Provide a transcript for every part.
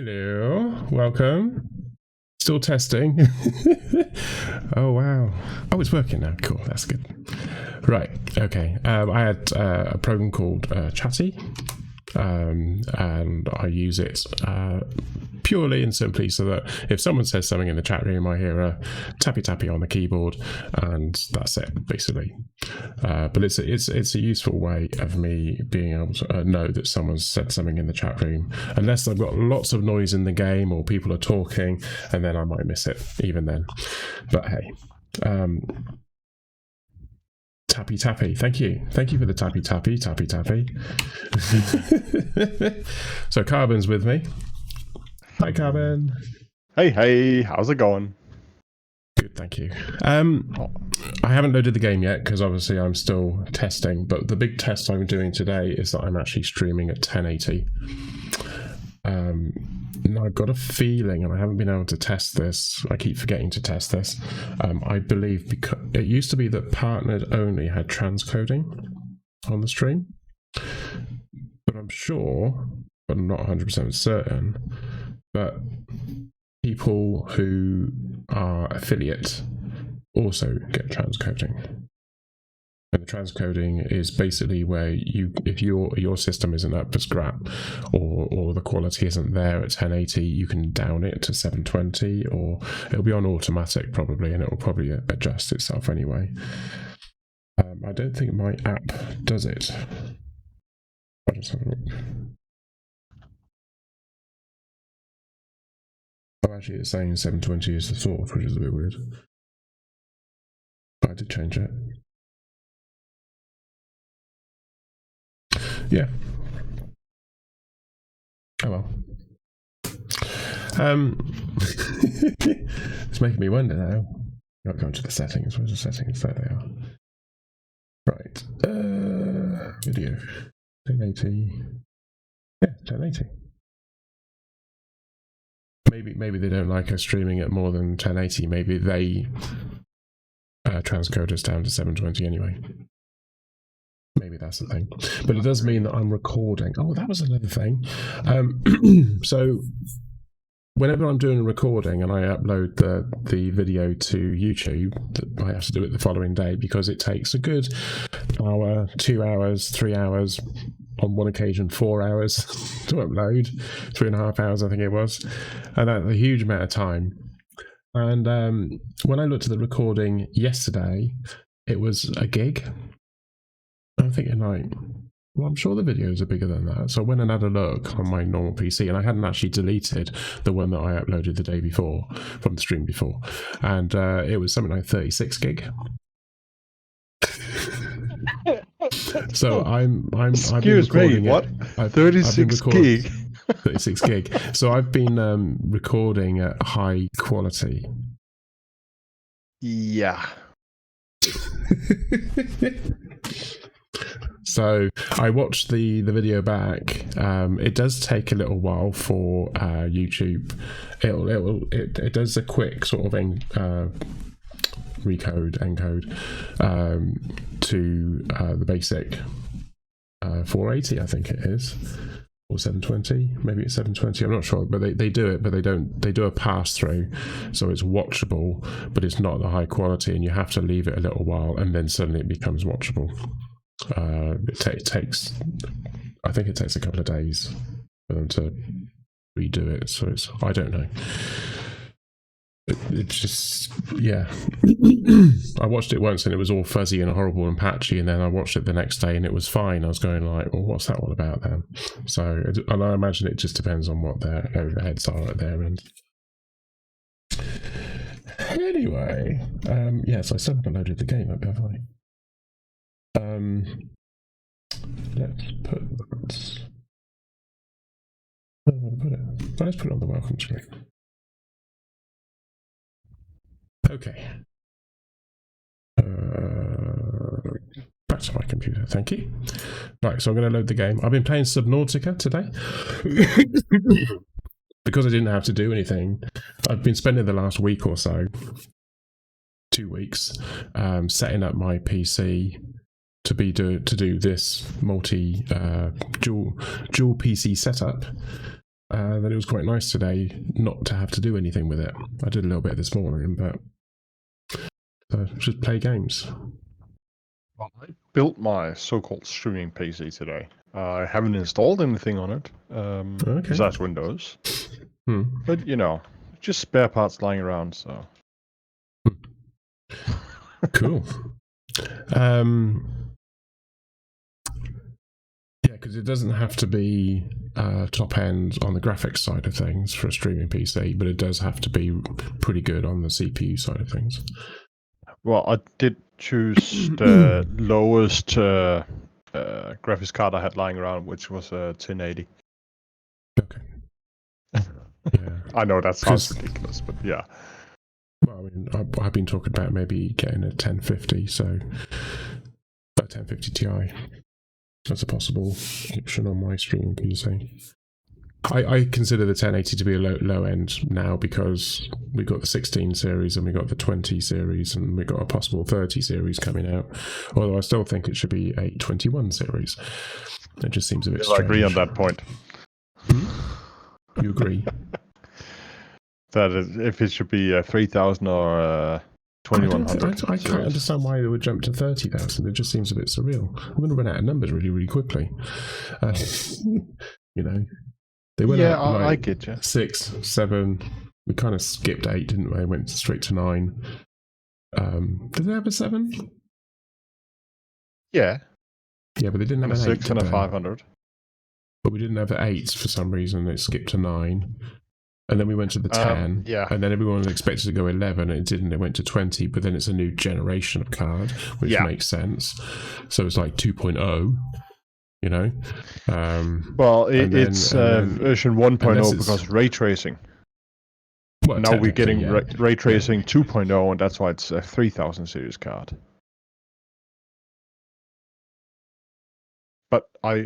Hello, welcome. Still testing. Oh wow. Oh, it's working now. Cool, that's good. Right, okay. I had a program called Chatty, and I use it purely and simply so that if someone says something in the chat room, I hear a tappy tappy on the keyboard, and that's it, basically. But it's a useful way of me being able to know that someone's said something in the chat room, unless I've got lots of noise in the game or people are talking, and then I might miss it even then. But hey, tappy tappy, thank you for the tappy tappy. So Carbon's with me. Hi Carbon. Hey, how's it going? Good, thank you. I haven't loaded the game yet because obviously I'm still testing, but the big test I'm doing today is that I'm actually streaming at 1080. Now I've got a feeling, and I haven't been able to test this, I keep forgetting to test this, I believe because it used to be that partnered only had transcoding on the stream, but I'm sure, but I'm not 100% certain, but people who are affiliate also get transcoding. And the transcoding is basically where if your system isn't up for scrap, or the quality isn't there at 1080, you can down it to 720, or it'll be on automatic probably, and it will probably adjust itself anyway. I don't think my app does it. I'll just have a look. Oh, actually, it's saying 720 is the source, which is a bit weird. But I did change it. Yeah. Oh well. It's making me wonder now. Not going to the settings. Where's the settings? There they are. Right. Video. 1080. Yeah, 1080. Maybe they don't like us streaming at more than 1080. Maybe they transcode us down to 720 anyway. Maybe that's the thing. But it does mean that I'm recording. Oh, that was another thing. So whenever I'm doing a recording and I upload the video to YouTube, I have to do it the following day because it takes a good hour, 2 hours, 3 hours, on one occasion 4 hours to upload, 3.5 hours I think it was, and that's a huge amount of time. And when I looked at the recording yesterday, it was a gig. I'm thinking like, well, I'm sure the videos are bigger than that. So I went and had a look on my normal PC, and I hadn't actually deleted the one that I uploaded the day before from the stream before, and it was something like 36 gig. So I've been recording what? I've 36 gig? 36 gig. So I've been recording at high quality. Yeah. So I watched the video back. It does take a little while for YouTube. It does a quick sort of encode to the basic 480, I think it is, or 720. Maybe it's 720. I'm not sure, but they do it, but they do a pass through, so it's watchable, but it's not the high quality, and you have to leave it a little while, and then suddenly it becomes watchable. It takes, I think it takes a couple of days for them to redo it. So I don't know. It's just, yeah. I watched it once and it was all fuzzy and horrible and patchy, and then I watched it the next day and it was fine. I was going like, well, what's that all about then? So, and I imagine it just depends on what their overheads are at their end. Anyway, yes, I still haven't loaded the game up, have I? Let's put it. Let's put it on the welcome screen. Okay. Back to my computer, thank you. Right, so I'm going to load the game. I've been playing Subnautica today. Because I didn't have to do anything, I've been spending the last week or so, 2 weeks, setting up my PC to do this dual PC setup, that it was quite nice today not to have to do anything with it. I did a little bit this morning, but just play games. Well, I built my so-called streaming PC today. I haven't installed anything on it, besides Windows. But, just spare parts lying around, so... Cool. Yeah, because it doesn't have to be top end on the graphics side of things for a streaming PC, but it does have to be pretty good on the CPU side of things. Well, I did choose the lowest graphics card I had lying around, which was a 1080. Okay. Yeah. I know that sounds ridiculous, but yeah. Well, I mean, I've been talking about maybe getting a 1050, so a 1050 Ti. That's a possible option on my streaming PC. I consider the 1080 to be a low end now because we got the 16 series and we got the 20 series and we got a possible 30 series coming out. Although I still think it should be a 21 series. It just seems a bit strange. I agree on that point. You agree? That if it should be 3,000 or 2,100. I can't understand why they would jump to 30,000. It just seems a bit surreal. I'm going to run out of numbers really, really quickly. They went out like I get you. 6, 7. We kind of skipped 8, didn't we? Went straight to 9. Did they have a 7? Yeah. Yeah, but they didn't have a an 6 8, and a 500. But we didn't have the 8 for some reason. It skipped to 9. And then we went to the 10, and then everyone was expected to go 11, and it didn't. It went to 20, but then it's a new generation of card, which makes sense. So it's like 2.0, Well, it's version 1.0 because ray tracing. Well, now we're getting ray tracing 2.0, and that's why it's a 3000 series card. But I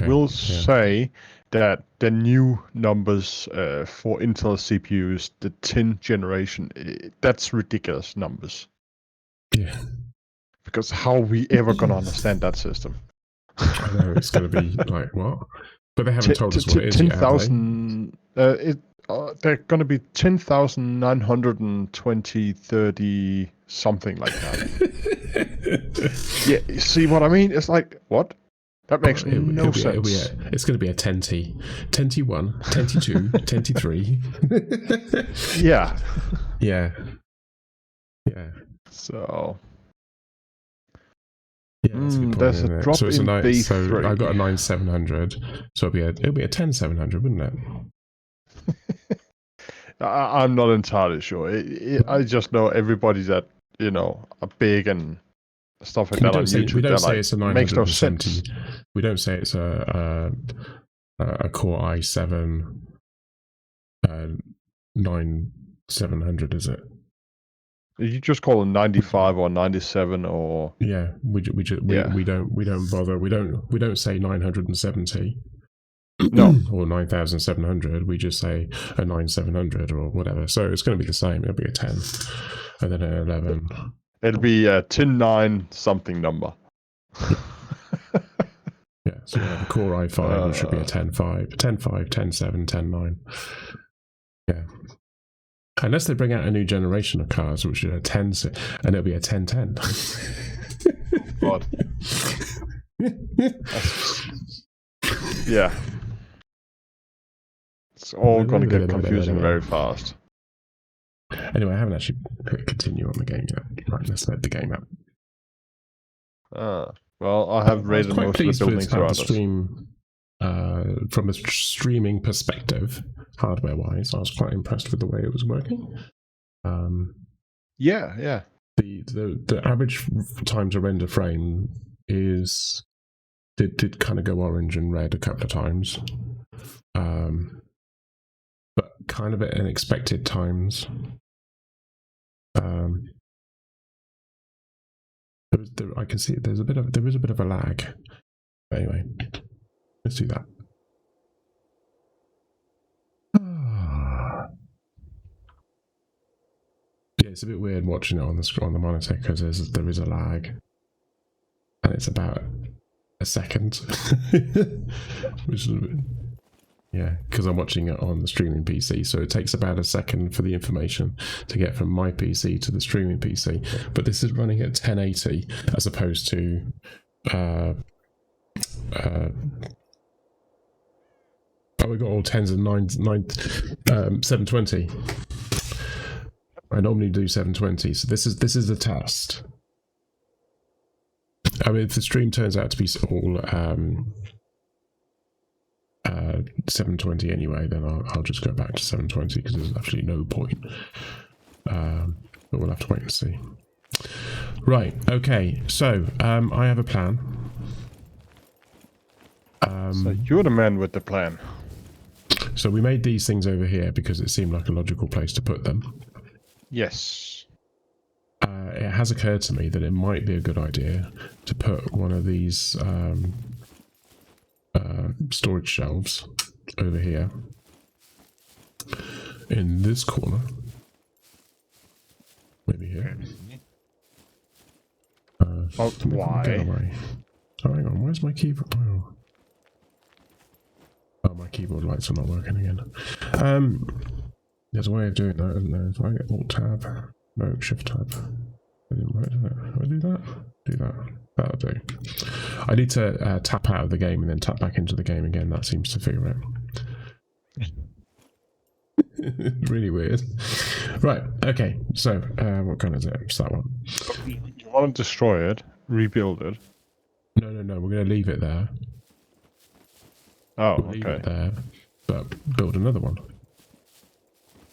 will say that the new numbers for Intel CPUs, the 10th generation, that's ridiculous numbers. Yeah. Because how are we ever going to understand that system? I know, it's going to be like, what? But they haven't told us what it is 10,000... they're going to be 10,920, 30, something like that. Yeah, you see what I mean? It's like, what? That makes no sense. It's going to be a 10T. 10T1, 10T2, 10T3. Yeah. Yeah. Yeah. So... Yeah, that's a good point, there's a drop so in B3. So I got a 9700, so it'll be a 10700, wouldn't it? I'm not entirely sure. I just know everybody that are big and stuff like that on YouTube. We don't say it's a 970. Makes no sense. We don't say it's a Core i7 9700, is it? You just call it 95 or 97 or we don't bother. We don't say 970. No. Or 9,700. We just say a 9,700 or whatever. So it's going to be the same. It'll be a 10, and then an 11. It'll be a 10.9 something number. Yeah. So we have a Core i5, which should be a 10.5, 10.5, 10.7, 10.9. Yeah. Unless they bring out a new generation of cars, which is a 10, and it'll be a 1010. God. Yeah. It's all going to get confusing very fast. Anyway, I haven't actually clicked continue on the game yet. Right, let's load the game up. Well, I have rated most of the buildings around us. From a streaming perspective, hardware-wise, I was quite impressed with the way it was working. Yeah. The average time to render frame did kind of go orange and red a couple of times, but kind of at unexpected times. I can see there is a bit of a lag. Anyway, let's do that. Yeah, it's a bit weird watching it on the monitor because there is a lag, and it's about a second. Which is Yeah, because I'm watching it on the streaming PC, so it takes about a second for the information to get from my PC to the streaming PC. But this is running at 1080 as opposed to oh, we got all 10s and 9s, 720. I normally do 720, so this is a test. I mean, if the stream turns out to be all 720 anyway, then I'll just go back to 720 because there's actually no point. But we'll have to wait and see. Right, okay, so I have a plan. So you're the man with the plan. So we made these things over here because it seemed like a logical place to put them. Yes. It has occurred to me that it might be a good idea to put one of these storage shelves over here in this corner. Maybe here. Why? Oh, hang on, where's my keyboard? Oh, my keyboard lights are not working again. There's a way of doing that, isn't there? If I get Alt-Tab, no, Shift-Tab. I didn't write it. If I do that? Do that. That'll do. I need to tap out of the game and then tap back into the game again. That seems to figure it. Really weird. Right, okay. So, what kind is it? It's that one. You want to destroy it, rebuild it? No. We're going to leave it there. Oh, we'll leave it there, but build another one.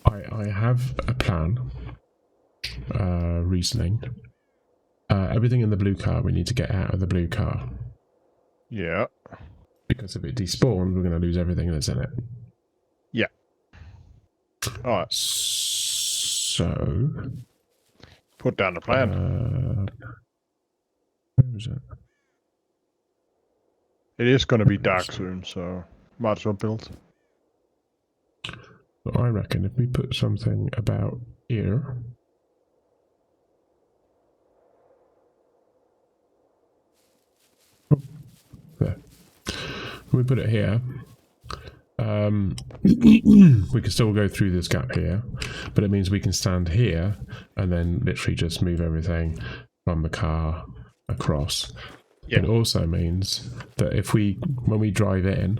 I have a plan. Reasoning. Everything in the blue car, we need to get out of the blue car. Yeah. Because if it despawns, we're going to lose everything that's in it. Yeah. Alright. So... Put down the plan. Where is it? It is going to be dark soon, so might as well build. So I reckon if we put something about here... There. We put it here. We can still go through this gap here, but it means we can stand here and then literally just move everything from the car across. Yeah. It also means that if when we drive in,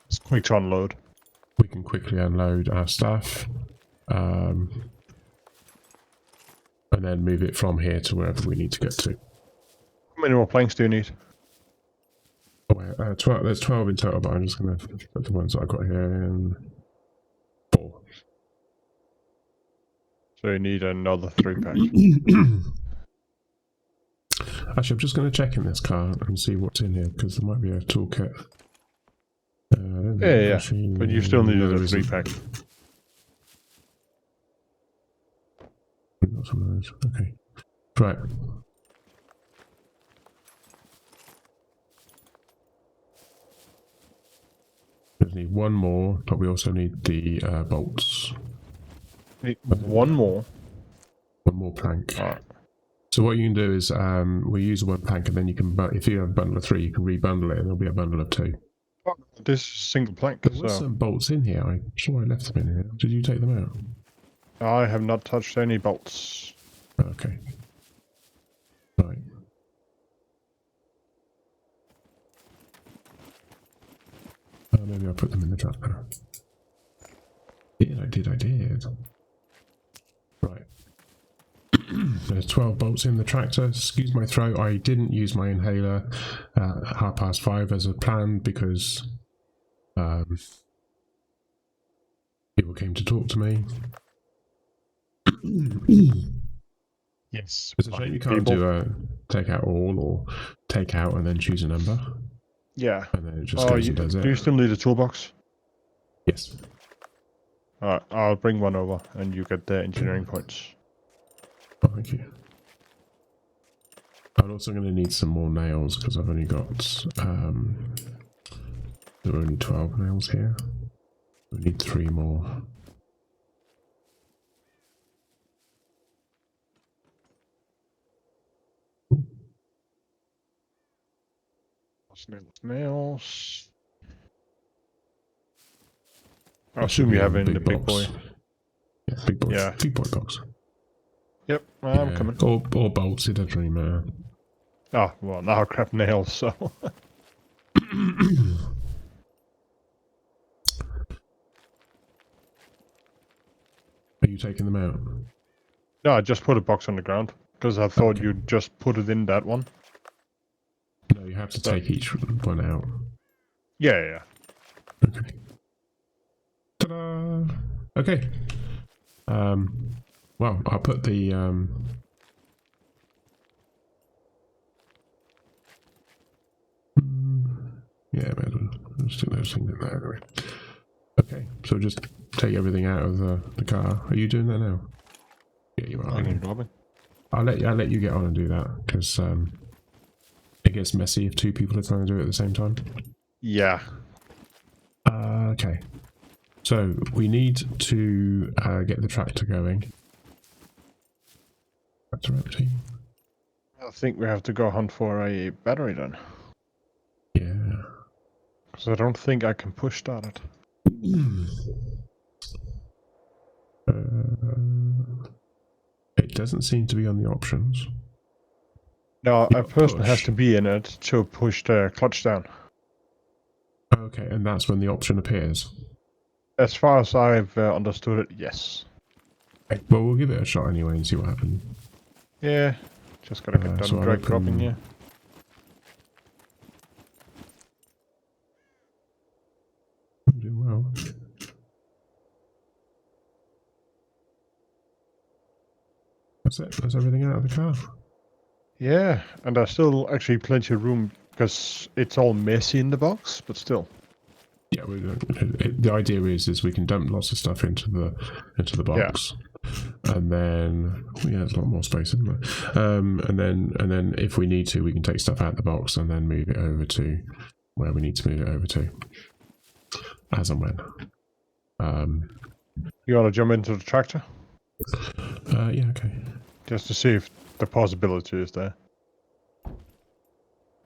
it's quick to unload. We can quickly unload our stuff, and then move it from here to wherever we need to get to. How many more planks do you need? Oh, 12, there's 12 in total, but I'm just going to put the ones that I've got here in 4. So you need another 3 pack. Actually, I'm just going to check in this car and see what's in here, because there might be a toolkit. Yeah. But you still need a 3 pack. Got some of those. Okay. Right. We need one more, but we also need the bolts. Need one more? One more plank. Alright. So what you can do is we use one plank, and then you can, if you have a bundle of 3, you can rebundle it, and there'll be a bundle of 2. Oh, this is a single plank. There was some bolts in here. I'm sure I left them in here. Did you take them out? I have not touched any bolts. Okay. Right. Maybe I'll put them in the tractor. I did. Right. There's 12 bolts in the tractor. Excuse my throat. I didn't use my inhaler at 5:30 as a plan because people came to talk to me. Yes. It's a shame you can't do take out all or take out and then choose a number. Yeah. And then it just goes and does it. Do you still need a toolbox? Yes. Alright, I'll bring one over and you get the engineering points. Oh, thank you. I'm also going to need some more nails because I've only got there are only 12 nails here. We need 3 more. Nails. I assume you have it in the big boy. Yeah, big boy. Yeah. Big boy box. Yep, I'm coming. Or bolts, it doesn't really matter. Oh, well, now I grab nails, so... Are you taking them out? No, I just put a box on the ground, because I thought you'd just put it in that one. No, you have to take each one out. Yeah. Okay. Ta-da! Okay. Well, I'll put the, yeah, man, I'll stick those things in there anyway. Okay, so just take everything out of the car. Are you doing that now? Yeah, you are. I'll let you get on and do that, because it gets messy if two people are trying to do it at the same time. Yeah. Okay. So we need to get the tractor going. Tractor empty. I think we have to go hunt for a battery then. Yeah. Because I don't think I can push start it. It doesn't seem to be on the options. No, a person has to be in it to push the clutch down. Okay, and that's when the option appears. As far as I've understood it, yes. Okay, well, we'll give it a shot anyway and see what happens. Yeah, just gotta get done drag dropping here. I'm doing well. That's it. That's everything out of the car. Yeah, and there's still actually plenty of room because it's all messy in the box, but still. Yeah, the idea is we can dump lots of stuff into the box, and then there's a lot more space in there. And then if we need to, we can take stuff out of the box and then move it over to where we need to move it over to, as and when. You want to jump into the tractor? Yeah, okay. Just to see if the possibility is there.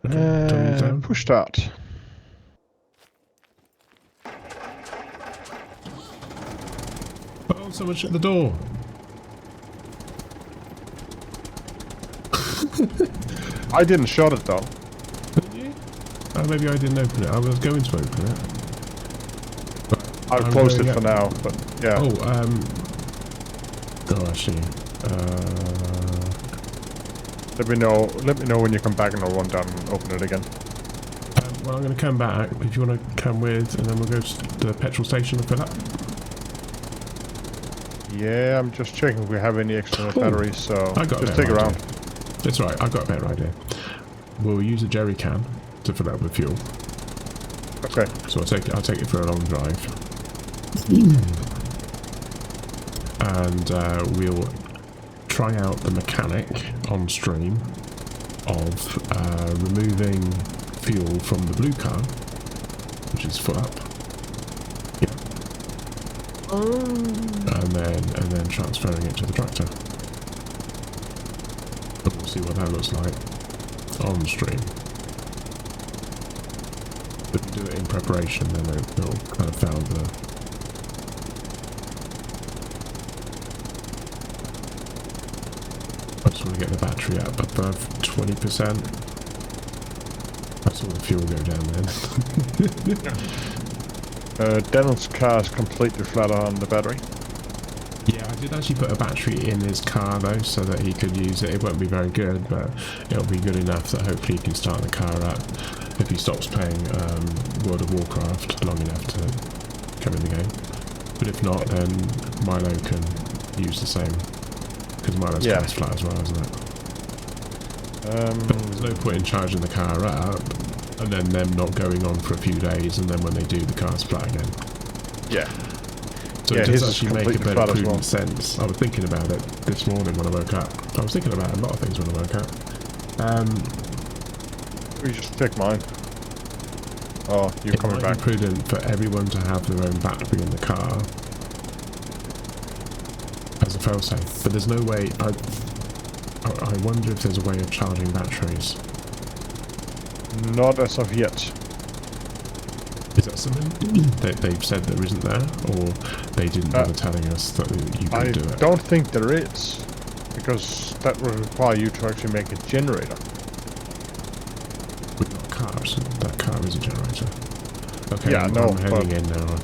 Okay, push start. Oh, someone shut the door. I didn't shut it though. Did you? Maybe I didn't open it. I was going to open it. I've closed it for now, but yeah. Oh, actually. Let me know when you come back and I'll run down and open it again. Well, I'm going to come back if you want to come with, and then we'll go to the petrol station and fill up. Yeah, I'm just checking if we have any extra batteries, so I got just take around. That's right, I've got a better idea. We'll use a jerry can to fill up with fuel. Okay. So I'll take it for a long drive. And we'll try out the mechanic on stream of removing fuel from the blue car, which is full up. Yeah. And then transferring it to the tractor. And we'll see what that looks like on stream. If we do it in preparation, then it'll kind of fail the... I just want to get the battery up above 20%. I saw the fuel go down then. Daniel's car is completely flat on the battery. Yeah, I did actually put a battery in his car though, so that he could use it. It won't be very good, but it'll be good enough that hopefully he can start the car up if he stops playing World of Warcraft long enough to come in the game. But if not, then Milo can use the same, because Milo's car is flat as well, isn't it? But there's no point in charging the car up and then them not going on for a few days, and then when they do, the car's flat again. Yeah. So it does actually make a better prudent sense. I was thinking about it this morning when I woke up. I was thinking about a lot of things when I woke up. We just check mine. Oh, you're coming back. It might be prudent for everyone to have their own battery in the car as a failsafe. But there's no way... I wonder if there's a way of charging batteries. Not as of yet. Is that something that they've said there isn't there, or they didn't bother telling us that you could do it? I don't think there is, because that would require you to actually make a generator. We've got cars. That car is a generator. Okay, yeah, I'm heading in now.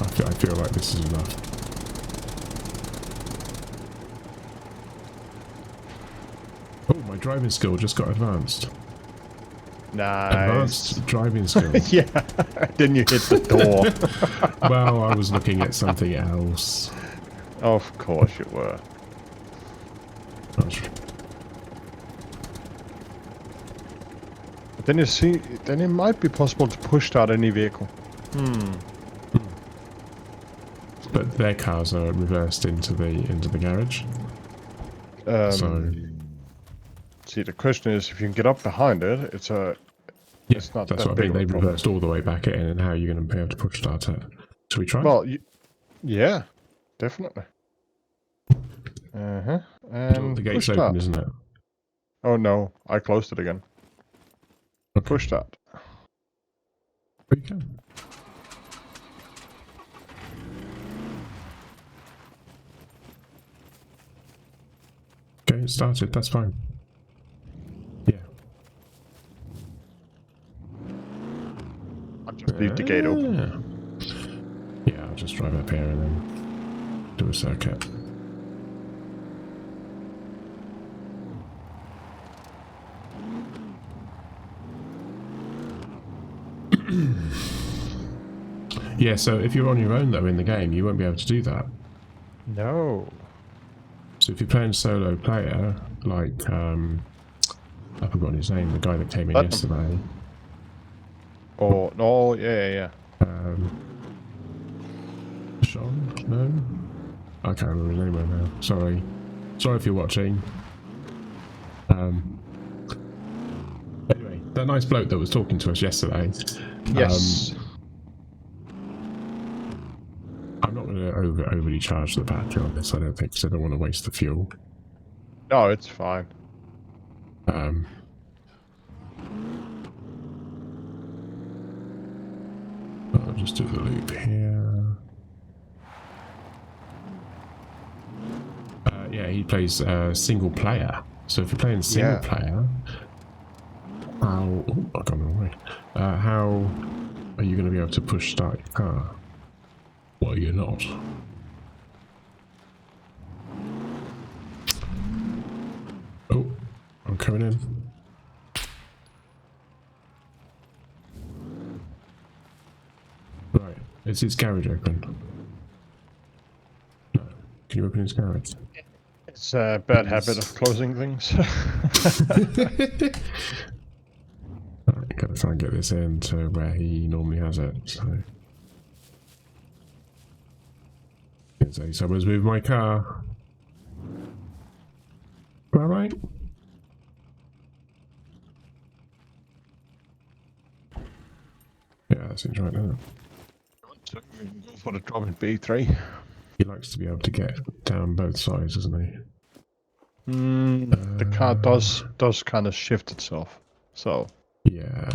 I feel like this is enough. Oh, my driving skill just got advanced. Nice. Advanced driving skill. Yeah, then you hit the door. Well, I was looking at something else. Of course you were. But then you see, then it might be possible to push start any vehicle. But their cars are reversed into the garage. So. See, the question is, if you can get up behind it, it's a. Yeah, it's not that's that what I mean. big They reversed all the way back in, and how are you going to be able to push start it? Should we try? Well, yeah, definitely. The gate's open, isn't it? Oh no, I closed it again. Okay. Push start. We can. Okay, it started. That's fine. Yeah. I'll just leave the gate open. Yeah, I'll just drive up here and then do a circuit. Yeah, so if you're on your own though in the game, you won't be able to do that. No. So if you're playing solo player, like I've forgotten his name, the guy that came in yesterday. Oh no, yeah. Sean? No? I can't remember his name right now. Sorry. Sorry if you're watching. Anyway, that nice bloke that was talking to us yesterday. Yes. I'm not going to overly charge the battery on this, I don't think, because I don't want to waste the fuel. No, it's fine. I'll just do the loop here. Yeah, he plays single player. So if you're playing single player, how are you going to be able to push start your car? Well, you're not. Oh, I'm coming in. Right, is his garage open? No. Can you open his garage? It's a bad habit of closing things. Right, gotta try and get this into where he normally has it. So someone's moved my car. All right. Yeah, that seems right now. Go for the drop in B3. He likes to be able to get down both sides, doesn't he? The car does kind of shift itself. So. Yeah.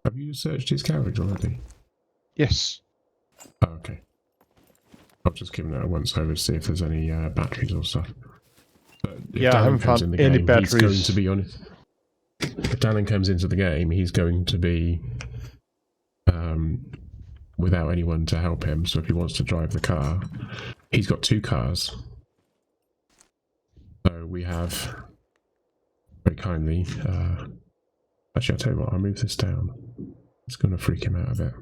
Have you searched his garage already? Yes. Oh, okay. I'll just give him that a once over to see if there's any batteries or stuff. But if I haven't found any batteries. He's going to be honest. If Dallin comes into the game, he's going to be without anyone to help him. So if he wants to drive the car, he's got two cars. So we have very kindly. Actually, I'll tell you what. I'll move this down. It's going to freak him out a bit.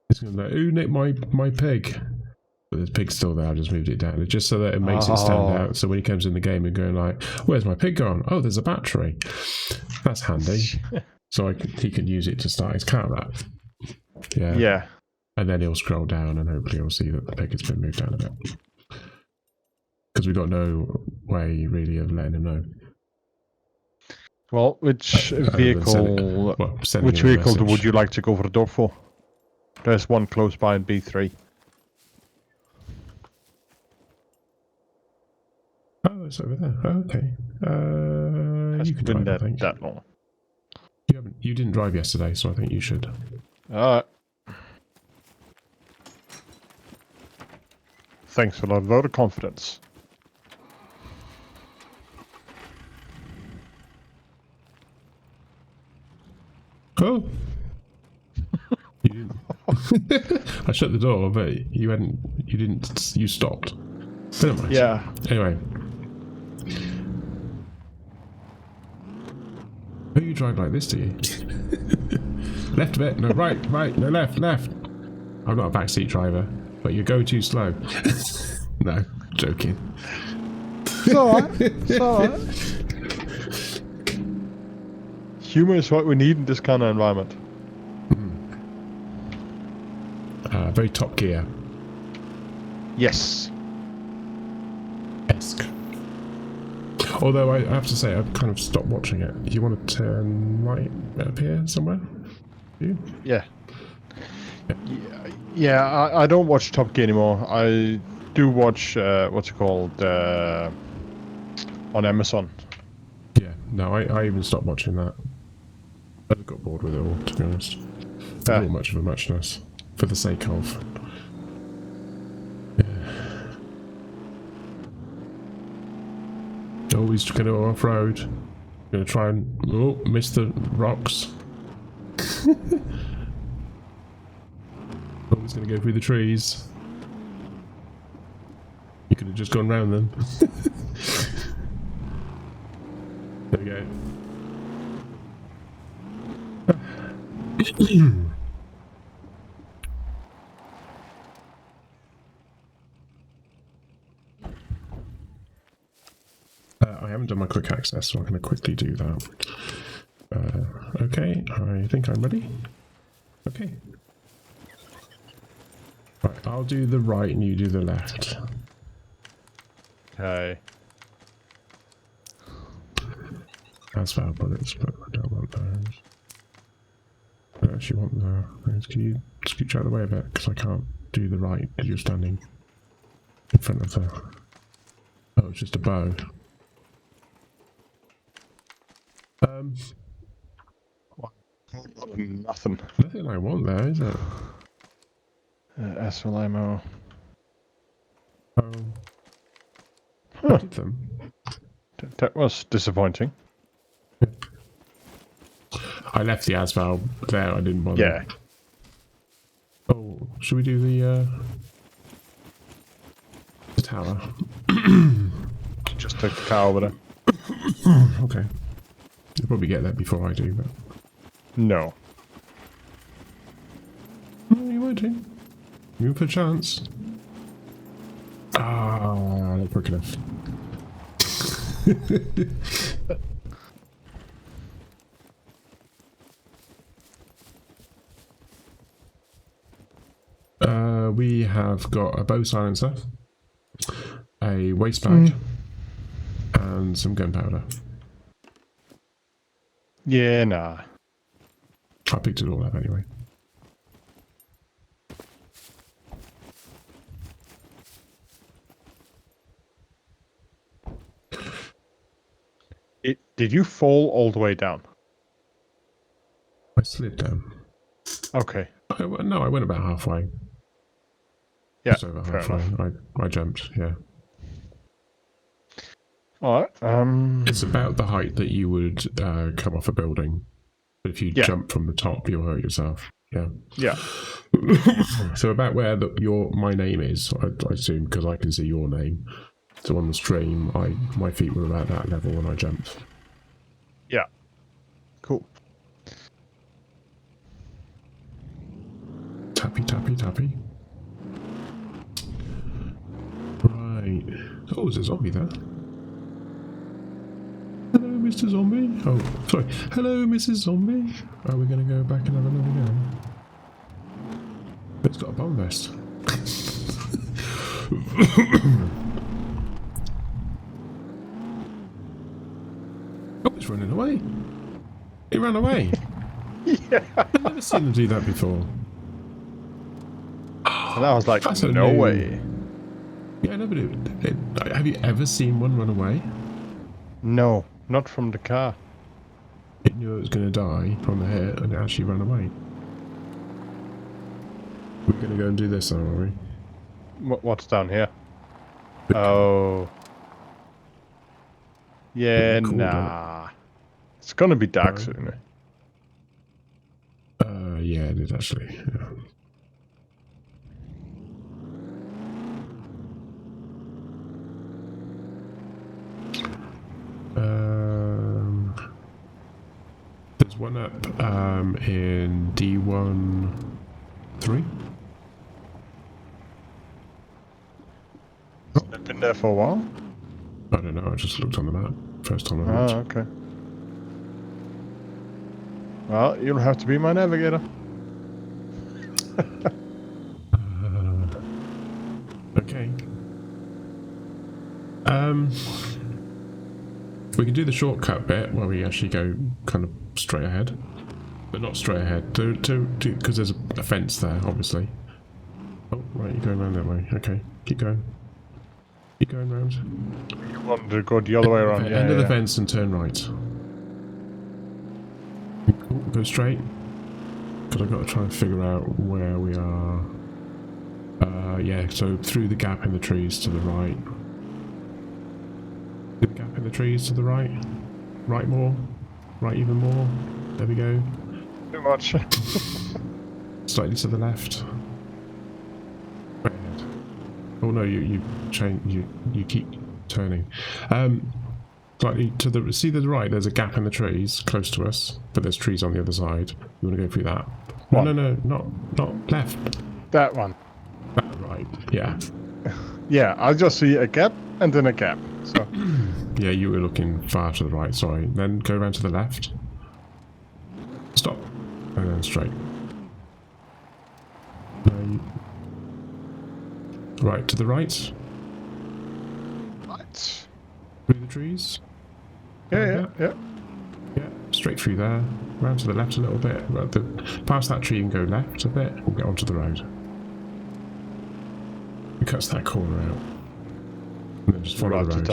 He's going to be like, "Ooh, nick my pig." But the pig's still there. I just moved it down, just so that it makes it stand out. So when he comes in the game and going like, "Where's my pig gone? Oh, there's a battery." That's handy. So he can use it to start his car up. Yeah. Yeah. And then he'll scroll down and hopefully he'll see that the pig has been moved down a bit. Because we've got no way really of letting him know. Well, which vehicle would you like to go for the door for? There's one close by in B3. Oh, it's over there. Oh, okay. You can been drive, I think. that long. You didn't drive yesterday, so I think you should. Thanks for that vote of confidence. Oh. You didn't. I shut the door, but you hadn't. You didn't. You stopped. Don't mind. Yeah. Anyway. Oh, you drive like this, do you? Left a bit. No, right. No, left. I'm not a backseat driver, but you go too slow. No, joking. It's alright. Humor is what we need in this kind of environment. Very Top Gear. Yes. Esque. Although I have to say, I've kind of stopped watching it. You want to turn right up here somewhere? You? Yeah. Yeah, I don't watch Top Gear anymore. I do watch, what's it called, on Amazon. Yeah, no, I even stopped watching that. I got bored with it all, to be honest. It's not much of a muchness, for the sake of. Yeah. Oh, he's going to go off-road. Going to try and miss the rocks. Oh, he's going to go through the trees. You could have just gone round them. There we go. I haven't done my quick access, so I'm going to quickly do that. Okay, I think I'm ready. Okay. Right, I'll do the right and you do the left. Okay. That's valve bullets, but I don't want those. I actually want those. Can you scooch out of the way a bit? Because I can't do the right because you're standing in front of the... Oh, it's just a bow. Nothing. Nothing I want there, is it? Asphalt ammo. Oh. I did them. That was disappointing. I left the asphalt there, I didn't bother. Yeah. Oh, should we do the tower? Just take the car over there. Okay. You'll probably get that before I do, but... No. Oh, you might do. You for a chance. Ah, not quick enough. We have got a bow silencer, a waste bag, and some gunpowder. Yeah, nah. I picked it all up anyway. Did you fall all the way down? I slid down. Okay. No, I went about halfway. Yeah, Just over fair halfway. enough. I jumped, yeah. Alright, It's about the height that you would come off a building. But if you jump from the top, you'll hurt yourself. Yeah. Yeah. So about where my name is, I assume, because I can see your name. So on the stream, my feet were about that level when I jumped. Yeah. Cool. Tappy, tappy, tappy. Right. Oh, there's a zombie there. Hello, Mr. Zombie. Oh, sorry. Hello, Mrs. Zombie. Are we going to go back and have another go? It's got a bomb vest. Oh, it's running away. It ran away. Yeah. I've never seen them do that before. And I was like, That's no way. Yeah, no, but have you ever seen one run away? No, not from the car. It knew it was going to die from the hit and it actually ran away. We're going to go and do this, are we? What's down here? Oh. Yeah, nah. It's gonna be dark soon. Yeah, it is actually. Yeah. There's one up in D1-3. I've been there for a while. I don't know, I just looked on the map. First time I looked. Oh, okay. Well, you'll have to be my navigator. Okay. We can do the shortcut bit where we actually go kind of straight ahead, but not straight ahead because there's a fence there, obviously. Oh, right, you're going around that way. Okay, keep going. Keep going round. You want to go the other way around? End of the fence and turn right. Cool, go straight. Because I've got to try and figure out where we are. Yeah, so through the gap in the trees to the right. Through the gap in the trees to the right. Right more. Right even more. There we go. Too much. Slightly to the left. Right ahead. Oh no, you keep turning. Slightly to the the right. There's a gap in the trees close to us, but there's trees on the other side. You want to go through that? No, not left. That one. That right. Yeah. Yeah, I just see a gap and then a gap. So. Yeah, you were looking far to the right. Sorry. Then go around to the left. Stop, and then straight. Right to the right. Right. Through the trees. Yeah. Yeah, straight through there. Round to the left a little bit. Past that tree and go left a bit. We'll get onto the road. It cuts that corner out. And then just follow the road.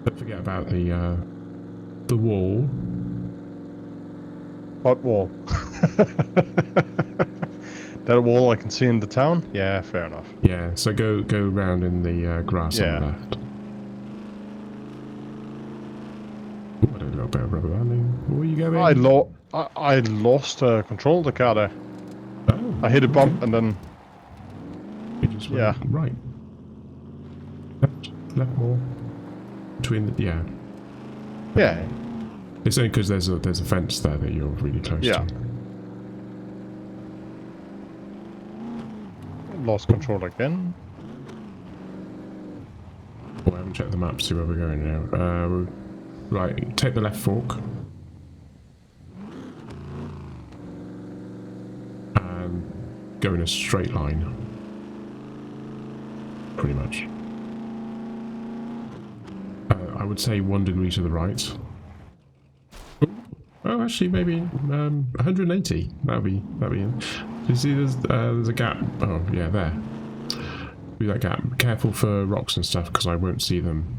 Don't forget about the wall. What wall? That wall I can see in the town? Yeah, fair enough. Yeah, so go round in the grass on the left. Ooh, I did a little bit of rubber landing. Where are you going? I lost control of the car there. Oh, I hit a bump and then... You just went right. Left more. Between the... Yeah. Yeah. It's only because there's a fence there that you're really close to. Lost control again. Oh, I haven't checked the map to see where we're going now. Right, take the left fork. And go in a straight line. Pretty much. I would say 1 degree to the right. Oh, actually, maybe 180. That'll be in. You see, there's a gap. Oh, yeah, there. Through that gap. Careful for rocks and stuff, because I won't see them.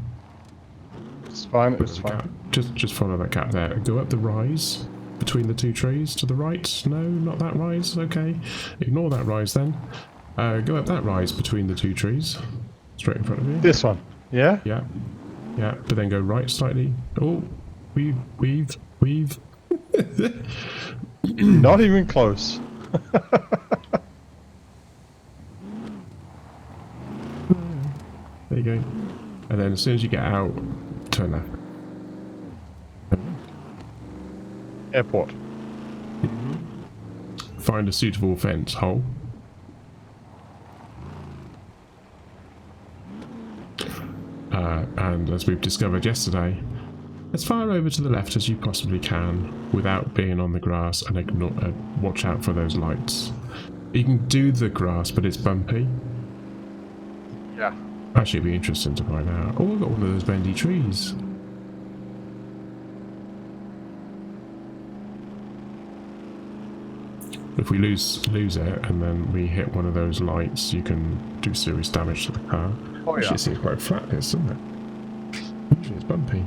It's fine. It's fine. Just follow that gap there. Go up the rise between the two trees to the right. No, not that rise. Okay, ignore that rise then. Go up that rise between the two trees, straight in front of you. This one. Yeah. Yeah. But then go right slightly. Oh, weave. Not even close. There you go. And then as soon as you get out, turn left. Airport. Find a suitable fence hole. And as we've discovered yesterday, as far over to the left as you possibly can without being on the grass, and watch out for those lights. You can do the grass, but it's bumpy. Yeah. Actually, it'd be interesting to find out. Oh, I've got one of those bendy trees. If we lose it and then we hit one of those lights, you can do serious damage to the car. Oh, actually, yeah. it seems quite flat, this, doesn't it? Usually it's bumpy.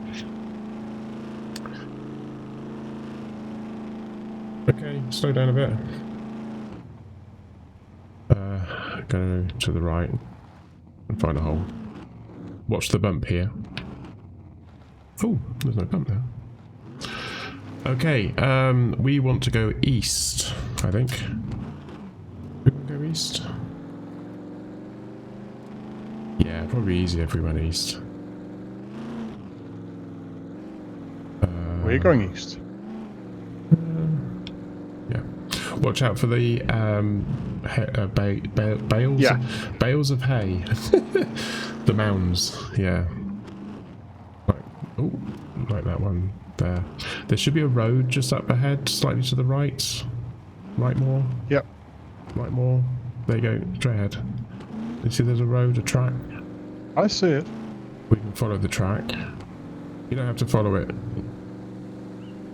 Okay, slow down a bit. Go to the right and find a hole. Watch the bump here. Oh, there's no bump there. Okay, we want to go east, I think. We want to go east? Yeah, probably easier if we went east. Where are you going east? Yeah. Watch out for the bales. Yeah. Bales of hay. The mounds. Yeah. Like that one there. There should be a road just up ahead, slightly to the right. Right more. Yep. Right more. There you go. Straight ahead. You see there's a road, a track? I see it. We can follow the track. You don't have to follow it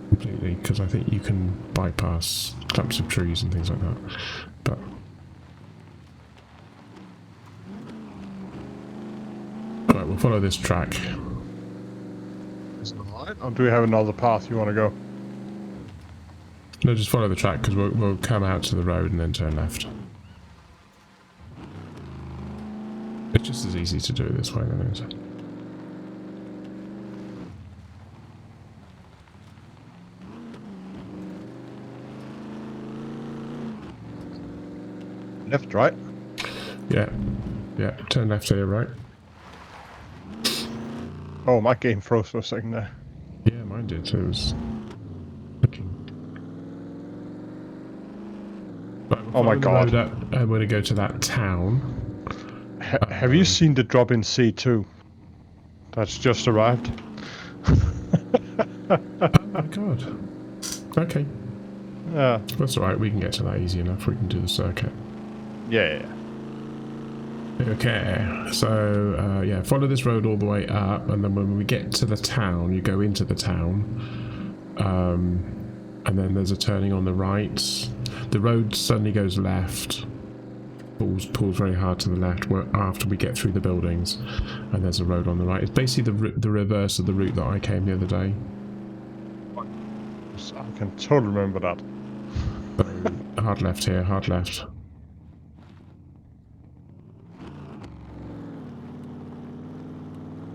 completely, because I think you can bypass clumps of trees and things like that. But alright, we'll follow this track. Is it alright? Or do we have another path you want to go? No, just follow the track, because we'll come out to the road and then turn left. It's just as easy to do it this way than it is. Left, right? Yeah. Yeah, turn left here, right? Oh, my game froze for a second there. Yeah, mine did. It was looking. Right, we'll oh my god. The road up, and we're going to go to that town. Have you seen the drop in C2? That's just arrived. Oh my god. Okay. Yeah. That's alright, we can get to that easy enough. We can do the circuit. Yeah. Okay, so yeah, follow this road all the way up, and then when we get to the town, you go into the town, and then there's a turning on the right. The road suddenly goes left, pulls very hard to the left after we get through the buildings, and there's a road on the right. It's basically the reverse of the route that I came the other day. I can totally remember that. So, hard left here, hard left.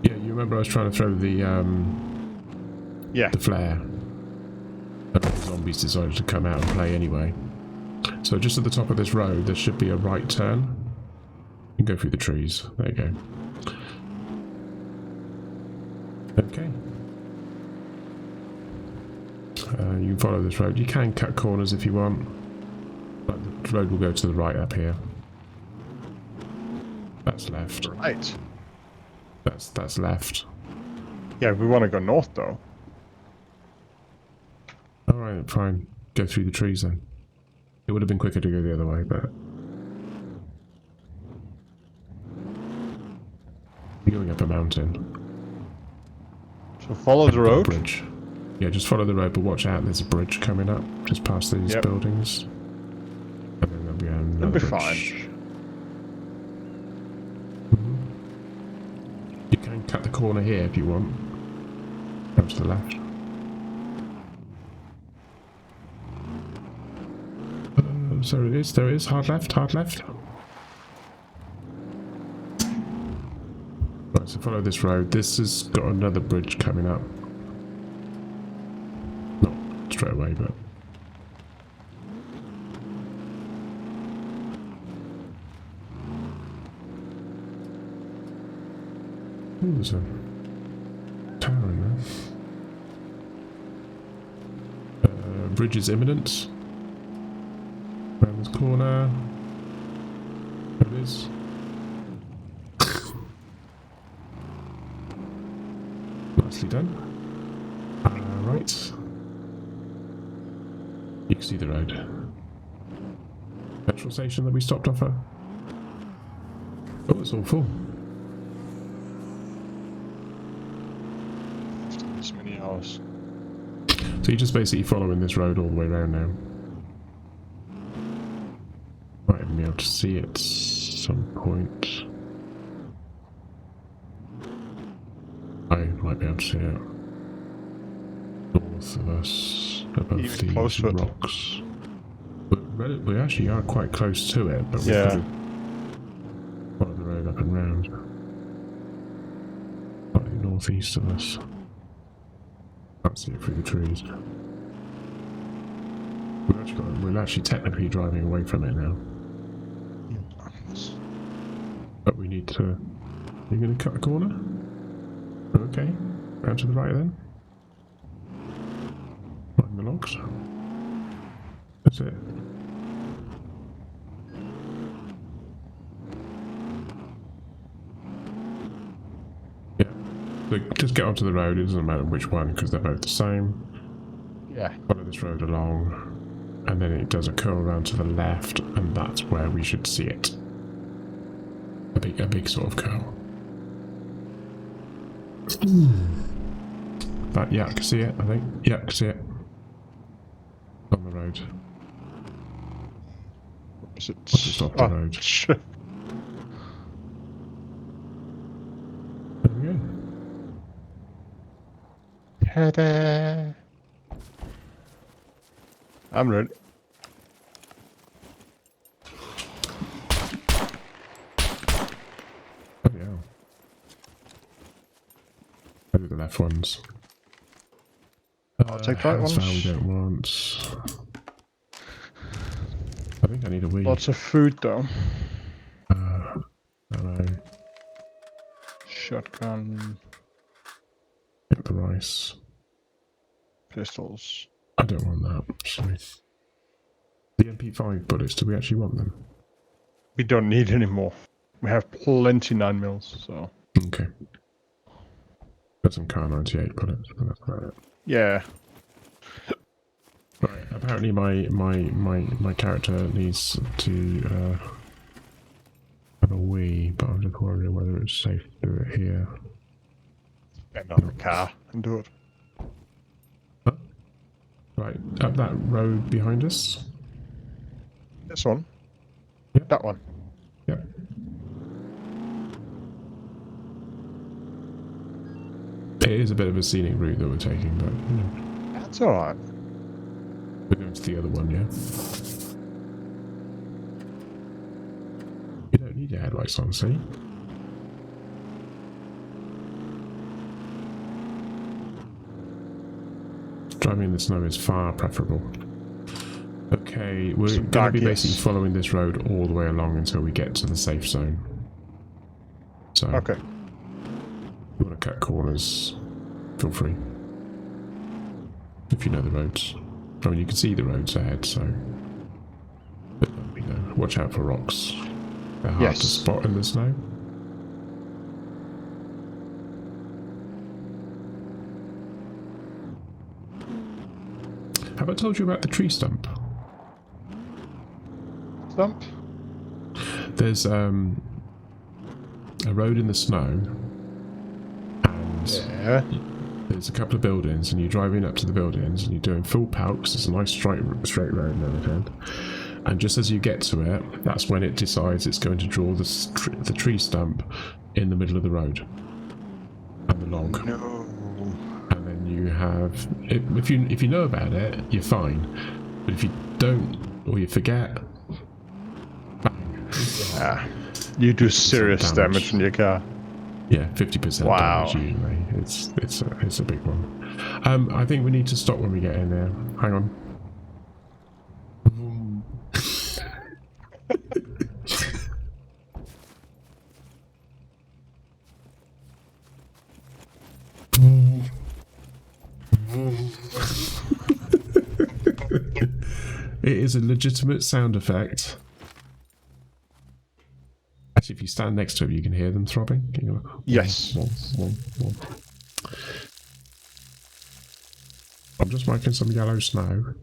Yeah, you remember I was trying to throw the flare. And the zombies decided to come out and play anyway. So just at the top of this road, there should be a right turn. You can go through the trees. There you go. Okay. You can follow this road. You can cut corners if you want. But the road will go to the right up here. That's left. Right. That's left. Yeah, we want to go north though. Alright, fine. Go through the trees then. It would have been quicker to go the other way, but... You're going up a mountain. So follow the road? Bridge. Yeah, just follow the road, but watch out, there's a bridge coming up, just past these buildings. And then there'll be another bridge. It'll be fine. You can cut the corner here if you want. Go to the left. So there is, hard left, hard left. Right, so follow this road. This has got another bridge coming up. Not straight away, but... Ooh, there's a tower in there. Bridge is imminent. Around this corner. There it is. Nicely done. Right. You can see the road. Petrol station that we stopped off at. Oh, it's all full. This many hours. So you're just basically following this road all the way around now. Might even be able to see it at some point. might be able to see it. North of us, above Even these rocks. We actually are quite close to it, but we've got to follow the road up and round. Slightly northeast of us. Can't see it through the trees. We're actually technically driving away from it now. But we need to... Are you going to cut a corner? Okay. Round to the right then. Find the logs. That's it. Yeah. So just get onto the road. It doesn't matter which one because they're both the same. Yeah. Follow this road along. And then it does a curl around to the left, and that's where we should see it. A big sort of curl. But yeah, I can see it, I think. Yeah, I can see it. On the road. Is it? Just off the road. Shit. There we go. Ta-da! I'm ready. Oh yeah. Maybe the left ones. I'll take the right ones. We don't want. I think I need a wee. Lots of food though. Hello. Shotgun. Get the rice. Pistols. I don't want that, actually. The MP5 bullets, do we actually want them? We don't need any more. We have plenty 9mm, so... Okay. Got some Car 98 bullets, but that's about it. Yeah. Right, apparently my character needs to have a wee, but I'm just wondering whether it's safe to do it here. Get on the car and do it. Huh? Right, up that road behind us. This one? Yep. That one? Yep. It is a bit of a scenic route that we're taking, but you know. That's alright. We're going to the other one, yeah? You don't need your headlights on, see? Driving in the snow is far preferable. Okay, we're going to be basically following this road all the way along until we get to the safe zone. So, okay. If you want to cut corners, feel free. If you know the roads. I mean, you can see the roads ahead, so... But, you know, watch out for rocks. They're hard to spot in the snow. Have I told you about the tree stump? Stump? There's a road in the snow, and there's a couple of buildings, and you're driving up to the buildings, and you're doing full pout, because it's a nice straight road and everything. And just as you get to it, that's when it decides it's going to draw the tree stump in the middle of the road, and the log. No. And then you have, if you know about it, you're fine. But if you don't, or you forget, bang. Yeah. You do serious damage in your car. Yeah, 50% damage usually. It's a big one. I think we need to stop when we get in there. Hang on. It is a legitimate sound effect. Actually, if you stand next to it, you can hear them throbbing. Can you go, yes. I'm just making some yellow snow.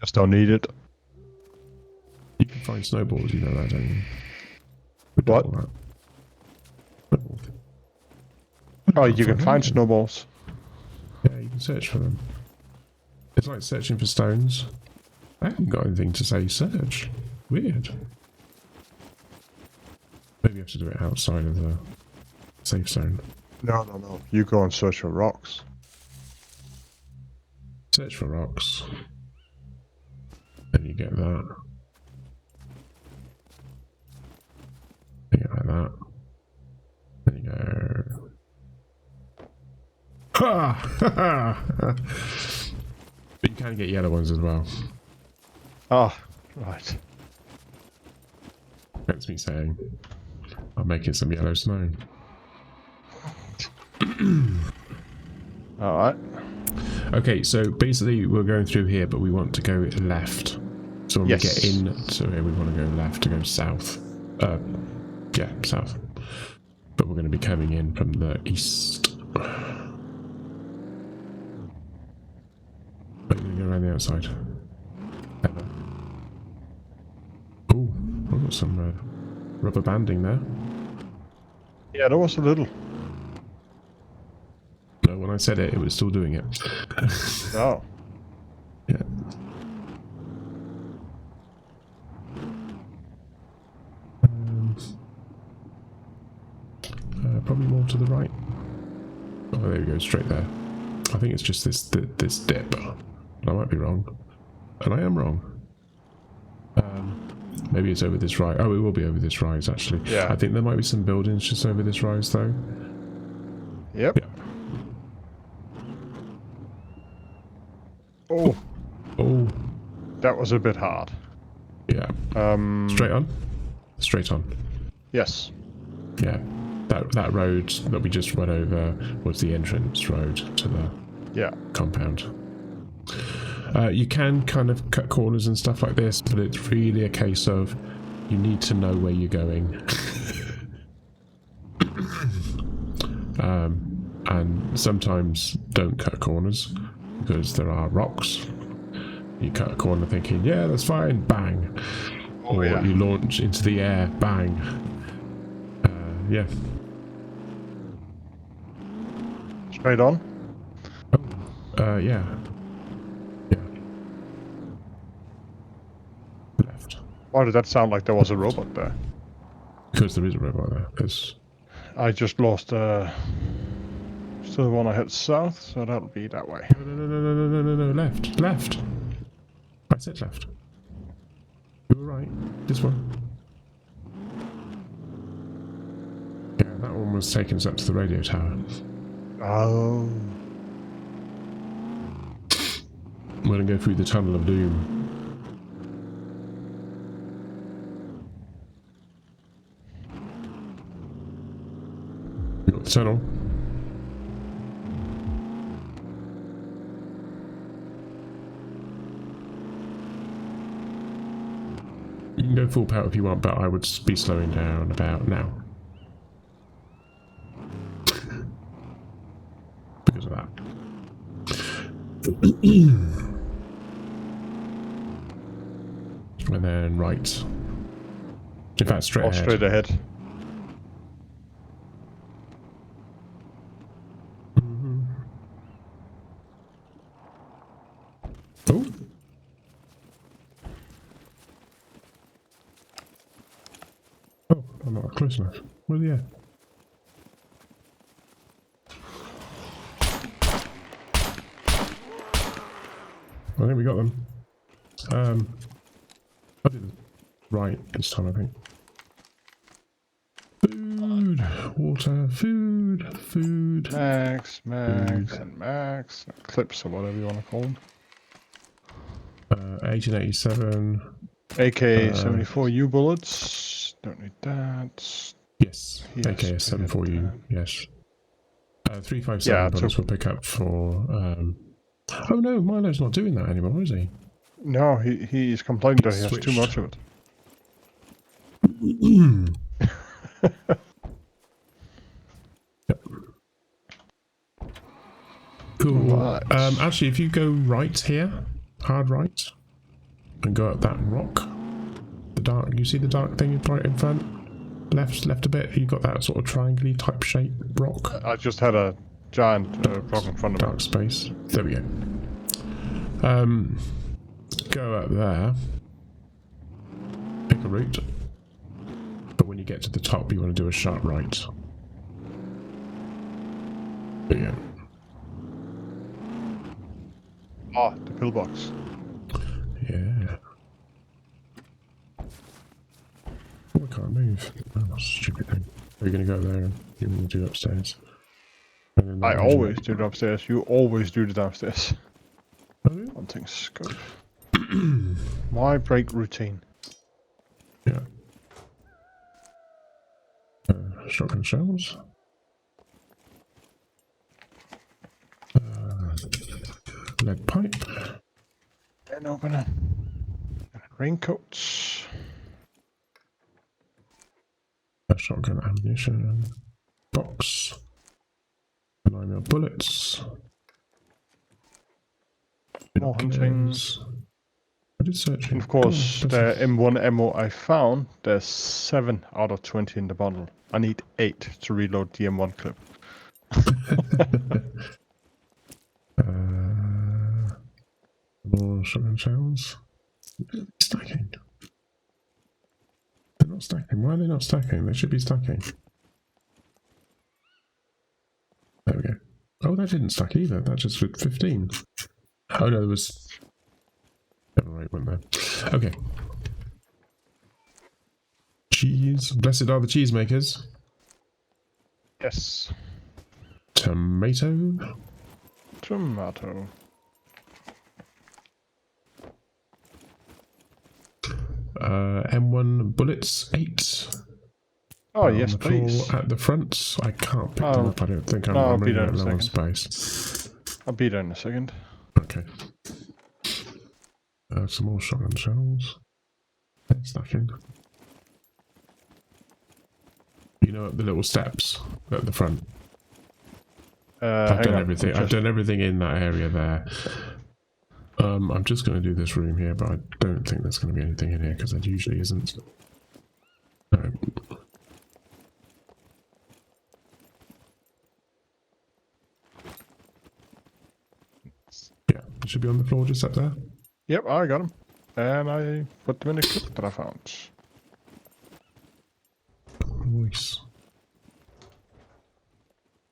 Just don't need it. You can find snowballs, you know that, don't you? What? Oh, you can find snowballs. Yeah, you can search for them. It's like searching for stones. I haven't got anything to say search. Weird. Maybe you have to do it outside of the safe zone. No. You go and search for rocks. Search for rocks. And you get that. You get like that. Then you go. Ha! But you can get yellow ones as well. Ah, right. That's me saying I'm making some yellow snow. Alright. Okay, so basically we're going through here, but we want to go left. So when we get into here, we want to go left to go south. Yeah, south. But we're going to be coming in from the east. We're going to go around the outside. Oh, I've got some rubber banding there. Yeah, there was a little. No, when I said it, it was still doing it. Oh. Yeah. Probably more to the right. Oh, there we go, straight there. I think it's just this dip. But I might be wrong. And I am wrong. Maybe it's over this rise. Oh, it will be over this rise, actually. Yeah. I think there might be some buildings just over this rise, though. Yep. Yeah. Oh. Oh. That was a bit hard. Yeah. Straight on? Straight on. Yes. Yeah. That road that we just went over was the entrance road to the compound. You can kind of cut corners and stuff like this, but it's really a case of you need to know where you're going. And sometimes don't cut corners because there are rocks. You cut a corner thinking, yeah, that's fine, bang. Oh, or yeah. you launch into the air, bang. Yeah. Straight on? Oh, yeah. Yeah. Left. Why did that sound like there was a robot there? Because there is a robot there. There's... I just lost, still want to head south, so that'll be that way. No, left. Left. I said left. You were right. This one. Yeah, that one was taking us up to the radio tower. Oh. We're going to go through the tunnel of doom. You got the tunnel? You can go full power if you want, but I would be slowing down about now. Because of that. And then right. In fact, straight ahead. Straight ahead. Oh. Oh, I'm not close enough. Where's he at? I think we got them. I did it right this time, I think. Food, water, food. Max, food. and Max. Clips or whatever you want to call them. 1887. AK-74U bullets. Don't need that. Yes, AK-74U, yes. 357 bullets will pick up for... Oh no, Milo's not doing that anymore, is he? No, he's complaining that he has too much of it. Yep. Cool. Right. Actually, if you go right here, hard right, and go up that rock, the dark, you see the dark thing right in front? Left a bit, you got that sort of triangle type shape rock. I just had a giant rock in front of me. Dark space. There we go. Go up there. Pick a route. But when you get to the top, you want to do a sharp right. But yeah. Ah, the pillbox. Yeah. Oh, I can't move. Oh, stupid thing. Are you going to go there and you're going to do upstairs? I always do it upstairs. You always do it downstairs. Oh, Hunting scope. My break routine. yeah. Shotgun shells. Lead pipe. An opener. Raincoats. Shotgun ammunition. Box. 9mm bullets. More hunting. I did search. And of course, the M1 ammo I found, there's 7 out of 20 in the bundle. I need 8 to reload the M1 clip. More shotgun shells. Stacking. They're not stacking. Why are they not stacking? They should be stacking. There we go. Oh, that didn't stack either. That just with 15. Oh no, there was 7 or 8 went there. Okay. Cheese. Blessed are the cheesemakers. Yes. Tomato. Tomato. M1 bullets 8. Oh yes, please. At the front, I can't pick them up. I don't think I'm running out of low on space. I'll be there in a second. Okay. Some more shotgun shells. Stacking. You know the little steps at the front. I've done everything. I've done everything in that area there. I'm just going to do this room here, but I don't think there's going to be anything in here because there usually isn't. No. Yeah, it should be on the floor just up there. Yep, I got them. And I put them in the clip that I found. Nice.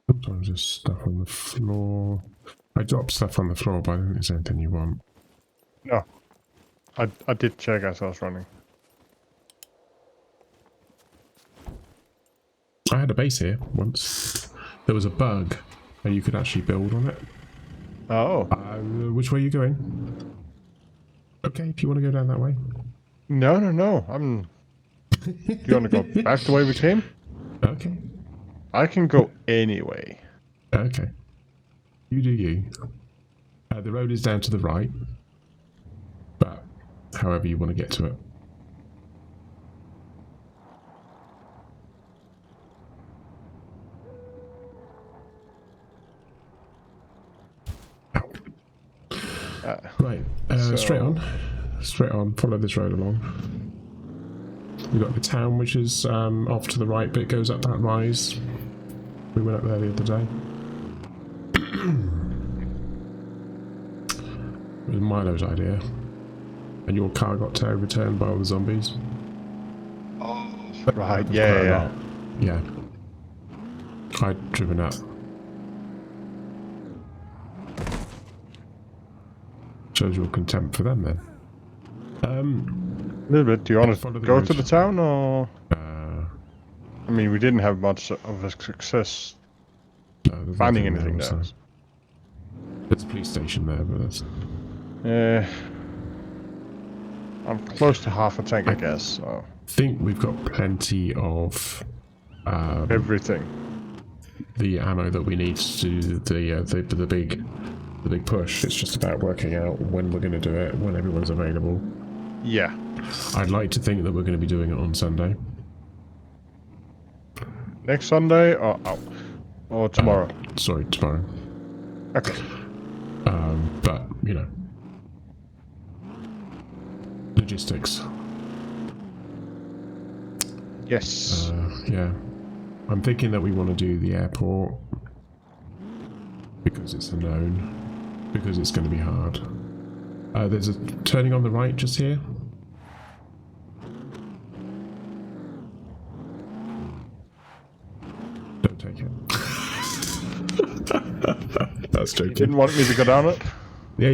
Sometimes there's stuff on the floor. I dropped stuff on the floor, but I don't think there's anything you want. No. I did check as I was running. I had a base here once. There was a bug, and you could actually build on it. Oh. Which way are you going? Okay, if you want to go down that way. No. Do you want to go back the way we came? Okay. I can go anyway. Okay. You do you. The road is down to the right, but however you want to get to it. Right, straight on, follow this road along. We've got the town, which is off to the right, but it goes up that rise. We went up there the other day. It was Milo's idea. And your car got returned by all the zombies. Oh, right, yeah. Yeah. I'd driven up. Shows your contempt for them then. A little bit. Do you want to go to the town or? I mean, we didn't have much of a success finding anything there. There's a police station there, but that's. I'm close to half a tank, I guess. So. I think we've got plenty of everything. The ammo that we need to do the big push. It's just about working out when we're going to do it, when everyone's available. Yeah. I'd like to think that we're going to be doing it on Sunday. Next Sunday or tomorrow? Sorry, tomorrow. Okay. But, you know. Logistics. Yes. Yeah. I'm thinking that we want to do the airport because it's a known. Because it's going to be hard. There's a turning on the right just here. Don't take it. That's joking. You didn't want me to go down it? Yeah.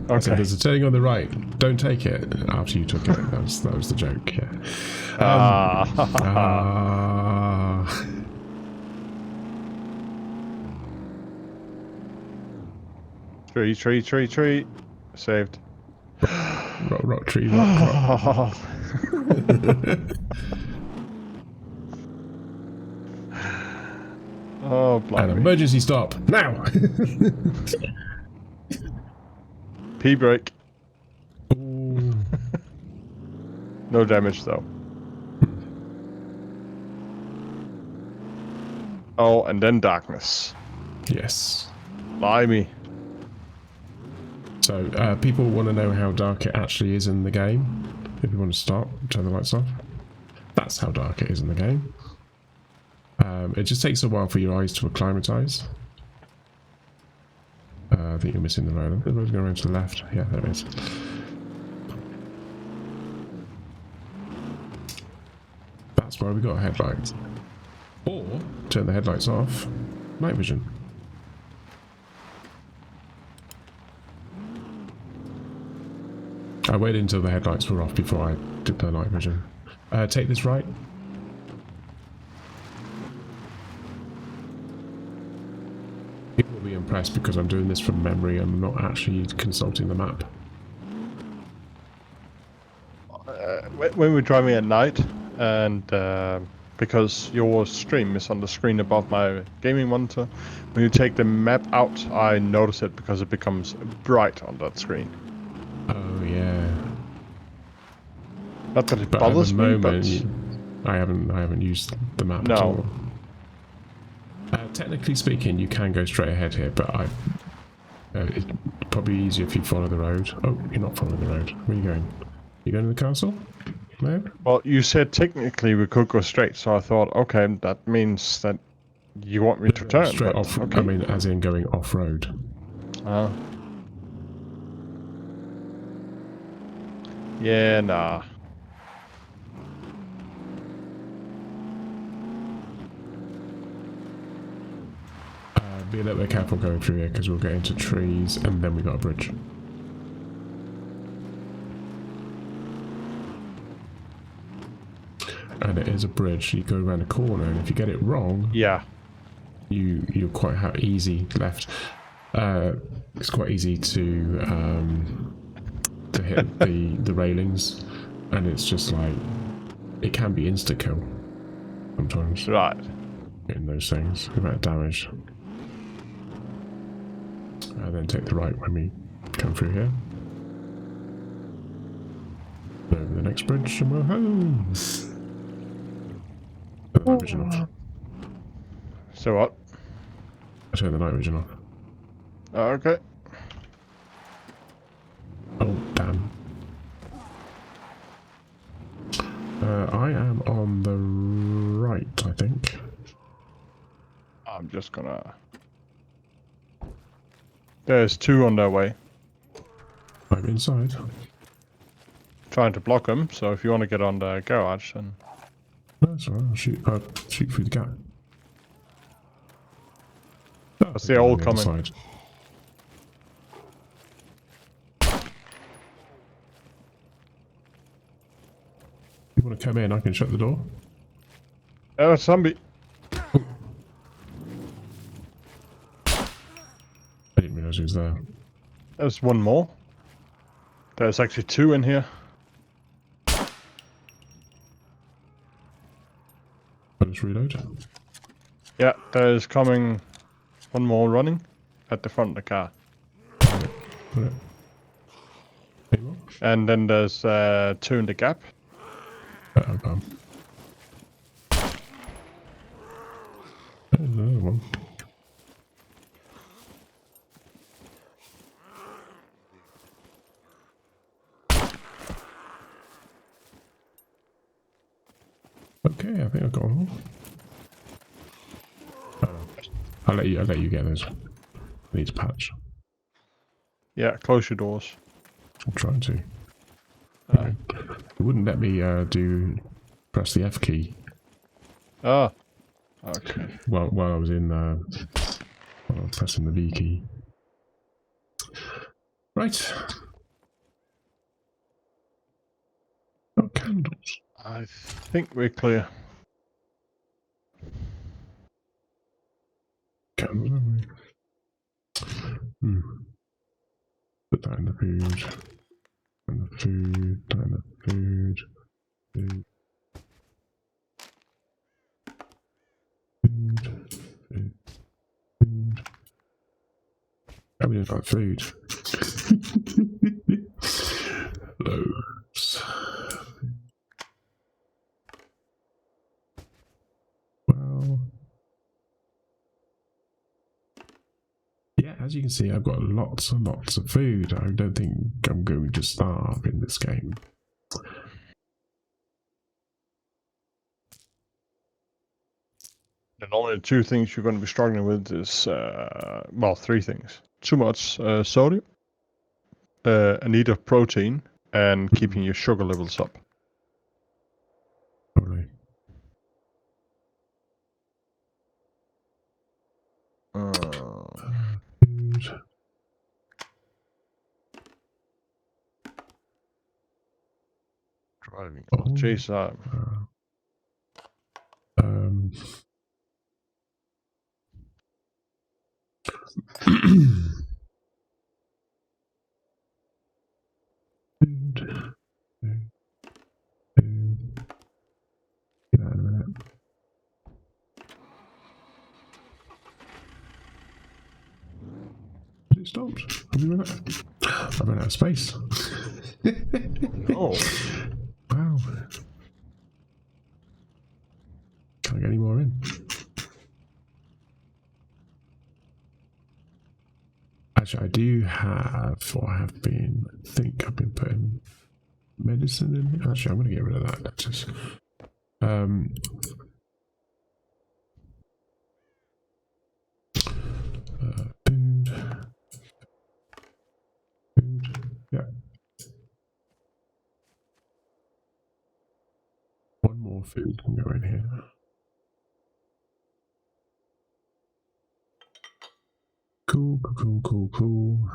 Okay. So there's a turning on the right. Don't take it after you took it. That was the joke. Yeah. Tree. Saved. Rock tree, rock. Oh, blimey. An emergency stop now. P brake. Ooh. No damage though. Oh, and then darkness. Yes. Blimey. So people want to know how dark it actually is in the game. If you want to start, turn the lights off. That's how dark it is in the game. It just takes a while for your eyes to acclimatise. I think you're missing the road. The road's going around to the left. Yeah, there it is. That's why we got headlights. Or turn the headlights off. Night vision. I waited until the headlights were off before I did the night vision. Take this right. People will be impressed because I'm doing this from memory and not actually consulting the map. When we're driving at night, and because your stream is on the screen above my gaming monitor, when you take the map out, I notice it because it becomes bright on that screen. Oh yeah. Not that it bothers me, but I haven't used the map at all. Technically speaking, you can go straight ahead here, but it's probably easier if you follow the road. Oh, you're not following the road. Where are you going? You going to the castle? No? Well, you said technically we could go straight, so I thought, okay, that means that you want me to turn. Straight off, okay. I mean, as in going off-road. Yeah, nah. Be a little bit careful going through here because we'll get into trees and then we got a bridge. And it is a bridge. You go around a corner, and if you get it wrong, yeah, you're quite easy left. It's quite easy to hit the railings, and it's just like it can be insta kill sometimes. Right. In those things, without damage. And then take the right when we come through here. Over the next bridge and we're home. Turn the night vision off. So what? I turn the night vision off. Okay. Oh, damn. I am on the right, I think. I'm just gonna... There's two on their way. I'm inside. Trying to block them, so if you want to get on the garage, then... That's alright, I'll shoot through the gap. That's the old coming. Side. You want to come in, I can shut the door. That's zombie. I didn't realise he was there. There's one more. There's actually two in here. I'll just reload. Yeah, there's coming one more running at the front of the car. Got it. Any more? And then there's two in the gap. Uh-oh, bum. There's another one. Okay, I think I've got one. I'll let you get those. I need to patch. Yeah, close your doors. I'm trying to. It wouldn't let me press the F key. Ah. Okay. While I was in while I'm pressing the V key. Right. Oh, candles. I think we're clear. Candles, aren't we? Put that in the food. And the food. That in the food. Food. Food. Food. Food. How many got food? Loads. Well, yeah, as you can see, I've got lots and lots of food. I don't think I'm going to starve in this game. And only two things you're going to be struggling with is, well, three things. Too much sodium, a need of protein, and keeping your sugar levels up. Probably. Food. Driving. Oh, chase out. Get out in a minute. Has it stopped? Have you run out? I've run out of space. Oh. Wow. Can't get any more in. Actually, I do have, or I have been, I think I've been putting medicine in here. Actually, I'm going to get rid of that. That's just, food. Yeah. One more food can go in here. Cool, cool, cool, cool.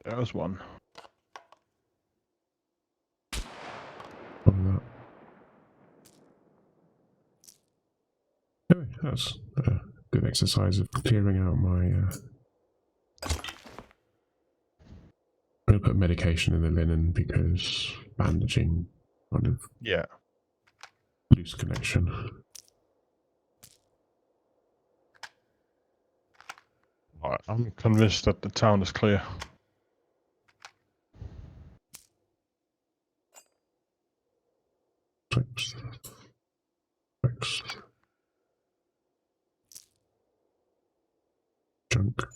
There's one. That. Anyway, that's a good exercise of clearing out my. I'm going to put medication in the linen because bandaging kind of loose connection. Alright, I'm convinced that the town is clear. Fix. Fix. Junk.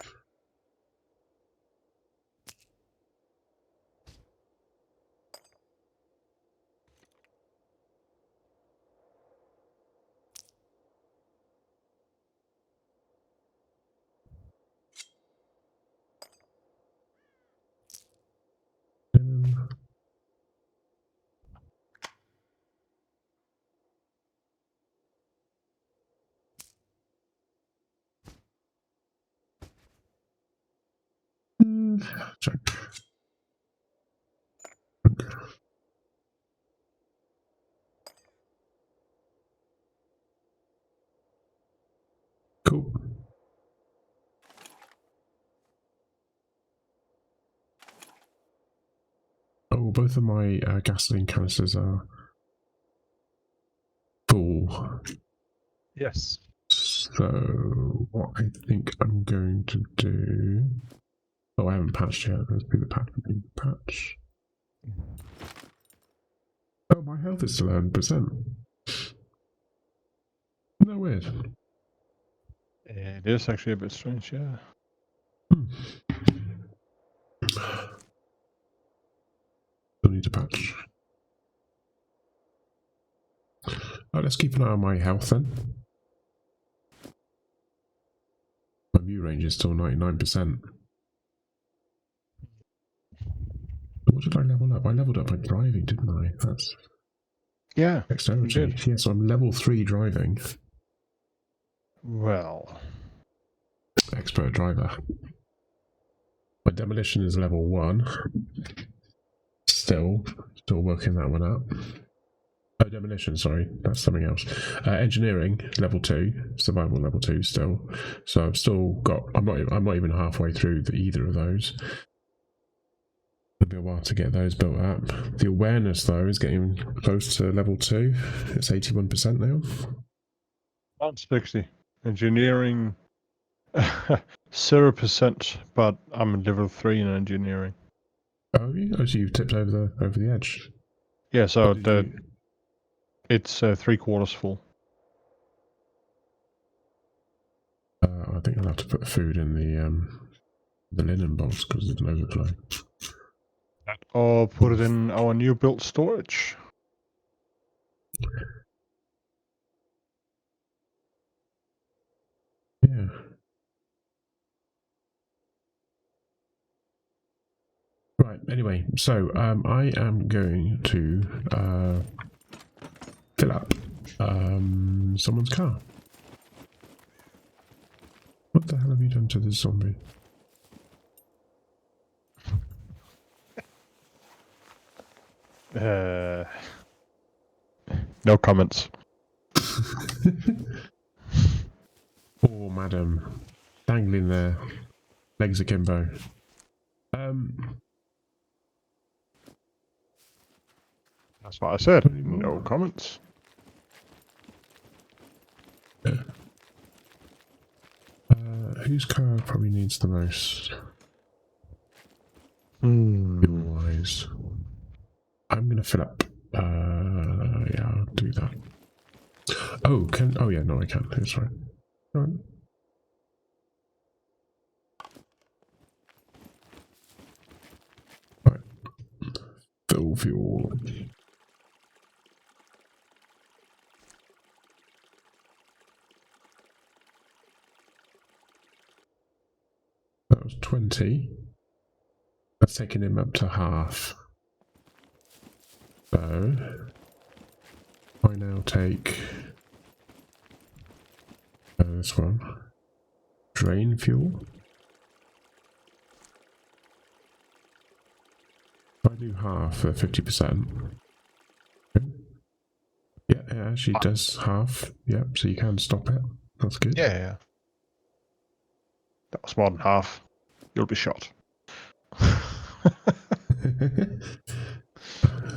Junk. Cool. Oh, both of my gasoline canisters are full. Yes. So, what I think I'm going to do... Oh, I haven't patched yet. Let's do the patch. Oh, my health is still 100%. that weird? It is actually a bit strange, yeah. Still need to patch. Oh, let's keep an eye on my health then. My view range is still 99%. What did I level up? I leveled up by driving, didn't I? That's dexterity. Yeah, so I'm level 3 driving. Well, expert driver. My demolition is level 1. Still working that one out. Oh, demolition, sorry, that's something else. Engineering level 2, survival level 2 still. So I've still got. I'm not even halfway through either of those. It'll be a while to get those built up. The awareness though is getting close to level 2. It's 81% now. On 60. Engineering 0%, but I'm level 3 in engineering. Oh, so you've tipped over the edge. Yeah, so it's 3/4 full. I think I'll have to put food in the linen box because it's an overflow. Or put it in our new built storage. Yeah. Right, anyway, so I am going to fill up someone's car. What the hell have you done to this zombie? No comments. Poor madam. Dangling there. Legs akimbo. That's what I said. No comments. Yeah. Whose car probably needs the most? Fuel-wise. I'm going to fill up. Yeah, I'll do that. Oh, oh yeah, no I can. That's right. Right. Right. Fill fuel. That was 20. That's taking him up to half. So I now take this one. Drain fuel. If I do half for 50%. Yeah, it actually does half. Yep, so you can stop it. That's good. Yeah. That was more than half. You'll be shot.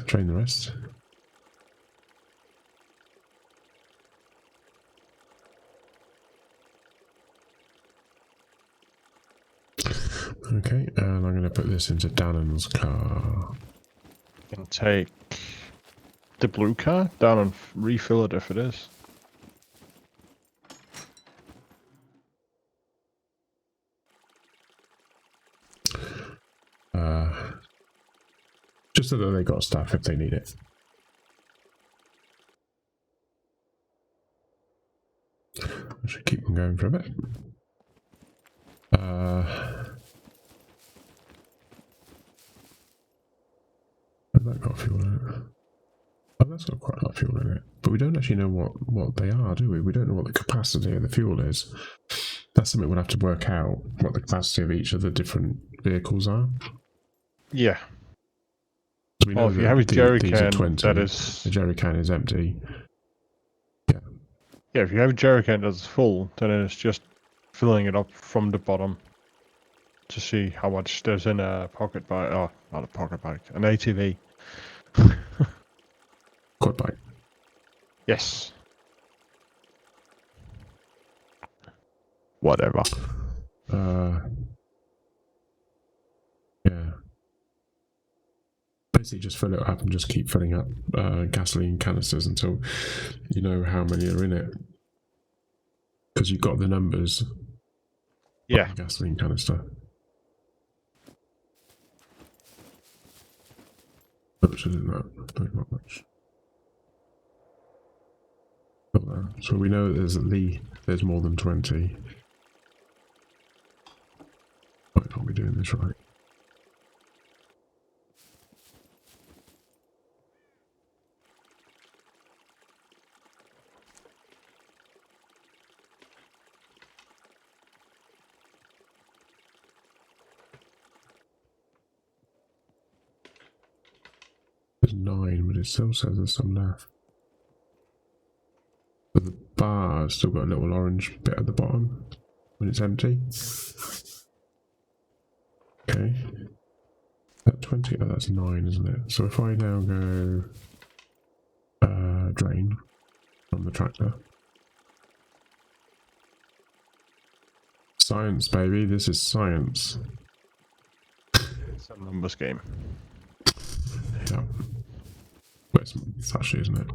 Train the rest. Okay, and I'm going to put this into Dannon's car. You can take the blue car down and refill it if it is. Just so that they got stuff if they need it. I should keep them going for a bit. Has that got fuel in it? Oh, that's got quite a lot of fuel in it. But we don't actually know what they are, do we? We don't know what the capacity of the fuel is. That's something we'll have to work out, what the capacity of each of the different vehicles are. Yeah. So we know if you have a jerry can, 20, that is... The jerry can is empty. Yeah. Yeah, if you have a jerry can that's full, then it's just filling it up from the bottom to see how much there's in a pocket bike. Oh, not a pocket bike, an ATV. Quad bike. Yes. Whatever. Yeah. Basically just fill it up and just keep filling up gasoline canisters until you know how many are in it. because you've got the numbers. Yeah. On the gasoline canister. Much is in that? Not much. So we know there's more than 20. Why can't we doing this right? There's 9, but it still says there's some left. But the bar's still got a little orange bit at the bottom when it's empty. Okay. That 20, oh that's 9, isn't it? So if I now go drain from the tractor. Science, baby, this is science. It's a numbers game. Yeah. Well, it's actually, isn't it?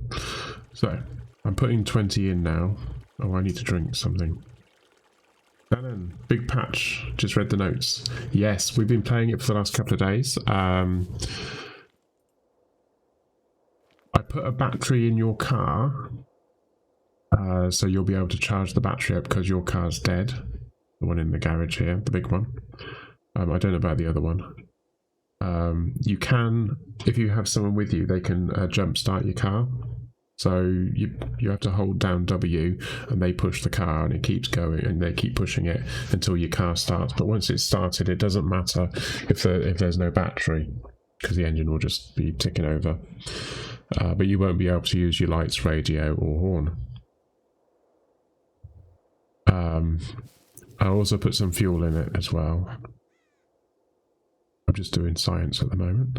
So, I'm putting 20 in now. Oh, I need to drink something. Shannon, big patch. Just read the notes. Yes, we've been playing it for the last couple of days. I put a battery in your car. So you'll be able to charge the battery up because your car's dead. The one in the garage here, the big one. I don't know about the other one. You can, if you have someone with you, they can jump start your car. So you have to hold down W and they push the car and it keeps going and they keep pushing it until your car starts. But once it's started, it doesn't matter if there's no battery because the engine will just be ticking over. But you won't be able to use your lights, radio or horn. I also put some fuel in it as well. I'm just doing science at the moment.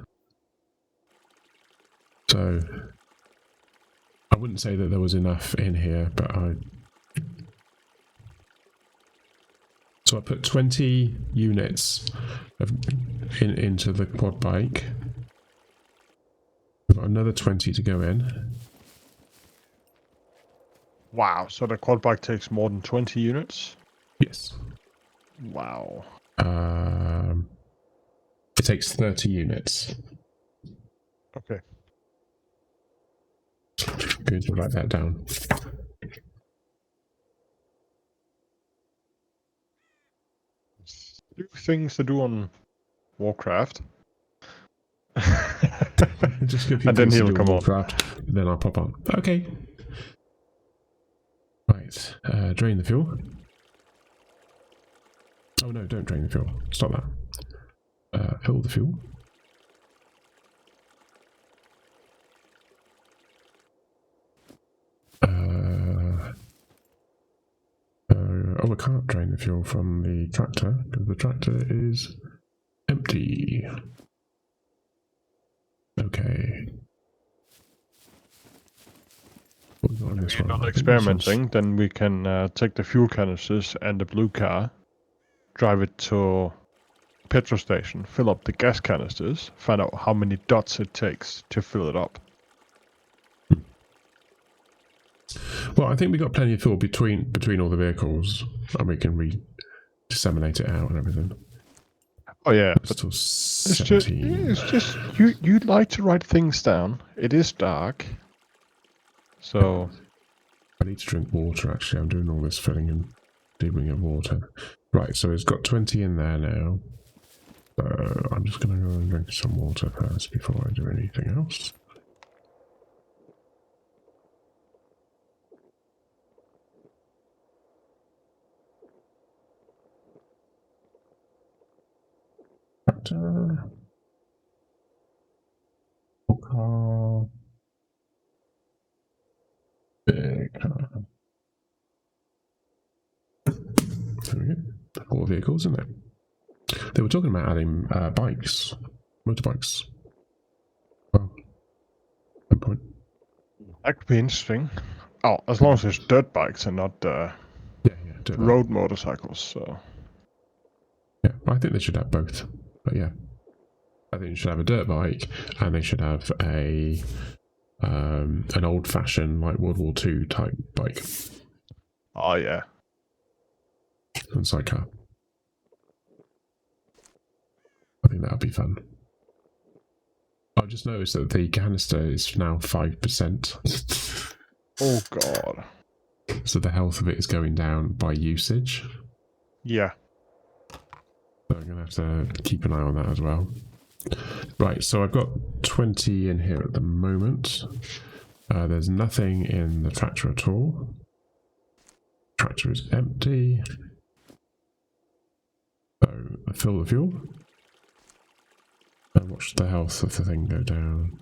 So I wouldn't say that there was enough in here, but so I put 20 units into the quad bike. We've got another 20 to go in. Wow, so the quad bike takes more than 20 units? Yes. Wow. It takes 30 units. Okay. Going to write that down. Things to do on Warcraft. Just give you and then things to he'll do come on on. Warcraft, then I'll pop on. Okay. Right. Drain the fuel. Oh no, don't drain the fuel. Stop that. Fill the fuel. Oh, I can't drain the fuel from the tractor because the tractor is empty. Okay. What we got on this one? If you're not experimenting, then we can take the fuel canisters and the blue car, drive it to a petrol station, fill up the gas canisters, find out how many dots it takes to fill it up. Well, I think we got plenty of fuel between all the vehicles, and we can disseminate it out and everything. Oh yeah, but it's just you'd like to write things down. It is dark, so I need to drink water. Actually, I'm doing all this filling and dealing of water. Right, so it's got 20 in there now. So I'm just going to go and drink some water first before I do anything else. Car. Big car. There we go. 4 vehicles, isn't it? They were talking about adding bikes, motorbikes. Well, one point. That could be interesting. Oh, as long as there's dirt bikes and not road motorcycles. So yeah, I think they should have both. But yeah, I think they should have a dirt bike and they should have a an old-fashioned like World War II type bike. Oh yeah, and sidecar. I think that'll be fun. I just noticed that the canister is now 5%. Oh god. So the health of it is going down by usage. Yeah. So I'm going to have to keep an eye on that as well. Right, so I've got 20 in here at the moment. There's nothing in the tractor at all. Tractor is empty. So I fill the fuel. And watch the health of the thing go down.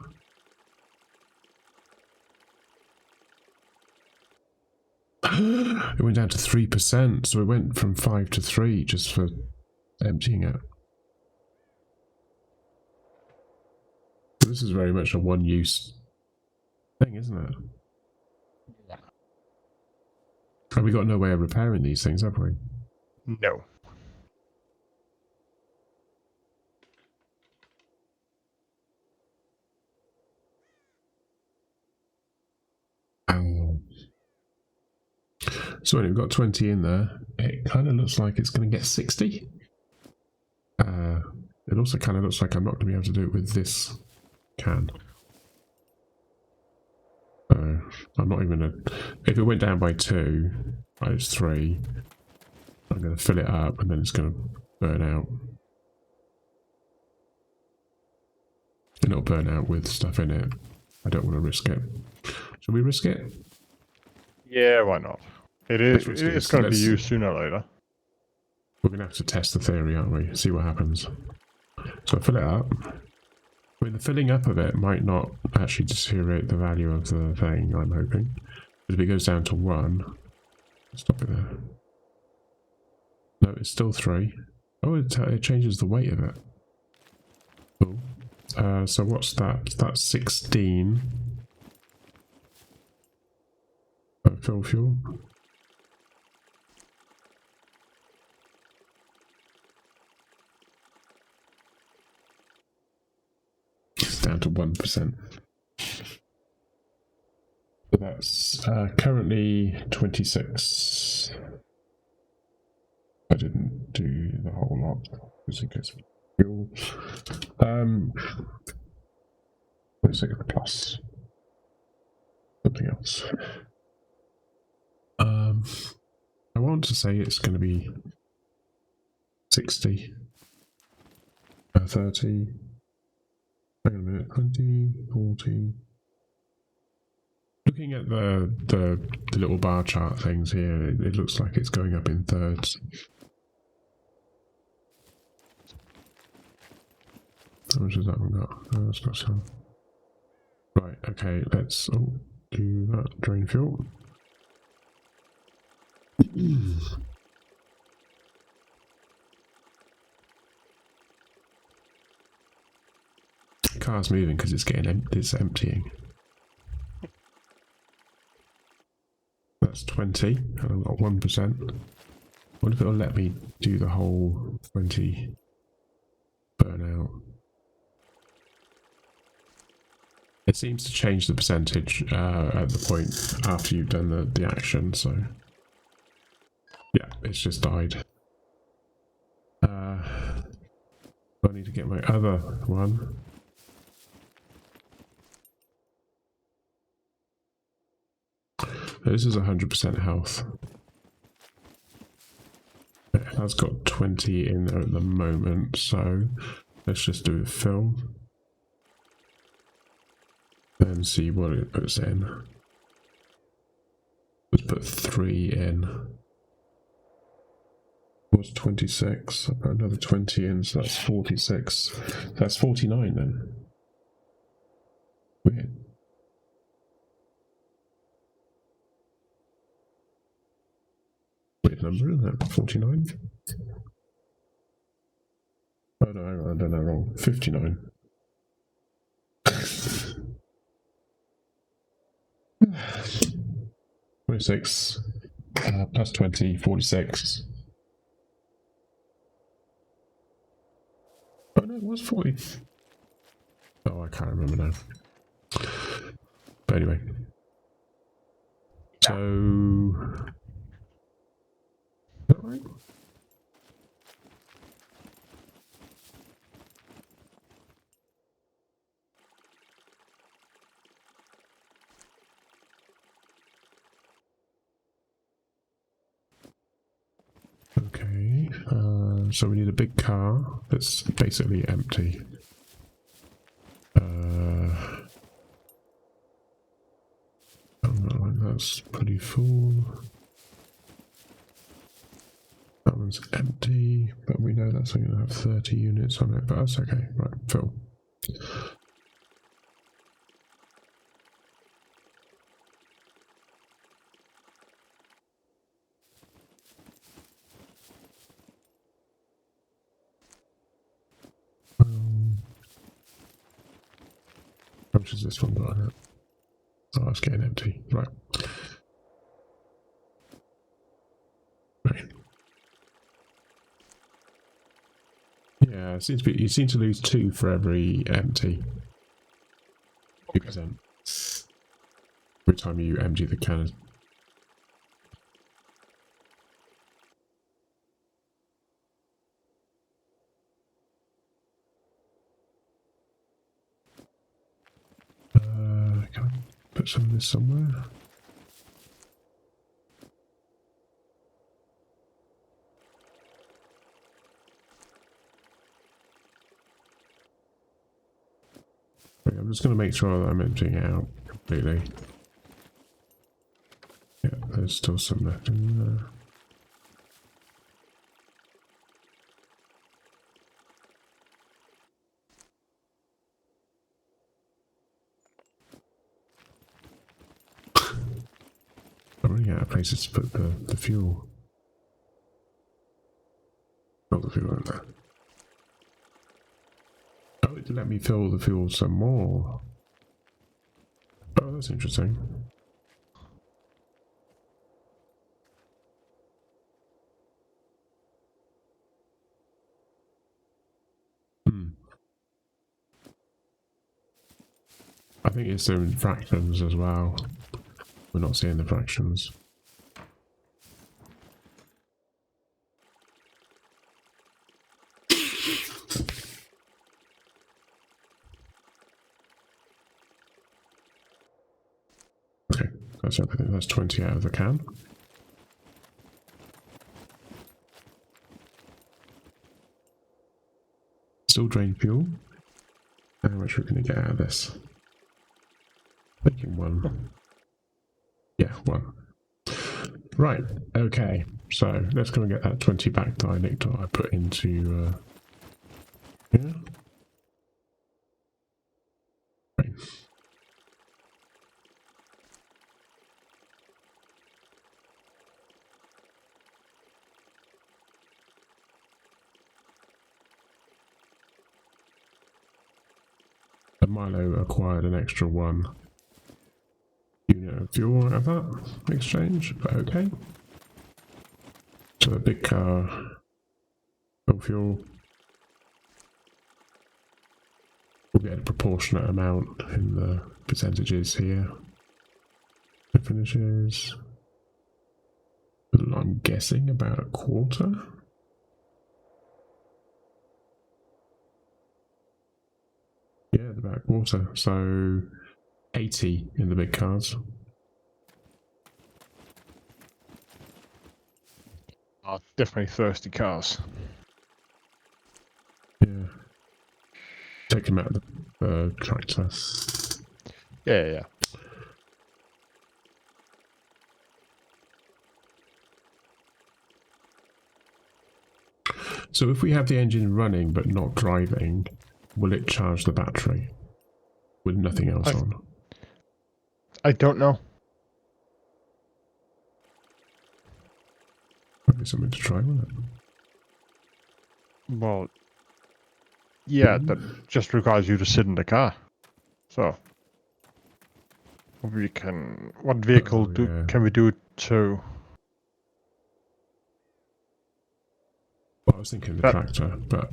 It went down to 3%, so it went from 5 to 3 just for emptying it. This is very much a one-use thing, isn't it? Yeah. And we got no way of repairing these things, have we? No. So anyway, we've got 20 in there. It kind of looks like it's going to get 60. It also kind of looks like I'm not going to be able to do it with this can. So I'm not even going to... If it went down by 2, it's 3. I'm going to fill it up and then it's going to burn out. And it'll burn out with stuff in it. I don't want to risk it. Should we risk it? Yeah, why not? It's going to be used sooner or later. We're going to have to test the theory, aren't we? See what happens. So I fill it up. I mean, the filling up of it might not actually deteriorate the value of the thing, I'm hoping. But if it goes down to 1, stop it there. No, it's still 3. Oh, it changes the weight of it. Cool. So what's that? That's 16. Fill fuel. It's down to 1%. So that's currently 26. I didn't do the whole lot because it gets fuel. 26 plus something else. I want to say it's going to be 60, 30, hang on a minute, 20, 40. Looking at the little bar chart things here, it looks like it's going up in thirds. How much has that one got? Oh, it's got some. Right, okay, let's do that. Drain fuel. Car's moving because it's getting it's emptying. That's 20, and I've got 1%. I wonder if it'll let me do the whole 20 burnout. It seems to change the percentage at the point after you've done the action, so yeah, it's just died. I need to get my other one. This is 100% health. It has got 20 in there at the moment, so let's just do the fill. And see what it puts in. Let's put 3 in. What's 26? I'll put another 20 in, so that's 46. That's 49 then. Weird. Weird number, isn't it? 49? Oh no, hang on, I don't know, wrong. 59. $26 plus 20, 46. Oh no, it was 40. Oh, I can't remember now. But anyway. So... right? Okay, so we need a big car that's basically empty. That's pretty full. That one's empty, but we know that's only going to have 30 units on it, but that's okay. Right, fill. How much is this one got on it? Oh, it's getting empty. Right. Right. Yeah, it seems to be. You seem to lose 2 for every empty. 2%. Every time you empty the cannon. Can I put some of this somewhere? Okay, I'm just going to make sure that I'm emptying it out completely. Yeah, there's still some left in there. I'm running out of places to put the fuel. Not the fuel in there. Oh, it let me fill the fuel some more. Oh, that's interesting. I think it's in fractions as well. We're not seeing the fractions. Okay, that's everything. That's 20 out of the can. Still drain fuel. How much are we going to get out of this? Making 1. Yeah, 1. Right, okay. So let's go and get that 20 back that I put into here. Right. And Milo acquired an extra 1 unit of fuel out of that exchange, but okay. So the big car, fuel, we'll get a proportionate amount in the percentages here. The finishes, I'm guessing about a quarter. Yeah, about a quarter. So 80 in the big cars. Definitely thirsty cars. Yeah. Take them out of the tractor. Yeah. So if we have the engine running but not driving, will it charge the battery with nothing else on? I don't know. Maybe something to try with it. Well, yeah, that just requires you to sit in the car. So, we can. What vehicle can we do it to? Well, I was thinking the tractor, but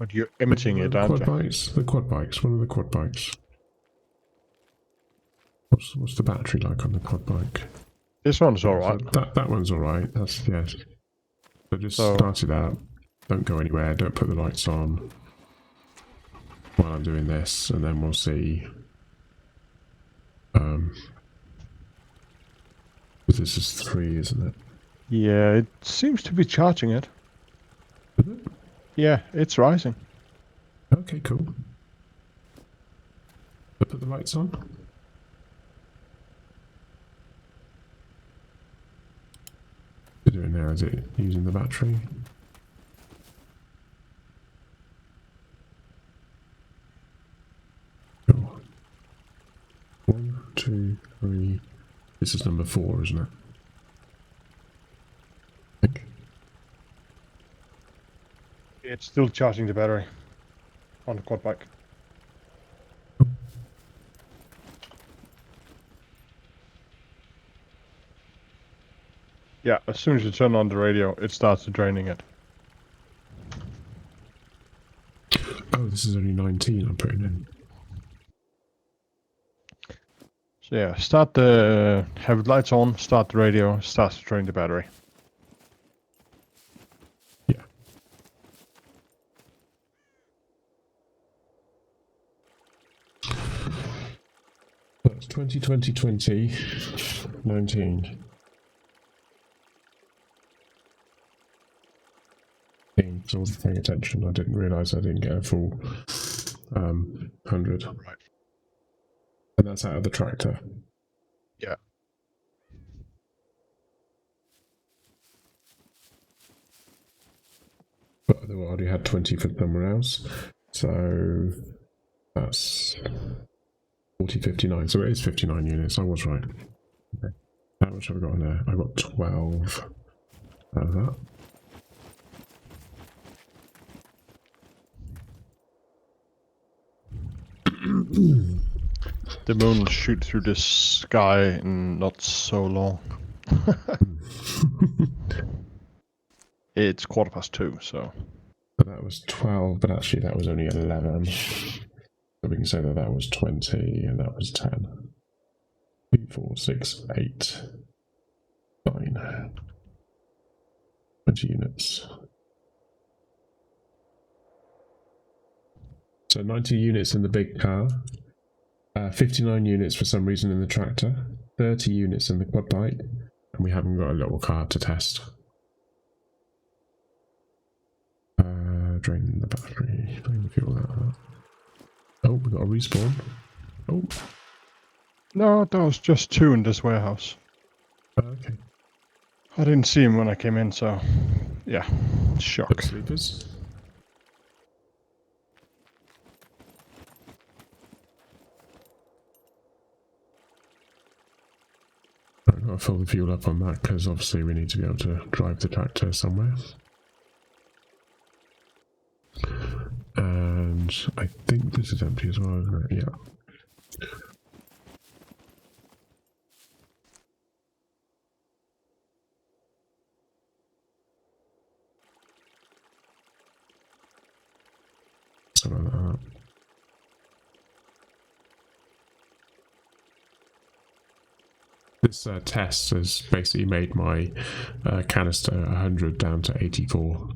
But you're emitting it, aren't you? The quad bikes. One of the quad bikes. What's the battery like on the quad bike? This one's alright. So that one's alright. That's yes. So just start it up. Don't go anywhere. Don't put the lights on while I'm doing this, and then we'll see. This is 3, isn't it? Yeah, it seems to be charging it. Is it? Yeah, it's rising. Okay, cool. So put the lights on. What's it doing now? Is it using the battery? Cool. 1, 2, 3. This is number 4, isn't it? I think. It's still charging the battery on the quad bike. Yeah, as soon as you turn on the radio, it starts draining it. Oh, this is only 19 I'm putting in. So yeah, have the lights on, start the radio, starts to drain the battery. Yeah. That's 20, 19. So I wasn't paying attention. I didn't realise I didn't get a full 100. Right. And that's out of the tractor. Yeah. But I already had 20 for somewhere else. So that's 40, 59. So it is 59 units. I was right. Okay. How much have I got in there? I got 12 out of that. The moon will shoot through the sky in not so long. It's 2:15, so. But that was 12, but actually that was only 11. So we can say that that was 20 and that was 10. 2, 4, 6, 8, 9. 20 units. So 90 units in the big car, 59 units for some reason in the tractor, 30 units in the quad bike, and we haven't got a little car to test. Drain the battery, drain the fuel out of that. Oh, we got a respawn. Oh. No, that was just 2 in this warehouse. Okay. I didn't see him when I came in, so yeah, shock. Sleepers. I've got to fill the fuel up on that because obviously we need to be able to drive the tractor somewhere. And I think this is empty as well, isn't it? Yeah. Something like that. This test has basically made my canister 100 down to 84.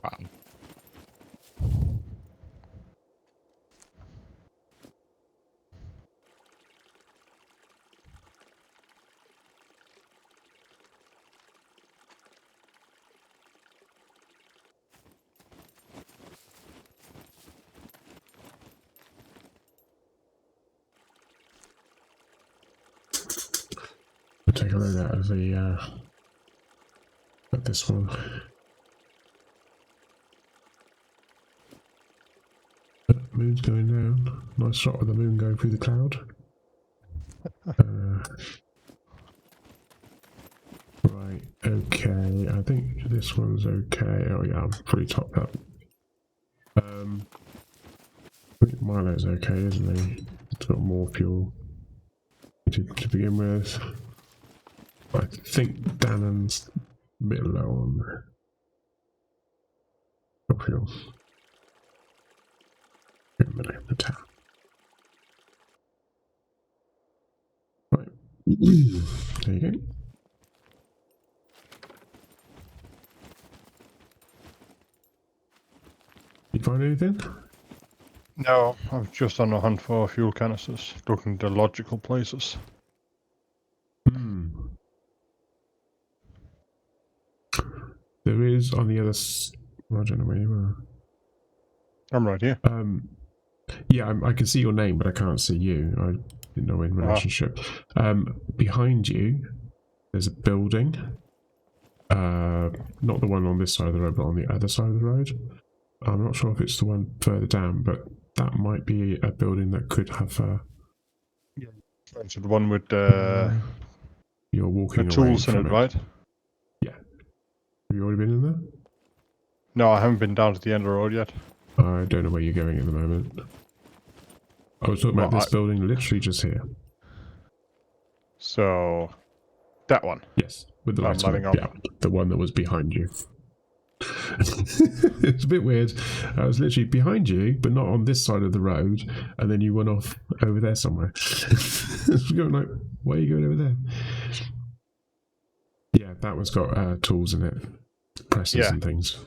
Wow. I'll take a load out of the at this one. Moon's going down. Nice shot of the moon going through the cloud. Right, okay. I think this one's okay. Oh yeah, I'm pretty topped up. I think Milo's okay, isn't he? It's got more fuel to begin with. I think Dannon's a bit low on there. Uphill. In the middle of the town. Right. There you go. You find anything? No, I'm just on the hunt for fuel canisters, looking at the logical places. There is on the other I don't know where you are. I'm right here. Yeah, I can see your name, but I can't see you. I didn't know in relationship. Behind you, there's a building. Not the one on this side of the road, but on the other side of the road. I'm not sure if it's the one further down, but that might be a building that could have. So the one with you're walking the away tools in from it, right? Yeah. Have you already been in there? No, I haven't been down to the end of the road yet. I don't know where you're going at the moment. I was talking about this building literally just here. So, that one? Yes, with the lights on. Yeah, the one that was behind you. It's a bit weird. I was literally behind you, but not on this side of the road, and then you went off over there somewhere. Going like, why are you going over there? Yeah, that one's got tools in it, presses and things.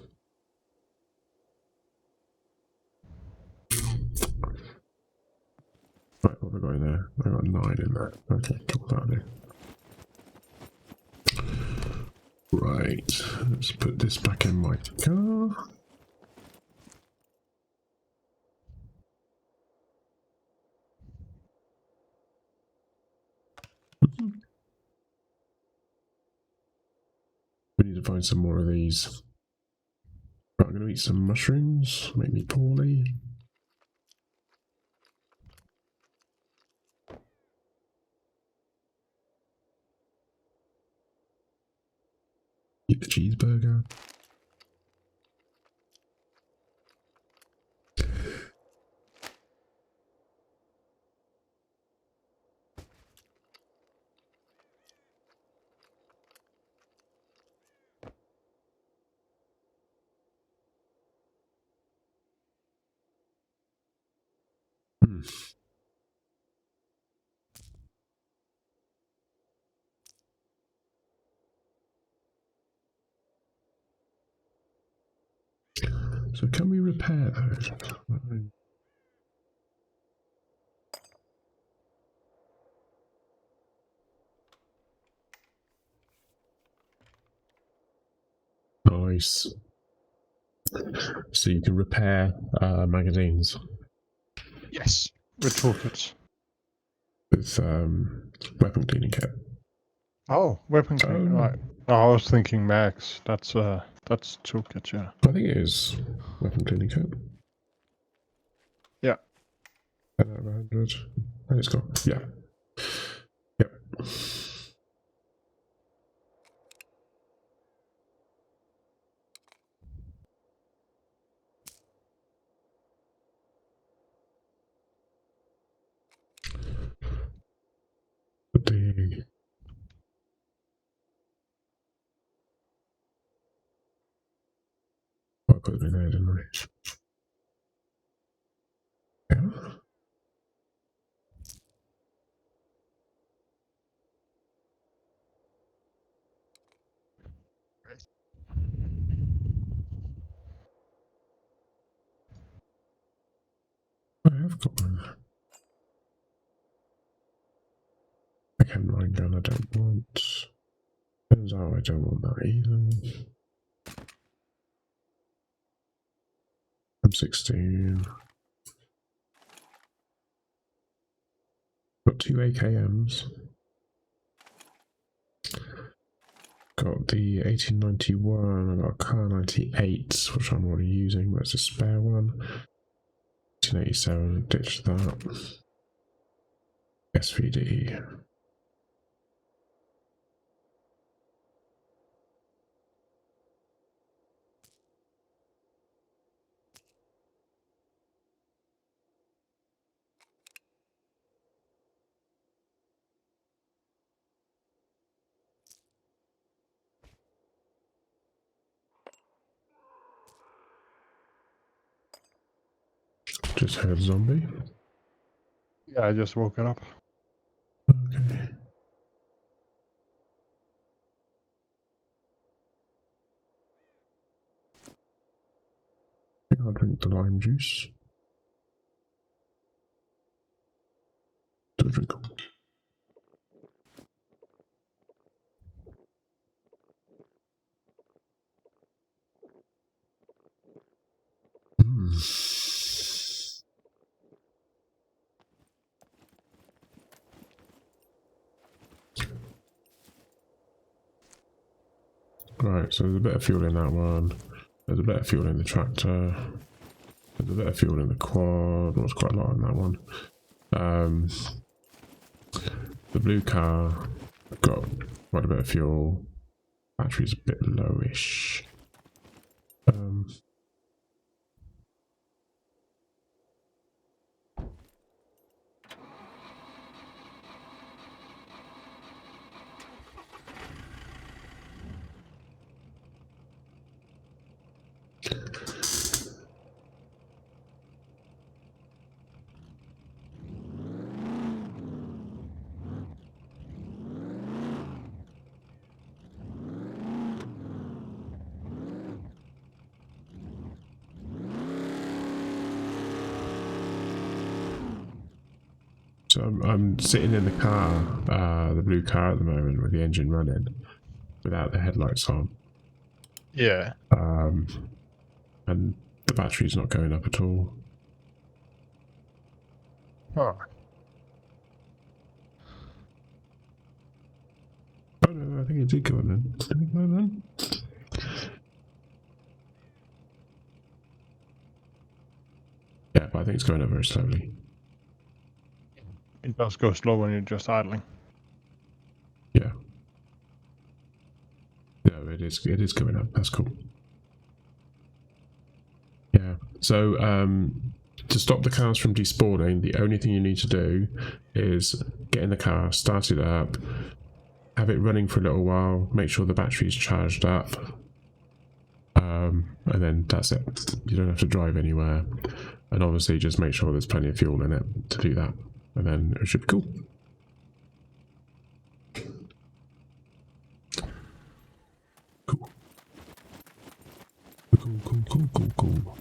Right, what have I got in there? I got 9 in there. Okay, cool, that'll do. Right, let's put this back in my car. We need to find some more of these. Right, I'm going to eat some mushrooms, make me poorly. Eat the cheeseburger. So can we repair those? Nice. So you can repair magazines. Yes, with toolkits. With weapon cleaning kit. Oh, weapon cleaning. Right. No, I was thinking mags. That's toolkit. Yeah. I think it is weapon cleaning kit. Yeah. 10 out of 100. And it's got Yep. The I put it in there, didn't I? Yeah. I have got one. I can mine gun I don't want. Turns out I don't want that either. I'm 16. Got 2 AKMs. Got the 1891, I got a car 98, which I'm already using, but it's a spare one. 1887, ditch that. SVD. just heard a zombie. Yeah, I just woke it up. Okay. I'll drink the lime juice. Drink. Right, so there's a bit of fuel in that one. There's a bit of fuel in the tractor. There's a bit of fuel in the quad. Well, it's quite a lot in that one. The blue car, I've got quite a bit of fuel. Battery's a bit lowish. So I'm sitting in the car, the blue car at the moment, with the engine running, without the headlights on. Yeah. And the battery's not going up at all. Huh. Oh no, I think it did go on then. Did it go on then? Yeah, but I think it's going up very slowly. It does go slow when you're just idling. Yeah. No, it is going up. That's cool. Yeah. So to stop the cars from despawning, the only thing you need to do is get in the car, start it up, have it running for a little while, make sure the battery's charged up, and then that's it. You don't have to drive anywhere. And obviously just make sure there's plenty of fuel in it to do that. And then it should be cool. Cool.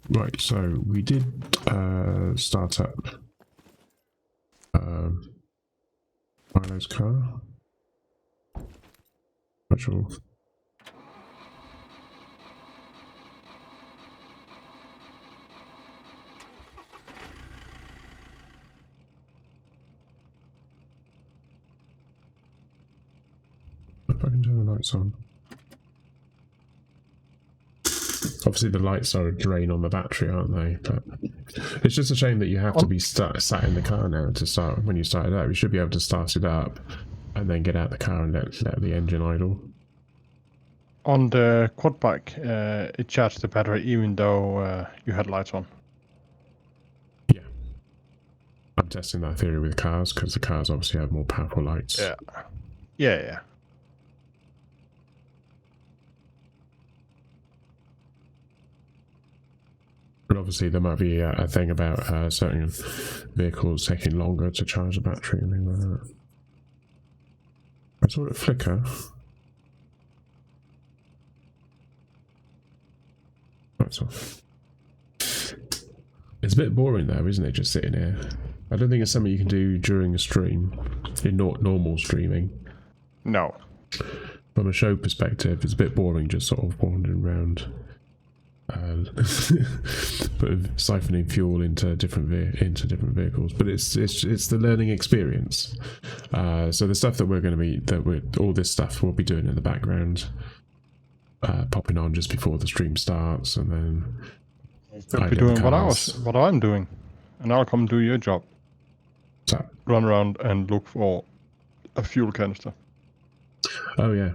Right, so we did start up Milo's car. Not sure. If I can turn the lights on. Obviously the lights are a drain on the battery, aren't they? But it's just a shame that you have to be sat in the car now to start. When you start it up, you should be able to start it up and then get out the car and let the engine idle. On the quad bike, it charged the battery even though you had lights on. Yeah. I'm testing that theory with cars because the cars obviously have more powerful lights. Yeah. But obviously there might be a thing about certain vehicles taking longer to charge the battery and things like that. I saw it flicker. That's off. It's a bit boring though, isn't it, just sitting here? I don't think it's something you can do during a stream, in normal streaming. No. From a show perspective, it's a bit boring just sort of wandering around. Siphoning fuel into different vehicles, but it's the learning experience. So the stuff that we're going to be all this stuff we'll be doing in the background, popping on just before the stream starts, and then I'll be doing what I'm doing, and I'll come do your job. So, run around and look for a fuel canister. Oh yeah.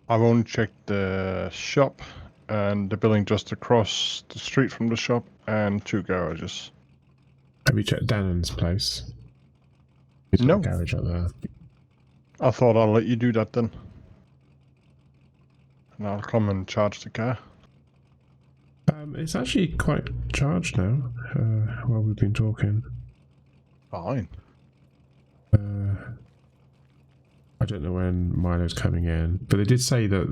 I've only checked the shop and the building just across the street from the shop and 2 garages. Have you checked Dannon's place? He's No. got a garage out there. I thought I'll let you do that then. and I'll come and charge the car. It's actually quite charged now, while we've been talking. Fine. I don't know when Milo's coming in, but they did say that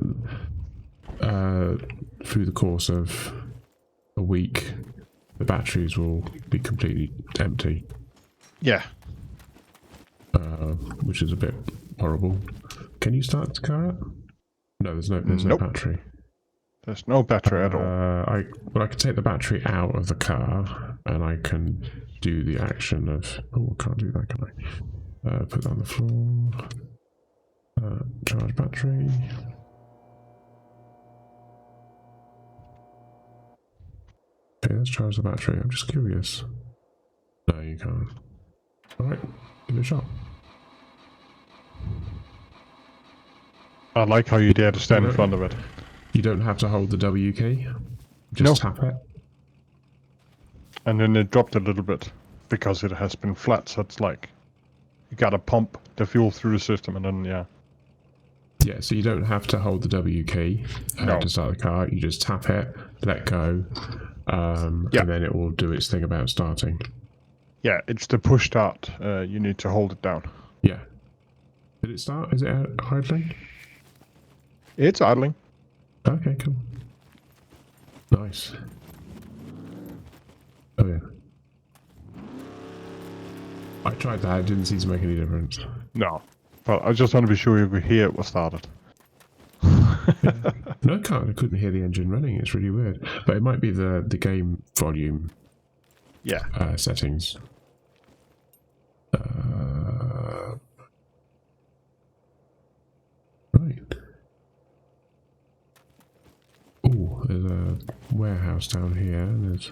through the course of a week, the batteries will be completely empty. Yeah. Which is a bit horrible. Can you start the car up? No, there's no battery. There's no battery at all. I can take the battery out of the car, and I can do the action of... Oh, I can't do that, can I? Put that on the floor. Charge battery. Okay, let's charge the battery. I'm just curious. No, you can't. Alright, give it a shot. I like how you dare to stand in front of it. You don't have to hold the W key. Just tap it. And then it dropped a little bit because it has been flat, so it's like you gotta pump the fuel through the system, and then yeah, so you don't have to hold the W key to start the car. You just tap it, let go, and then it will do its thing about starting. Yeah, it's the push start. You need to hold it down. Yeah. Did it start? Is it idling? It's idling. Okay, cool. Nice. Oh yeah. I tried that, it didn't seem to make any difference. No. But I just want to be sure you could hear it was started. No, I can't. I couldn't hear the engine running. It's really weird. But it might be the game volume settings. Right. Oh, there's a warehouse down here. There's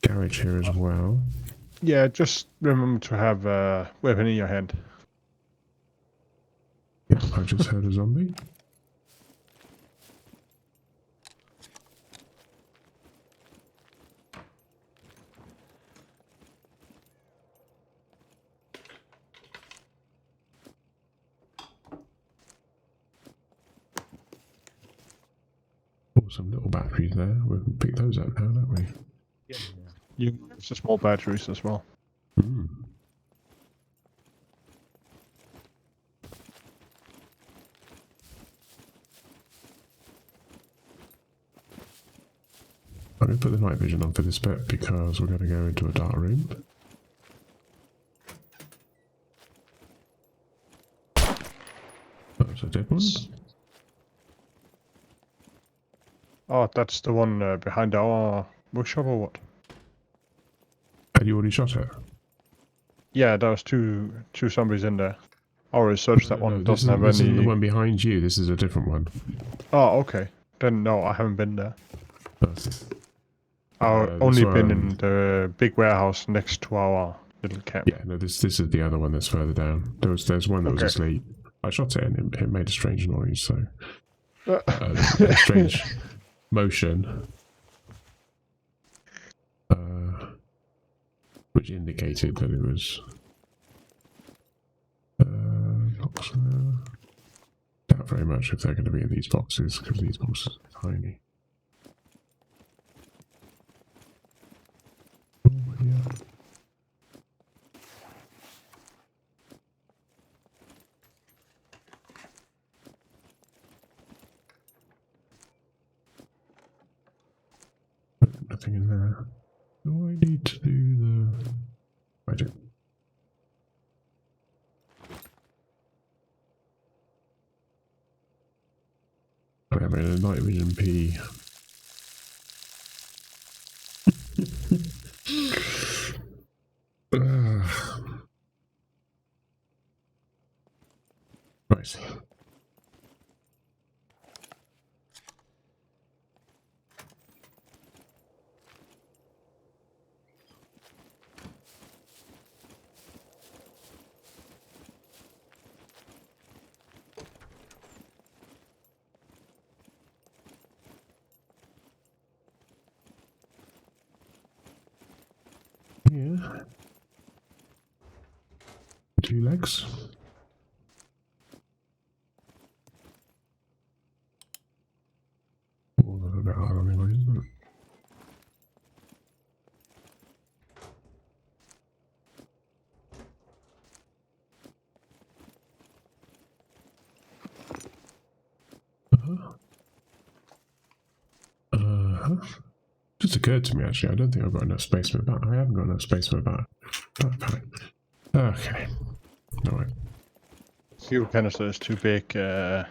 garage here as well. Yeah, just remember to have a weapon in your hand. Yep, I just heard a zombie. Oh, some little batteries there. We can pick those up now, don't we? Yeah. You can use the small batteries as well. Mm. I'm going to put the night vision on for this bit because we're going to go into a dark room. That's a dead one. Oh, that's the one behind our workshop or what? Had you already shot it? Yeah, there was two zombies in there. I already searched that one. This isn't the one behind you. This is a different one. Oh, okay. Then no, I haven't been there. I've only been in the big warehouse next to our little camp. Yeah, no, this is the other one that's further down. There's one that was asleep. I shot it and it made a strange noise, so a strange motion, which indicated that it was box there. Doubt very much if they're going to be in these boxes because these boxes are tiny. Oh, yeah. Nothing in there. Do I need to do the... I do. I made a night vision P. Nice. Yeah. 2 legs. hard anyway, isn't it? Just occurred to me actually, I don't think I've got enough space for that. I haven't got enough space for that. Okay. Alright. Fuel canister is too big to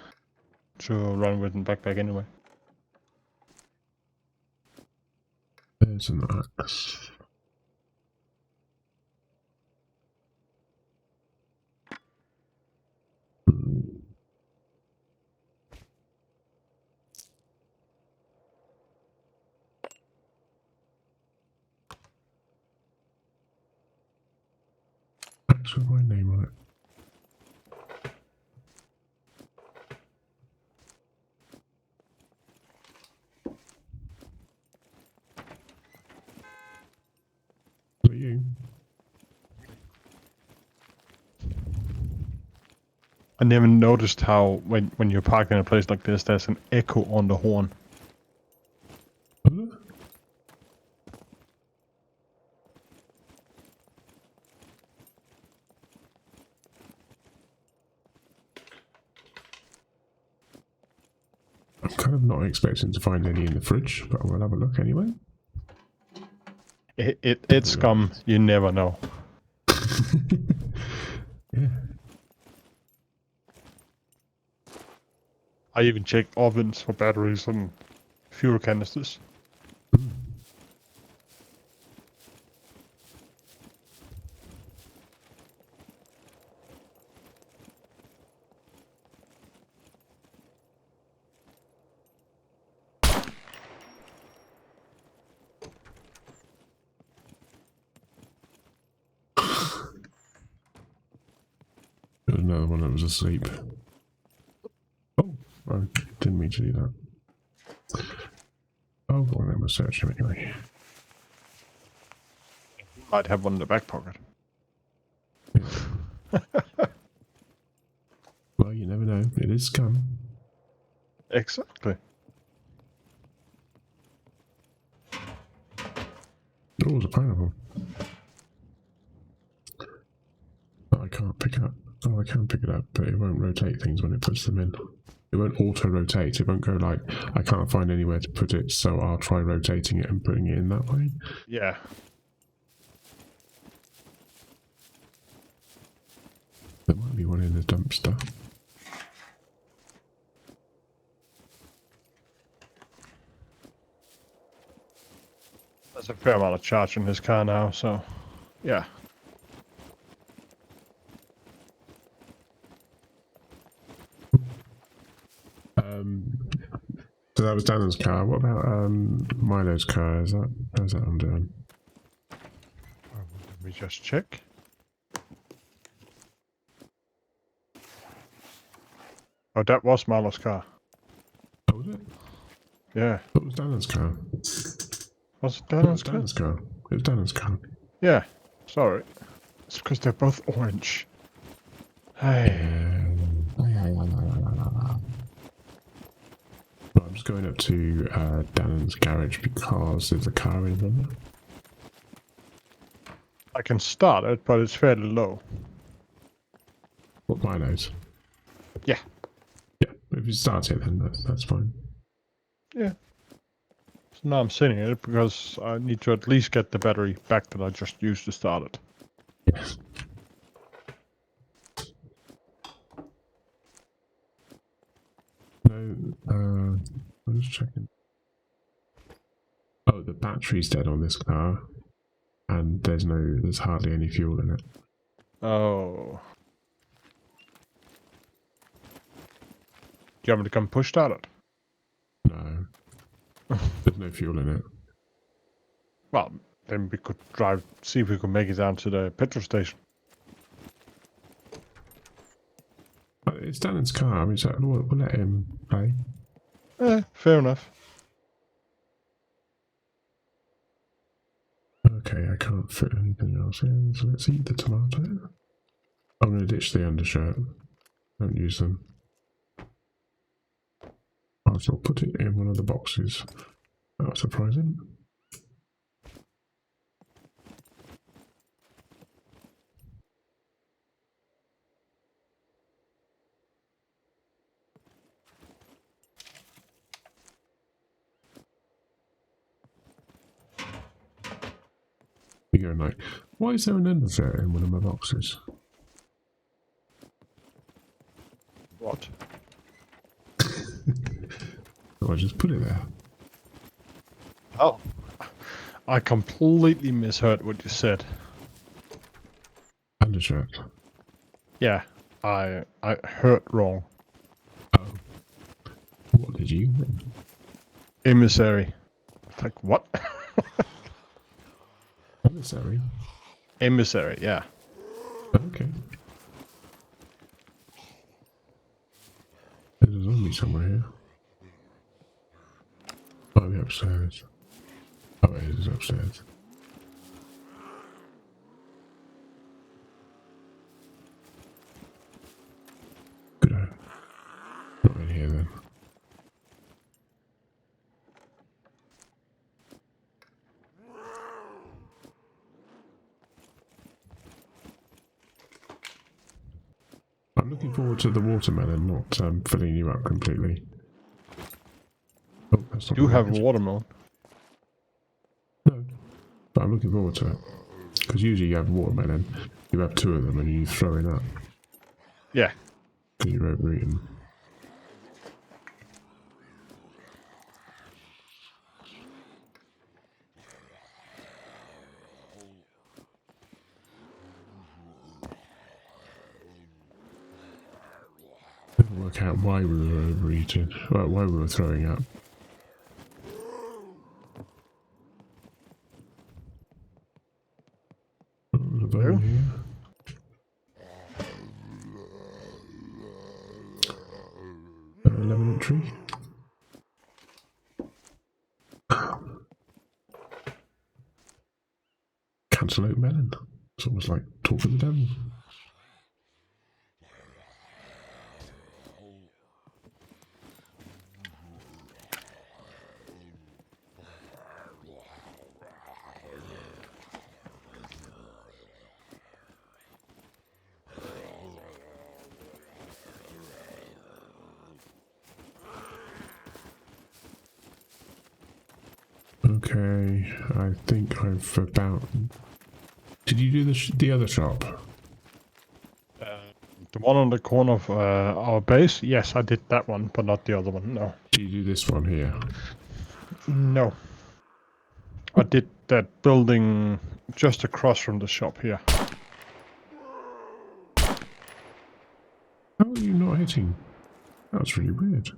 run with in backpack anyway. There's an axe. Axe with my name on it. Is that you? I never noticed how when you're parked in a place like this, there's an echo on the horn. I'm kind of not expecting to find any in the fridge, but we'll have a look anyway. It's Scum. You never know. Yeah. I even check ovens for batteries and fuel canisters. There's another one that was asleep. Oh, I didn't mean to do that. Oh, well, then we'll search him anyway. Might have one in the back pocket. Well, you never know. It is Scum. Exactly. Oh, there's a pineapple. That I can't pick up. Oh, I can pick it up, but it won't rotate things when it puts them in. It won't auto-rotate. It won't go like, I can't find anywhere to put it, so I'll try rotating it and putting it in that way. Yeah. There might be one in the dumpster. There's a fair amount of charge in his car now, so yeah. So that was Dannon's car. What about Milo's car? How's that one doing? Let me just check. Oh, that was Milo's car. Oh, was it? Yeah. What was Dannon's car? Was it Dannon's car? Dannon's car. It was Dannon's car. Yeah. Sorry. It's because they're both orange. Hey. Well, I'm just going up to Dannon's garage because there's a car in there. I can start it, but it's fairly low. What, Milo's? Yeah. Yeah, if you start it, then that's fine. Yeah. So now I'm sitting in it because I need to at least get the battery back that I just used to start it. Yes. No, I'm just checking. Oh, the battery's dead on this car, and there's hardly any fuel in it. Oh. Do you want me to come push start it? No. There's no fuel in it. Well, then we could see if we could make it down to the petrol station. It's Dannon's car. We'll let him play. Fair enough. Okay, I can't fit anything else in, so let's eat the tomato. I'm going to ditch the undershirt. Don't use them. I shall put it in one of the boxes. That was surprising. You go like, why is there an ender ferret in one of my boxes? What? So I just put it there. Oh. I completely misheard what you said. Undershirt. Yeah, I heard wrong. Oh. What did you mean? Emissary. Like, what? Emissary? Emissary, yeah. Okay. There's a zombie somewhere here. Oh, the upstairs. Oh, it is upstairs. Good. Not in here then. I'm looking forward to the watermelon not filling you up completely. Oh, that's not You have a good. watermelon. No, but I'm looking forward to it. Because usually you have watermelon, you have two of them and you throw it up. Yeah. Because you're overeaten. Never work out why we were overeating. Well, why we were throwing up. There's a bone here. Lemon Cantaloupe melon. It's almost like talk for the devil. Okay, I think I've about... Did you do the other shop? The one on the corner of our base? Yes, I did that one, but not the other one, no. Did you do this one here? No. I did that building just across from the shop here. How are you not hitting? That's really weird.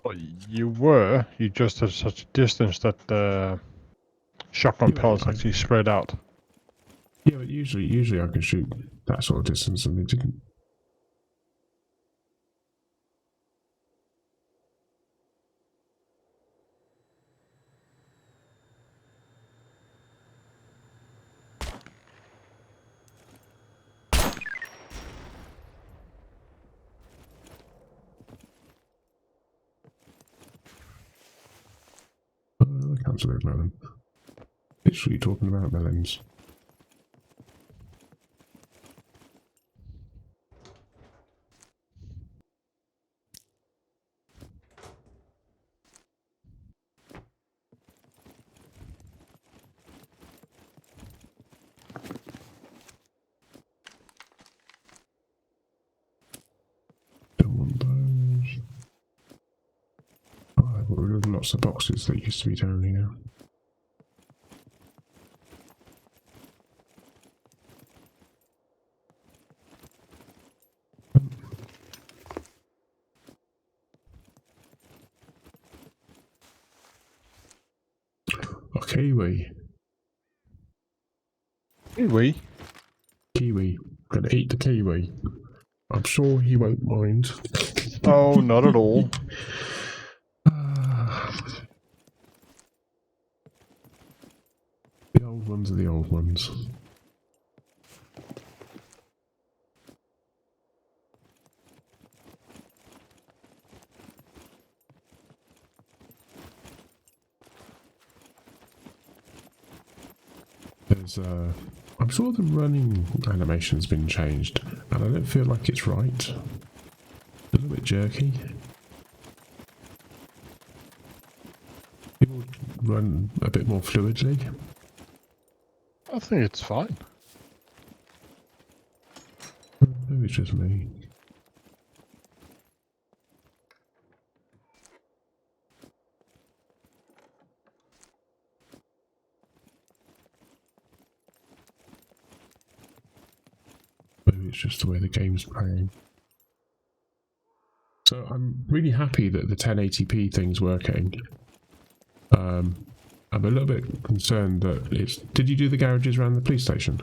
Well, you were. You just had such a distance that the shotgun pellets actually spread out. Yeah, but usually I can shoot that sort of distance, and they didn't. I can't select melon. Literally talking about melons. Don't want those. Oh, I've got rid of lots of boxes that used to be down here. A kiwi. Kiwi? Kiwi. Gonna eat the kiwi. I'm sure he won't mind. Oh, not at all. The old ones are the old ones. There's I'm sure the running animation's been changed, and I don't feel like it's right. A little bit jerky. People run a bit more fluidly. I think it's fine. Maybe it's just me. Maybe it's just the way the game's playing. So I'm really happy that the 1080p thing's working. I'm a little bit concerned that it's... Did you do the garages around the police station?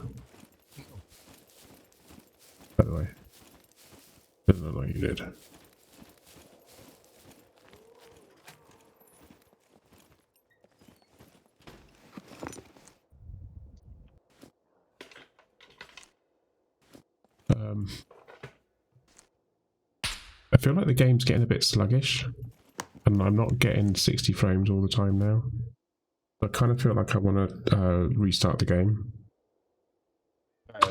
By the way. Doesn't look like you did. I feel like the game's getting a bit sluggish, and I'm not getting 60 frames all the time now. I kind of feel like I want to restart the game.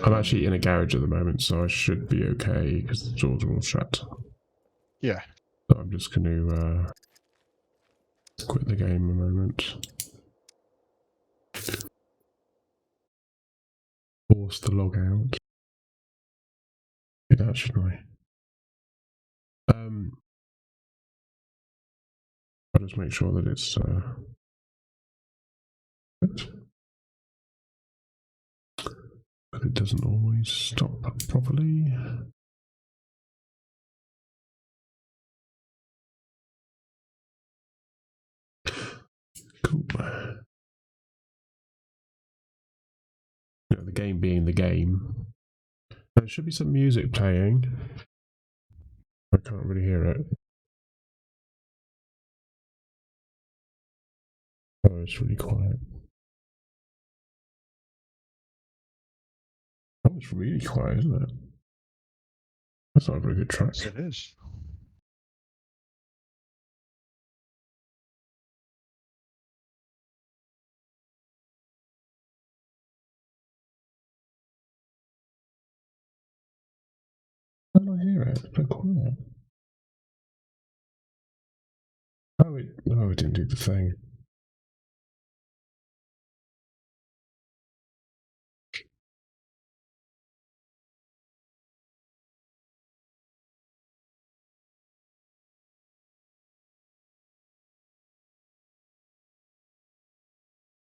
I'm actually in a garage at the moment, so I should be okay because the doors are all shut. Yeah. So I'm just going to quit the game a moment. Force the log out. Do that, shouldn't I? I'll just make sure that it's but it doesn't always stop properly. Cool. You know, the game being the game. There should be some music playing. I can't really hear it. Oh, it's really quiet. Oh, it's really quiet, isn't it? That's not a very good track. Yes, it is. How do I hear it? It's so quiet. Oh, it didn't do the thing.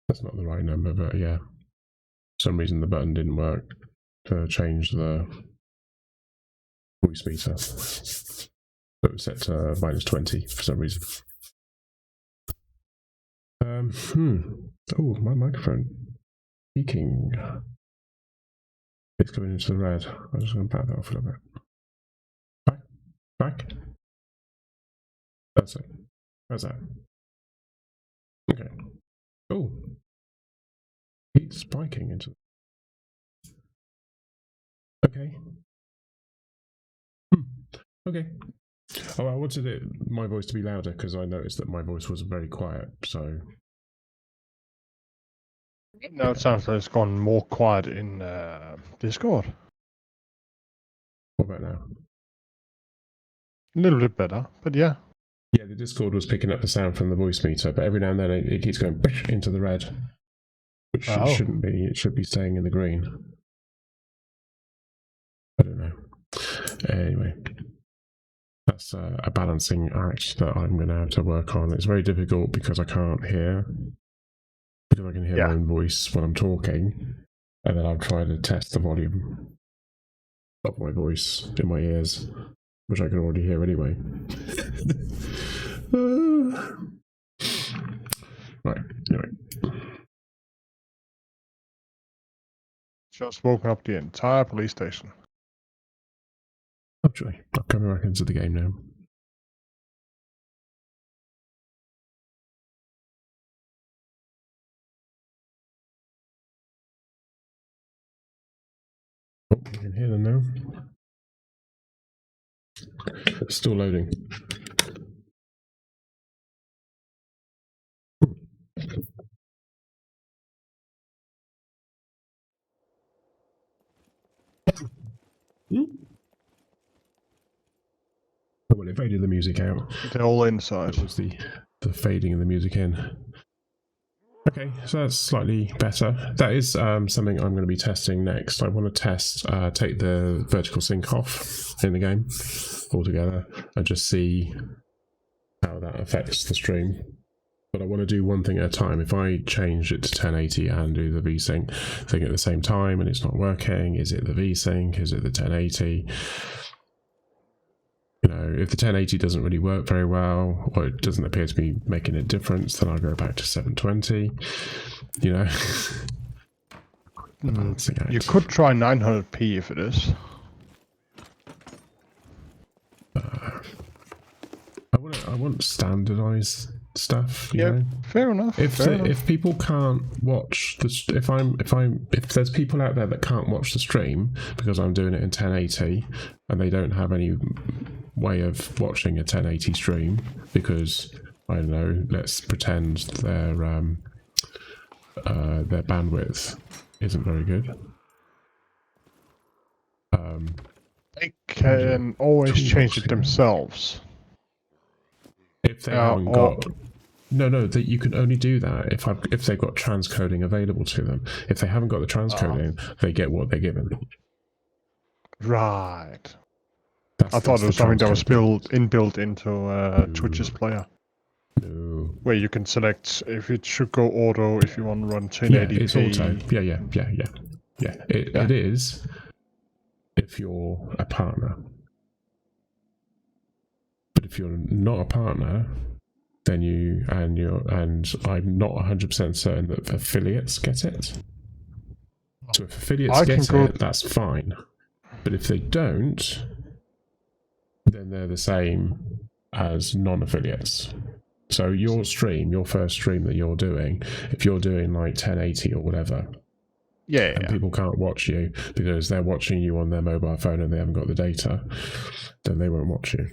That's not the right number, but yeah. For some reason the button didn't work to change the voice meter. So it was set to -20 for some reason. Oh, my microphone peaking. It's going into the red. I'm just going to back that off a little bit. Back. That's it. How's that? Okay. Oh. Heat spiking into. Okay. Okay. Oh, I wanted my voice to be louder because I noticed that my voice was very quiet, so... Now it sounds like it's gone more quiet in Discord. What about now? A little bit better, but yeah. Yeah, the Discord was picking up the sound from the voice meter, but every now and then it keeps going into the red, which shouldn't be. It should be staying in the green. I don't know. Anyway, that's a balancing act that I'm going to have to work on. It's very difficult because I can't hear, because I can hear my own voice when I'm talking, and then I'll try to test the volume of my voice in my ears, which I can already hear anyway. Right, anyway. Just woken up the entire police station. Actually, I'm coming back into the game now. Oh, you can hear them now. It's still loading. Oh, well, it faded the music out. They're all inside. It was the fading of the music in. Okay, so that's slightly better. That is something I'm going to be testing next. I want to test, take the vertical sync off in the game altogether and just see how that affects the stream. But I want to do one thing at a time. If I change it to 1080 and do the VSync thing at the same time and it's not working, is it the VSync? Is it the 1080? You know, if the 1080 doesn't really work very well, or it doesn't appear to be making a difference, then I'll go back to 720. You know, you could try 900p if it is. I want standardized stuff. You know? Fair enough. If people can't watch if there's people out there that can't watch the stream because I'm doing it in 1080 and they don't have any way of watching a 1080 stream because I don't know, let's pretend their bandwidth isn't very good. They can always change it themselves. If they haven't got that you can only do that if they've got transcoding available to them. If they haven't got the transcoding, they get what they're given. Right. I thought it was something that was inbuilt into Twitch's player. No. Where you can select if it should go auto, if you want to run 1080p. Yeah, it's auto. Yeah. It is if you're a partner. But if you're not a partner, then I'm not 100% certain that affiliates get it. So if affiliates get it, that's fine. But if they don't, then they're the same as non-affiliates. So your first stream that you're doing, if you're doing like 1080 or whatever, and people can't watch you because they're watching you on their mobile phone and they haven't got the data, then they won't watch you.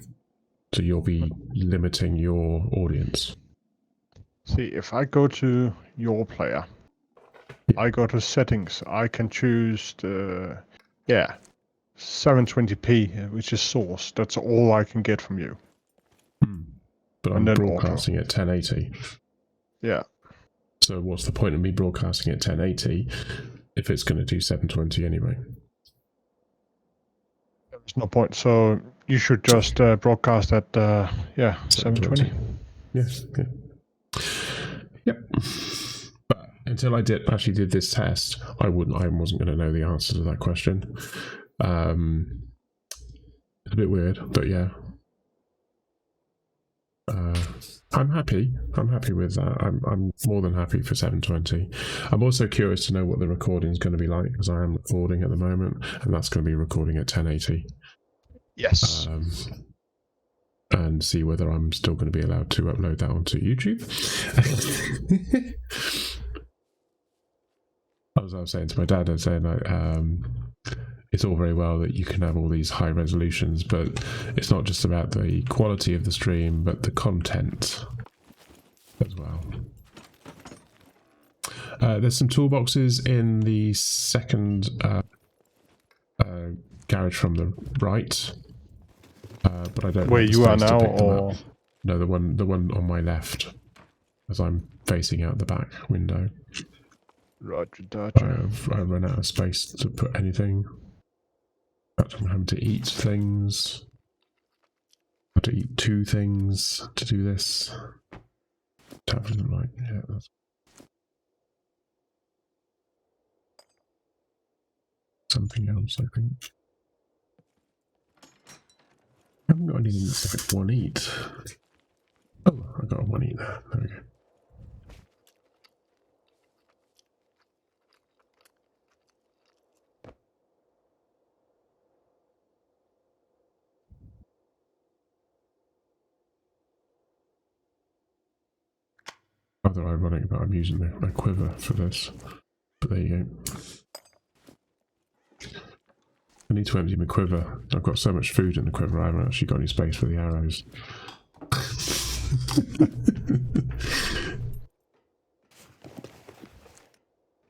So you'll be limiting your audience. See, if I go to your player, I go to settings, I can choose 720p, which is source. That's all I can get from you. But I'm broadcasting at 1080. Yeah. So what's the point of me broadcasting at 1080 if it's going to do 720 anyway? There's no point. So you should just broadcast at 720. Yes. Yeah. Yep. But until I actually did this test, I wasn't going to know the answer to that question. It's a bit weird, but yeah. I'm happy. I'm happy with that. I'm more than happy for 720. I'm also curious to know what the recording is going to be like because I am recording at the moment, and that's going to be recording at 1080. Yes. And see whether I'm still going to be allowed to upload that onto YouTube. As I was saying to my dad, I was saying it's all very well that you can have all these high resolutions, but it's not just about the quality of the stream, but the content as well. There's some toolboxes in the second garage from the right, but I don't. Where you are now, or no, the one on my left, as I'm facing out the back window. Roger. I've run out of space to put anything. I'm having to eat things. I have to eat 2 things to do this. Tab doesn't like, yeah, that's something else, I think. I haven't got anything that's like 1 eat. Oh, I got a 1 eat there. There we go. Rather ironic that I'm using a quiver for this, but there you go. I need to empty my quiver. I've got so much food in the quiver I haven't actually got any space for the arrows.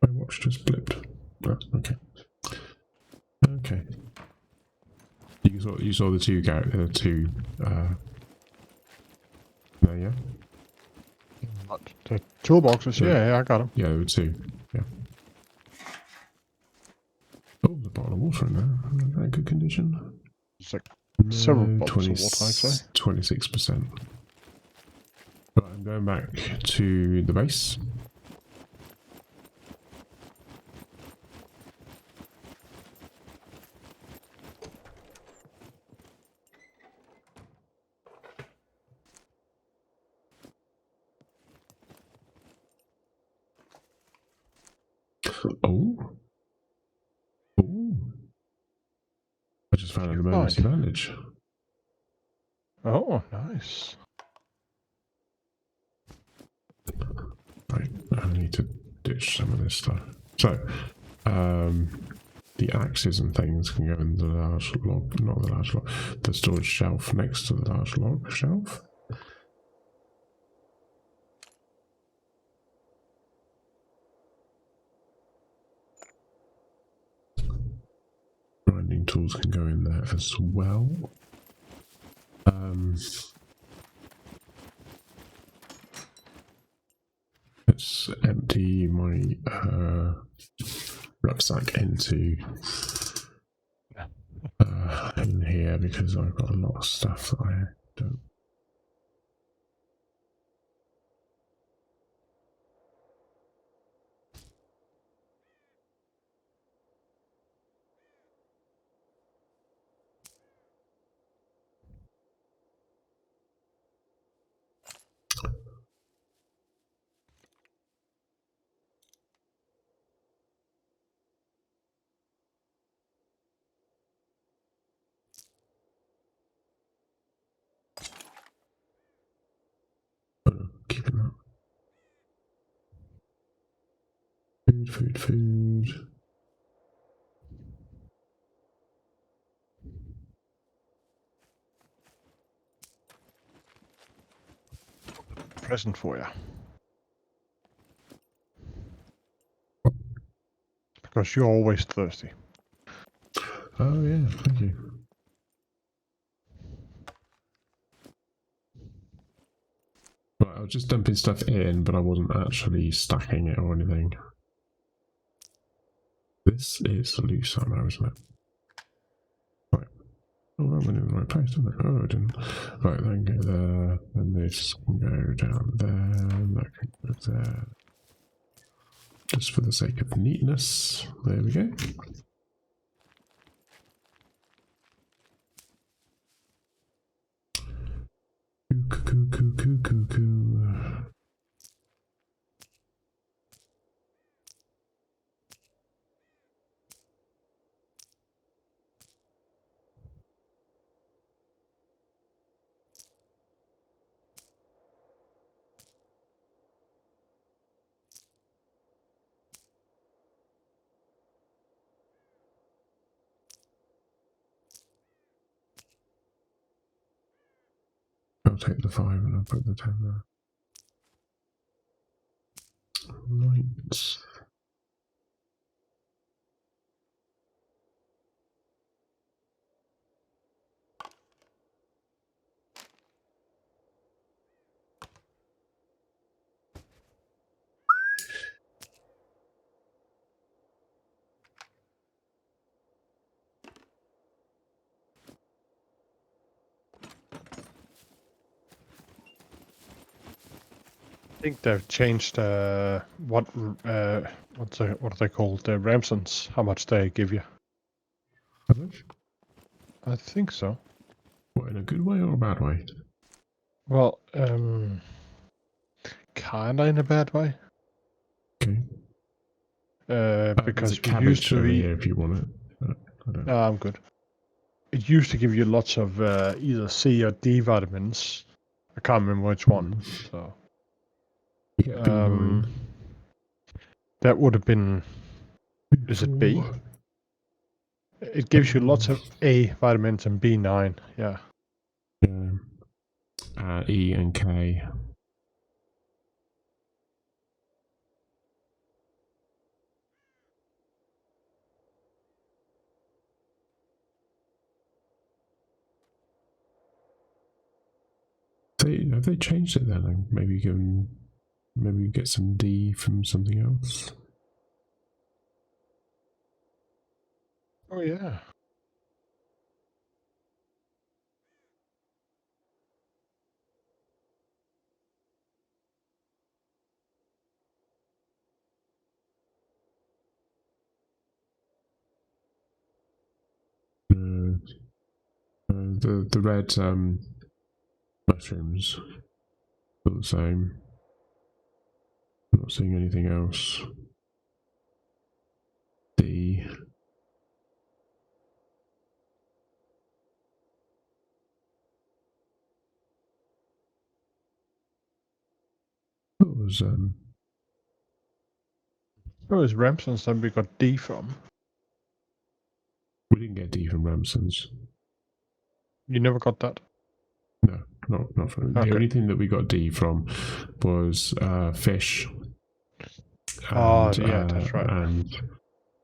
My watch just blipped. Oh, okay. Okay. You saw the two there, yeah? The toolboxes, yeah, I got them. Yeah, there were two, yeah. Oh, there's a bottle of water in there. Very good condition. It's like several bottles of water, I'd say. 26%. Right, I'm going back to the base. Oh. Oh. I just found an emergency bandage. Oh, nice. Right, I need to ditch some of this stuff. So, the axes and things can go in the large log, not the large log, the storage shelf next to the large log shelf. Grinding tools can go in there as well. Let's empty my rucksack into in here because I've got a lot of stuff that I don't. Keeping that. Food. Present for you. Because you're always thirsty. Oh yeah, thank you. Right, I was just dumping stuff in, but I wasn't actually stacking it or anything. This is the loose arrow, isn't it? Right. Oh, that went in the right place, didn't it? Oh, it didn't. Right, then go there, and this can go down there, and that can go there. Just for the sake of neatness. There we go. Cuckoo. I'll take the 5 and I'll put the 10 there. Right. I think they've changed what are they called? The Ramsons. How much they give you? How much? I think so. What, in a good way or a bad way? Well, kinda in a bad way. Okay. Because we used to be. If you want it, I don't. No, I'm good. It used to give you lots of either C or D vitamins. I can't remember which one. So. Yeah, that would have been. Is it B? It gives you lots of A vitamins and B9. Yeah. Yeah. E and K. they changed it then? Like maybe we get some D from something else. Oh yeah. The red mushrooms are the same. I'm not seeing anything else. D. What was Where was Ramson's that we got D from? We didn't get D from Ramson's. You never got that? No, not from. Okay. The only thing that we got D from was fish. And, that's right.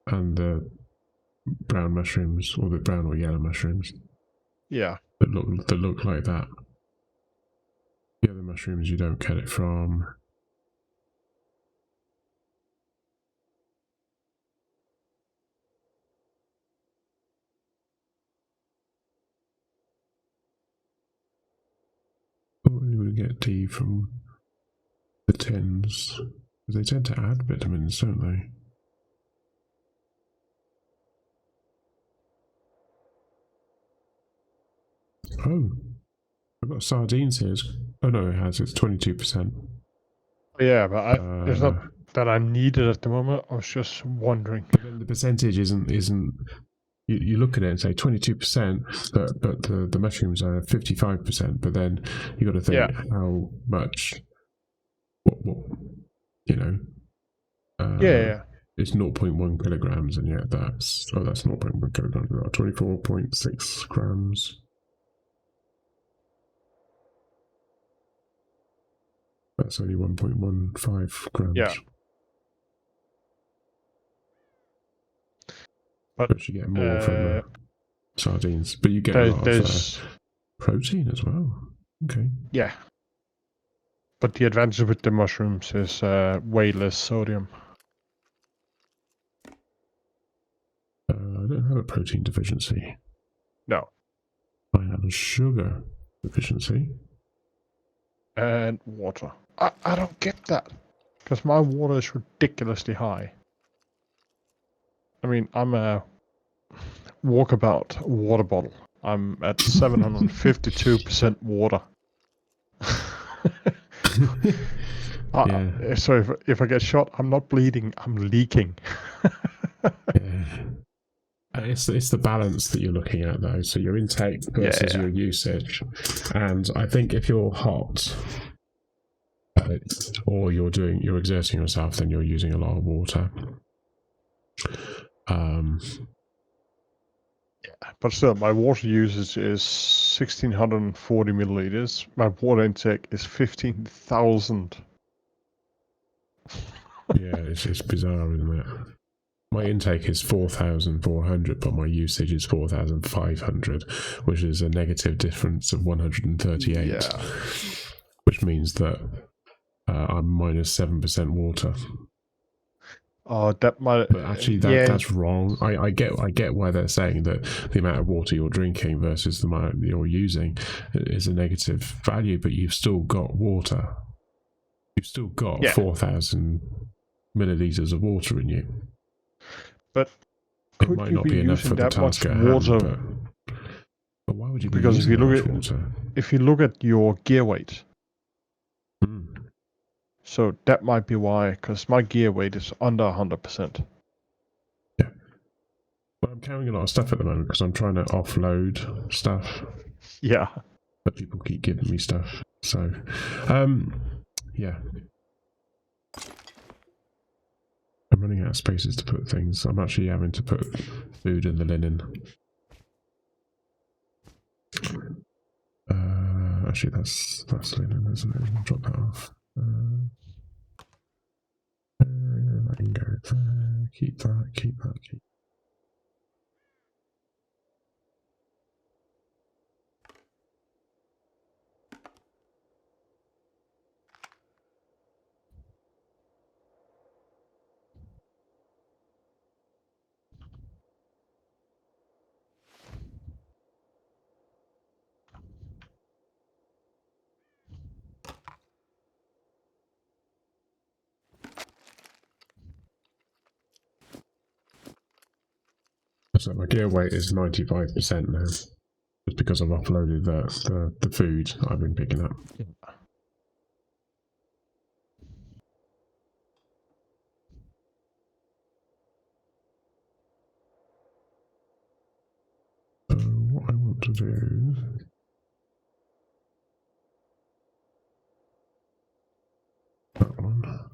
And the brown mushrooms, or the brown or yellow mushrooms. Yeah. That look like that. The other mushrooms you don't get it from. You would get D from the tins. They tend to add vitamins, don't they? Oh, I've got sardines here. Oh no, it has. It's 22%. Yeah, but it's not that I need it at the moment. I was just wondering. But then the percentage isn't. You look at it and say 22%, but the mushrooms are 55%. But then you got to think how much. What you know. Yeah. It's 0.1 kilograms, and yet that's 0.1 kilograms. 24.6 grams. That's only 1.15 grams. Yeah. But you get more from sardines, but you get a lot of protein as well. Okay. Yeah. But the advantage with the mushrooms is way less sodium. I don't have a protein deficiency. No. I have a sugar deficiency. And water. I don't get that. Because my water is ridiculously high. I mean, I'm a walkabout water bottle. I'm at 752% water. So if I get shot, I'm not bleeding, I'm leaking. It's the balance that you're looking at, though. So your intake versus your usage. And I think if you're hot, or you're exerting yourself, then you're using a lot of water. But still, my water usage is 1,640 milliliters. My water intake is 15,000. Yeah, it's bizarre, isn't it? My intake is 4,400, but my usage is 4,500, which is a negative difference of 138. Yeah. Which means that I'm minus 7% water. Oh, that might. But actually, that's wrong. I get why they're saying that the amount of water you're drinking versus the amount you're using is a negative value, but you've still got water. You've still got 4,000 milliliters of water in you. But it might not be enough for the task at hand. But why would you be using that much water? If you look at your gear weight. So that might be why, because my gear weight is under 100%. Yeah. Well, I'm carrying a lot of stuff at the moment because I'm trying to offload stuff. Yeah. But people keep giving me stuff. So, yeah. I'm running out of spaces to put things. I'm actually having to put food in the linen. Actually, that's linen, isn't it? I'll drop that off. I can go there. Keep that. So my gear weight is 95% now. Just because I've offloaded the food I've been picking up. So what I want to do... That one.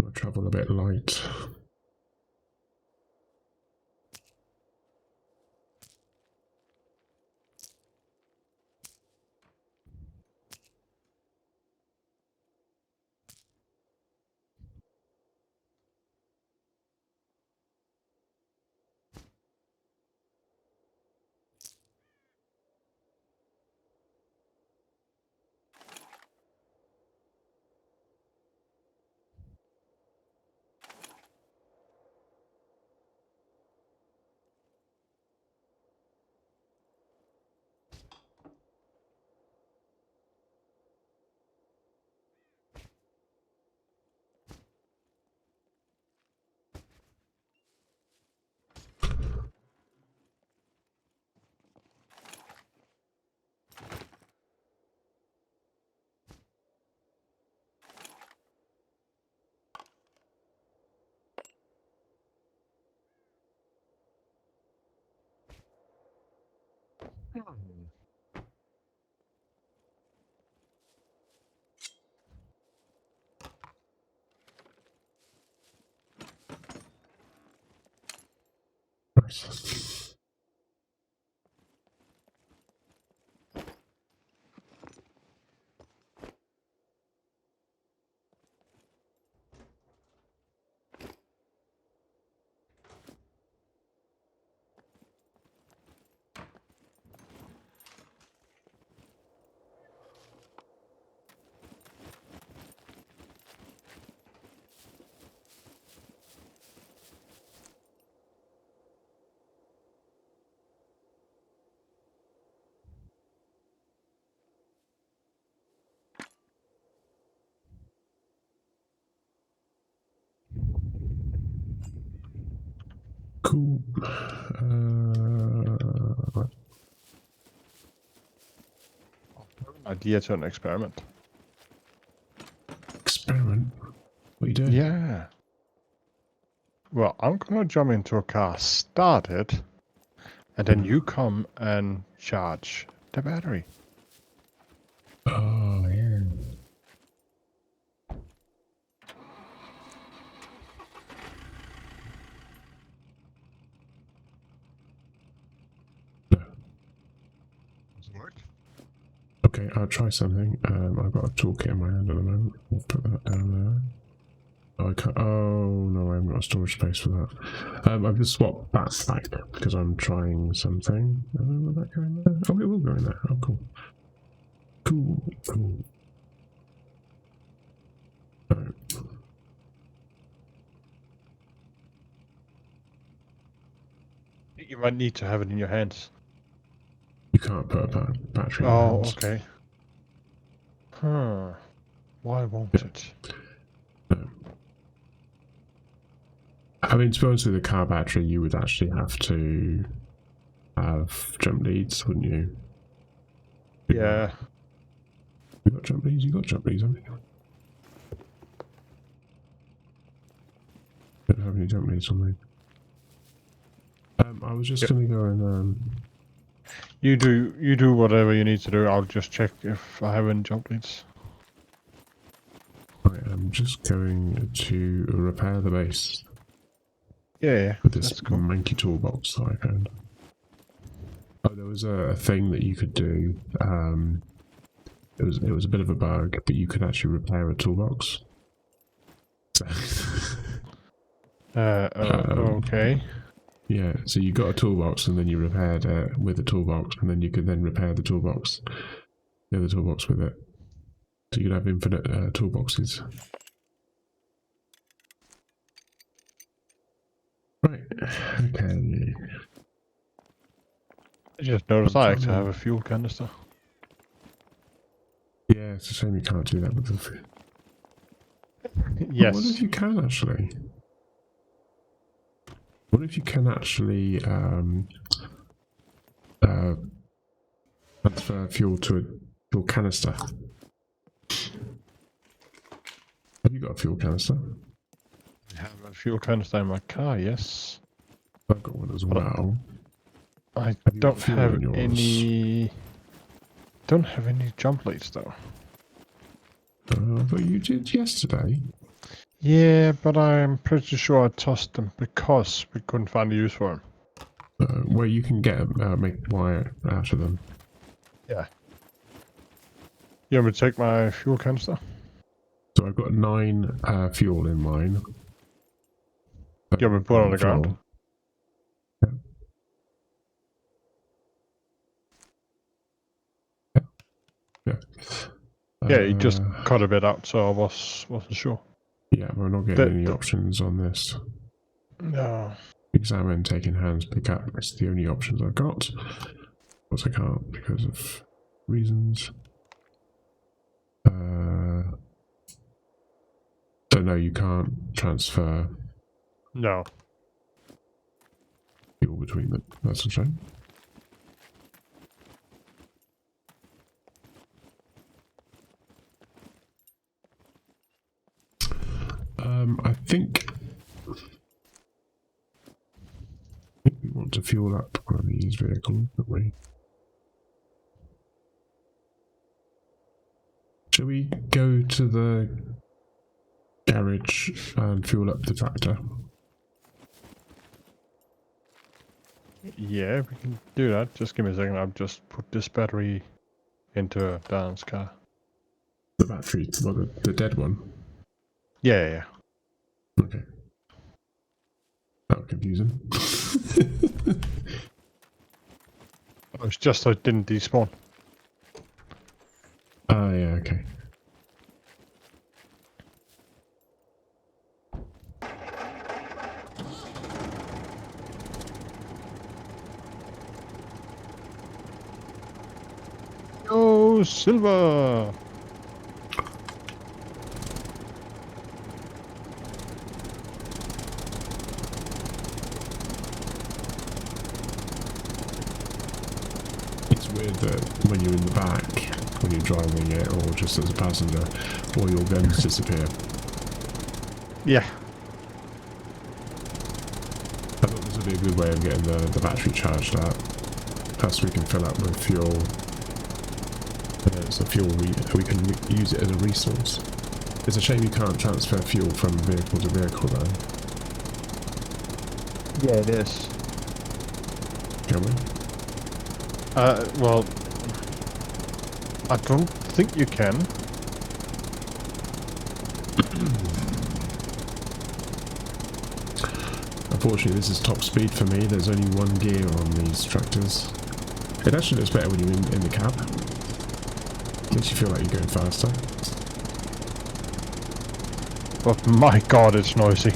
I'll travel a bit light. Nice. Cool. Idea to an experiment. Experiment? What are you doing? Yeah. Well, I'm gonna jump into a car, start it, and then you come and charge the battery. Oh, yeah. Okay, I'll try something. I've got a toolkit in my hand at the moment. I'll put that down there. Oh, I can't. Oh no, I haven't got storage space for that. I've just swapped that back because I'm trying something. Will that go in there? Oh, it will go in there. Oh, cool. Cool. You might need to have it in your hands. You can't put a battery in your hands. Okay. Huh. Why won't it? No. I mean, to be honest with the car battery, you would actually have to have jump leads, wouldn't you? Yeah. You got jump leads? You got jump leads, haven't you? Don't have any jump leads on me. I was just going to go and You do whatever you need to do. I'll just check if I have any jump leads. I am just going to repair the base. Yeah. With this cool. manky toolbox that I found. Oh, there was a thing that you could do. It was a bit of a bug, but you could actually repair a toolbox. Okay. Yeah, so you got a toolbox and then you repaired it with a toolbox, and then you could then repair the toolbox. the other toolbox with it. So you could have infinite toolboxes. Right. Okay. I just noticed I actually have a fuel canister. Yeah, it's a shame you can't do that with the... Yes. What if you can actually? What if you can actually transfer fuel to a fuel canister? Have you got a fuel canister? I have a fuel canister in my car, yes. I've got one as well. I don't have any... Don't have any jump leads though. But you did yesterday. Yeah, but I'm pretty sure I tossed them because we couldn't find a use for them. Well, you can get make wire out of them. Yeah. You want me to take my fuel canister? So I've got 9 fuel in mine. You want me to put it on the ground? Yeah. Yeah, you just cut a bit out, so I wasn't sure. Yeah, we're not getting any options on this. No. Examine, take in hands, pick up. That's the only options I've got. Of course I can't because of reasons. So no, you can't transfer. No. Fuel between them. That's a shame. I think we want to fuel up one of these vehicles, don't we? Shall we go to the garage and fuel up the tractor? Yeah, we can do that. Just give me a second. I've just put this battery into Dan's car. The battery, well, the dead one? Yeah. Okay. That was confusing. It's just I didn't despawn. Ah, yeah, okay. Oh, silver! It's weird that when you're in the back, when you're driving it, or just as a passenger, all your guns disappear. Yeah. I thought this would be a good way of getting the battery charged up. Plus we can fill up with fuel. It's a fuel, we can use it as a resource. It's a shame you can't transfer fuel from vehicle to vehicle though. Yeah, it is. Can we? Well, I don't think you can. Unfortunately, this is top speed for me. There's only one gear on these tractors. It actually looks better when you're in the cab. Makes you feel like you're going faster. But my god, it's noisy.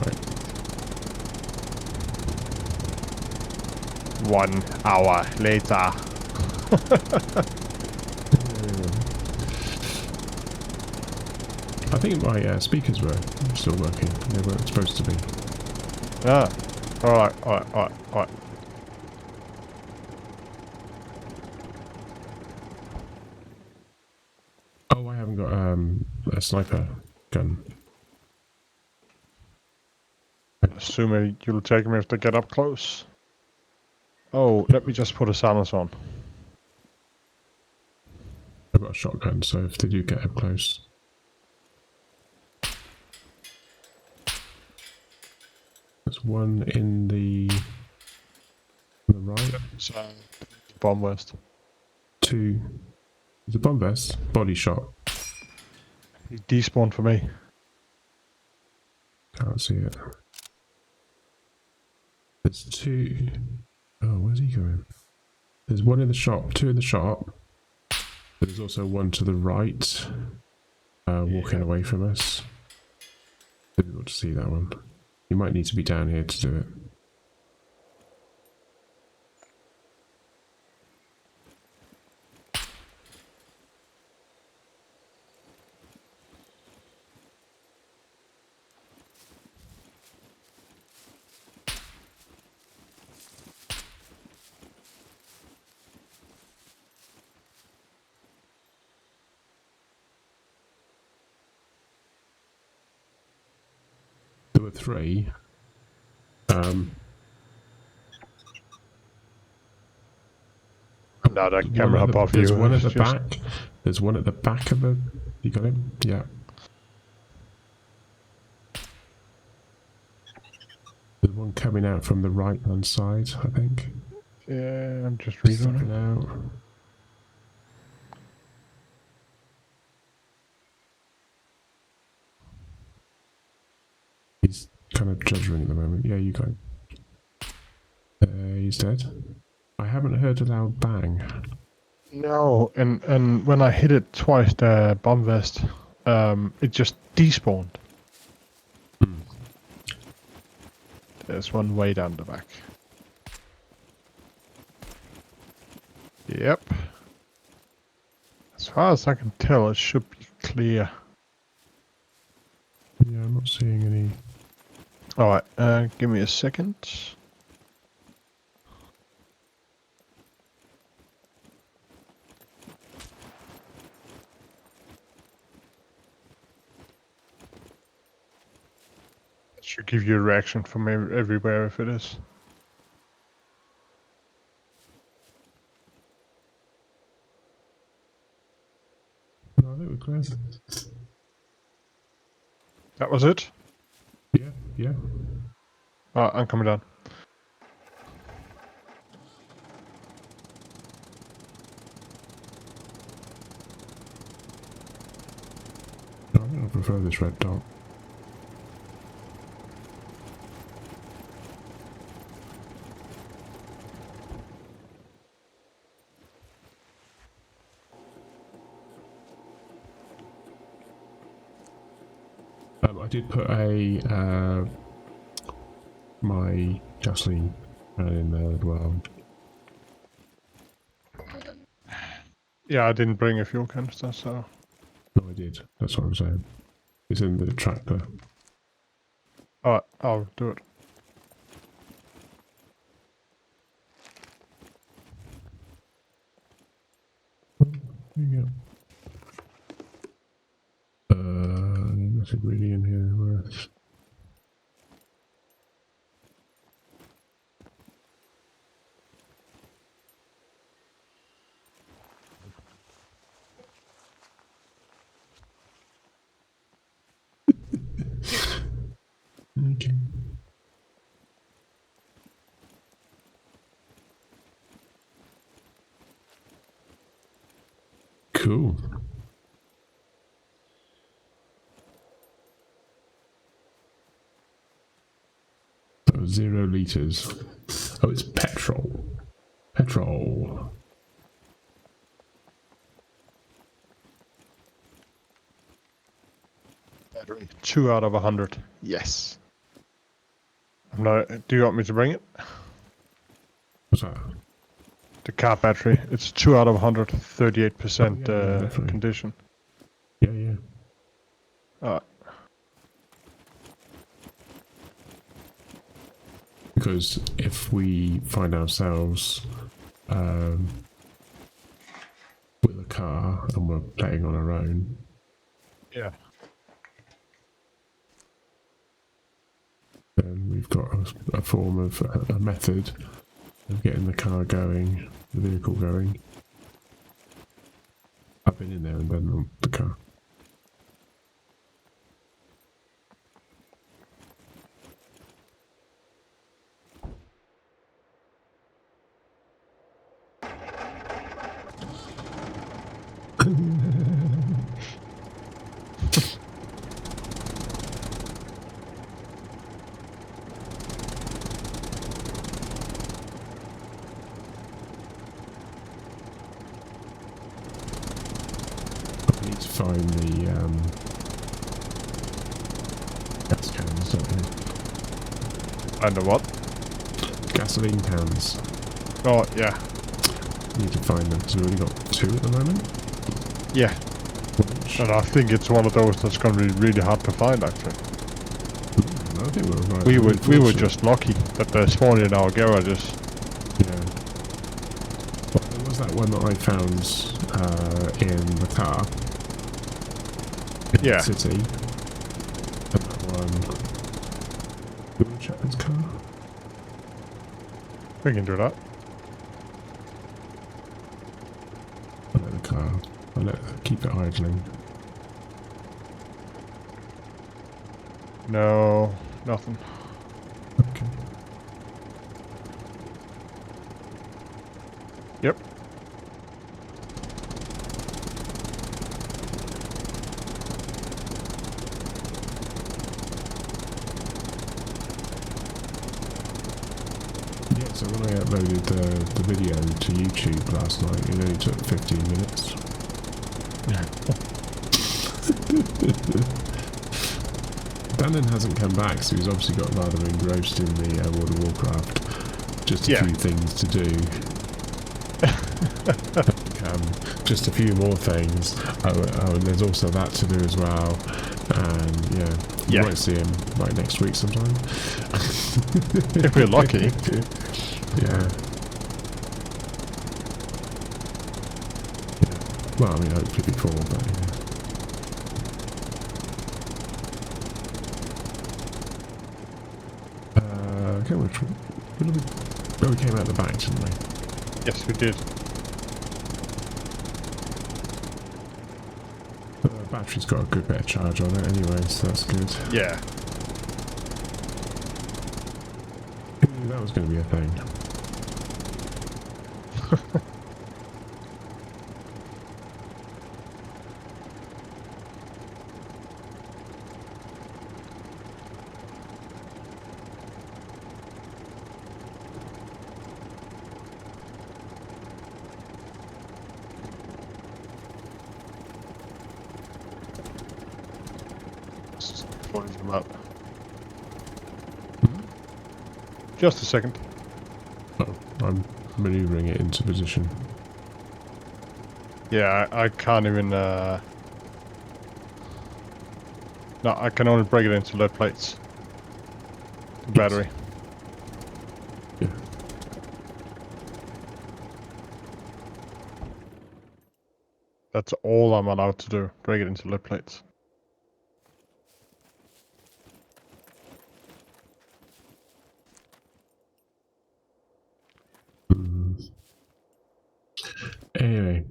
Right. 1 hour later. I think my speakers were still working. They weren't supposed to be. Ah. Alright. Oh, I haven't got a sniper gun. Assuming you'll take me if they get up close. Oh, let me just put a silence on. I've got a shotgun, so if they do get up close. There's one in the right. So, bomb west. two. There's a bomb vest, body shot. He despawned for me. Can't see it. There's two. Oh, where's he going? There's one in the shop, two in the shop. There's also one to the right, walking away from us. Difficult to see that one. You might need to be down here to do it. There were three. No, that camera above you. There's one at the back. There's one at the back of the... You got him? Yeah. There's one coming out from the right-hand side, I think. Yeah, I'm just reading it out. He's kind of juddering at the moment. Yeah, you got him. He's dead. I haven't heard a loud bang. No, and when I hit it twice, the bomb vest, it just despawned. There's one way down the back. Yep. As far as I can tell, it should be clear. Yeah, I'm not seeing any. Alright, give me a second. Should give you a reaction from everywhere if it is. No, I think we're clear. That was it? Yeah, yeah. Alright, I'm coming down. No, I think I prefer this red dot. I did put a my gasoline in there as well. Yeah, I didn't bring a fuel canister, so... No, I did. That's what I'm saying. It's in the tractor. Alright, I'll do it. There you go. Nothing really in here worth. Okay. Cool. Oh, 0 liters. Oh, it's petrol. Petrol. Battery. 2 out of 100. Yes. No, do you want me to bring it? What's that? The car battery. It's 2 out of 100. 38% condition. Yeah, yeah. Because if we find ourselves with a car and we're playing on our own, yeah, then we've got a form of a method of getting the car going, the vehicle going. I've been in there and been on the car. find the gas cans, don't you? And the what? Gasoline cans. Oh, yeah. Need to find them because we've only got 2 at the moment. Yeah. And I think it's one of those that's going to be really hard to find, actually. I think we're right. We were just lucky that they're spawning in our garages. Yeah. Well, there was that one that I found in the car. In the city. And that one. Do you want to check this car? We can do that. I'll let the car. Keep it idling. No, nothing. Okay. Yep. Yeah, so when I uploaded the video to YouTube last night, it only took 15 minutes. Dannon hasn't come back, so he's obviously got rather engrossed in the World of Warcraft. Just a few things to do. Just a few more things. Oh, and there's also that to do as well. And you might see him like next week sometime. If we're lucky. Yeah. Well, I mean, hopefully before, but yeah. Okay, we came out the back, didn't we? Yes, we did. The battery's got a good bit of charge on it anyway, so that's good. Yeah. That was going to be a thing. Pulling them up. Just a second. Oh, I'm maneuvering it into position. Yeah, I can't even. No, I can only break it into lead plates. The battery. Yeah. That's all I'm allowed to do. Break it into lead plates. Anyway.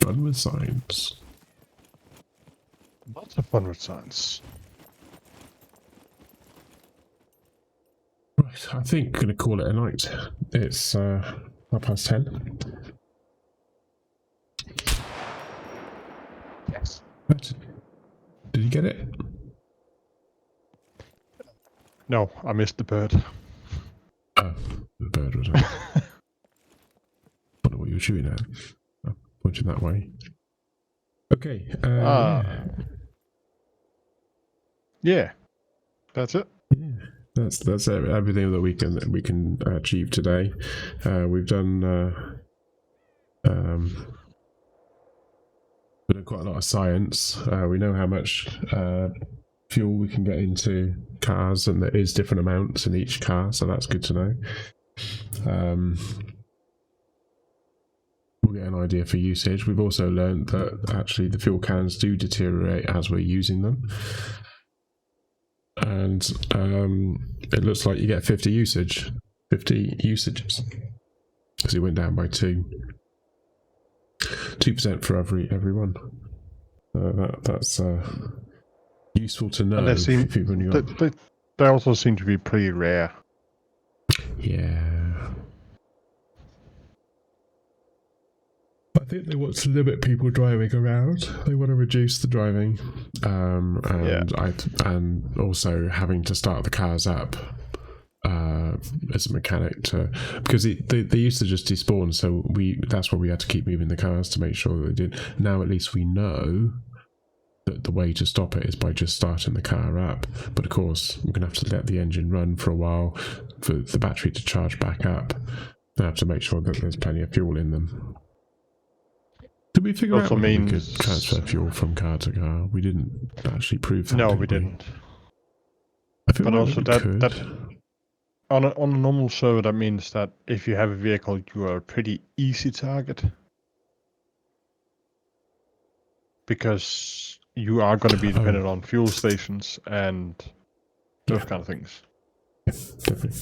Fun with science. Lots of fun with science. Right, I think we're going to call it a night. It's 10:30. Yes. Did you get it? No, I missed the bird. Oh, the bird was it? I wonder what you were shooting at. Oh, pointing that way. Okay. Yeah. That's it. Yeah. That's everything that we can achieve today. We've done quite a lot of science. We know how much fuel we can get into cars, and there is different amounts in each car, so that's good to know. We'll get an idea for usage. We've also learned that actually the fuel cans do deteriorate as we're using them. And it looks like you get 50 usages, because it went down by 2% for every one. That's useful to know. They also seem to be pretty rare. Yeah. I I think they want to limit people driving around. They want to reduce the driving, and also having to start the cars up as a mechanic because they used to just despawn. So that's why we had to keep moving the cars to make sure that they did. Now at least we know that the way to stop it is by just starting the car up. But of course, we're gonna have to let the engine run for a while for the battery to charge back up. We have to make sure that there's plenty of fuel in them. Did we figure out whether we could transfer fuel from car to car? We didn't actually prove that. No, we didn't. I feel but like also that on a normal server, that means that if you have a vehicle, you are a pretty easy target, because you are going to be dependent on fuel stations and those kind of things. Yeah, definitely.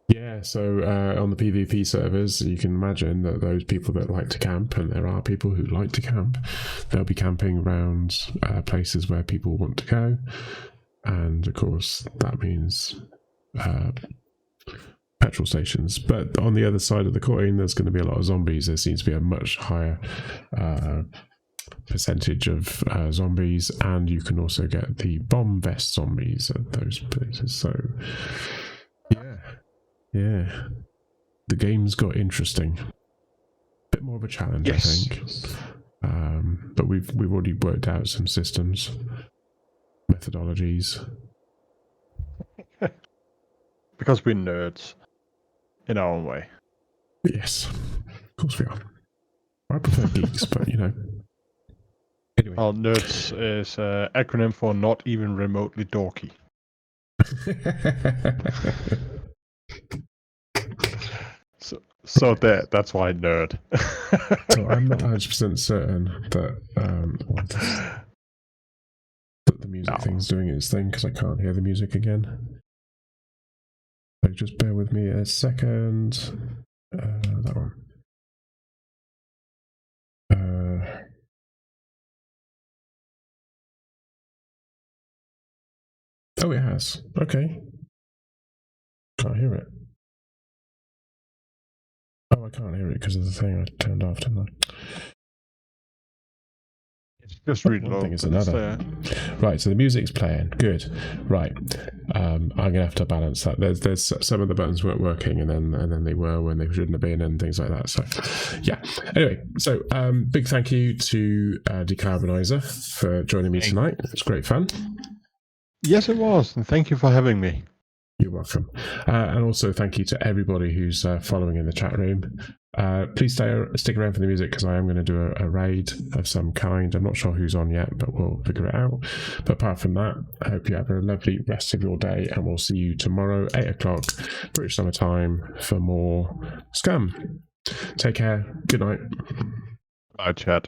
Yeah, so on the PvP servers, you can imagine that those people that like to camp, and there are people who like to camp, they'll be camping around places where people want to go. And of course, that means petrol stations. But on the other side of the coin, there's going to be a lot of zombies. There seems to be a much higher percentage of zombies, and you can also get the bomb vest zombies at those places. So, yeah, the game's got interesting. Bit more of a challenge, yes. I think. But we've already worked out some systems, methodologies. Because we're nerds in our own way. Yes, of course we are. I prefer geeks, but you know. Anyway. Well, nerds is an acronym for not even remotely dorky. So that's why nerd. So I'm not 100% certain that the music thing's doing its thing, because I can't hear the music again. So just bear with me a second. That one. Oh, it has. Okay. Can't hear it. Oh, I can't hear it because of the thing I turned off, didn't I? It's just really low. One thing is another. Right, so the music's playing. Good. Right. I'm gonna have to balance that. There's some of the buttons weren't working, and then they were when they shouldn't have been, and things like that. So, yeah. Anyway, so big thank you to Decarbonizer for joining me tonight. It was great fun. Yes, it was, and thank you for having me. You're welcome. And also thank you to everybody who's following in the chat room. Please stick around for the music, because I am going to do a raid of some kind. I'm not sure who's on yet, but we'll figure it out. But apart from that, I hope you have a lovely rest of your day, and we'll see you tomorrow, 8 o'clock, British Summer Time, for more Scum. Take care. Good night. Bye, chat.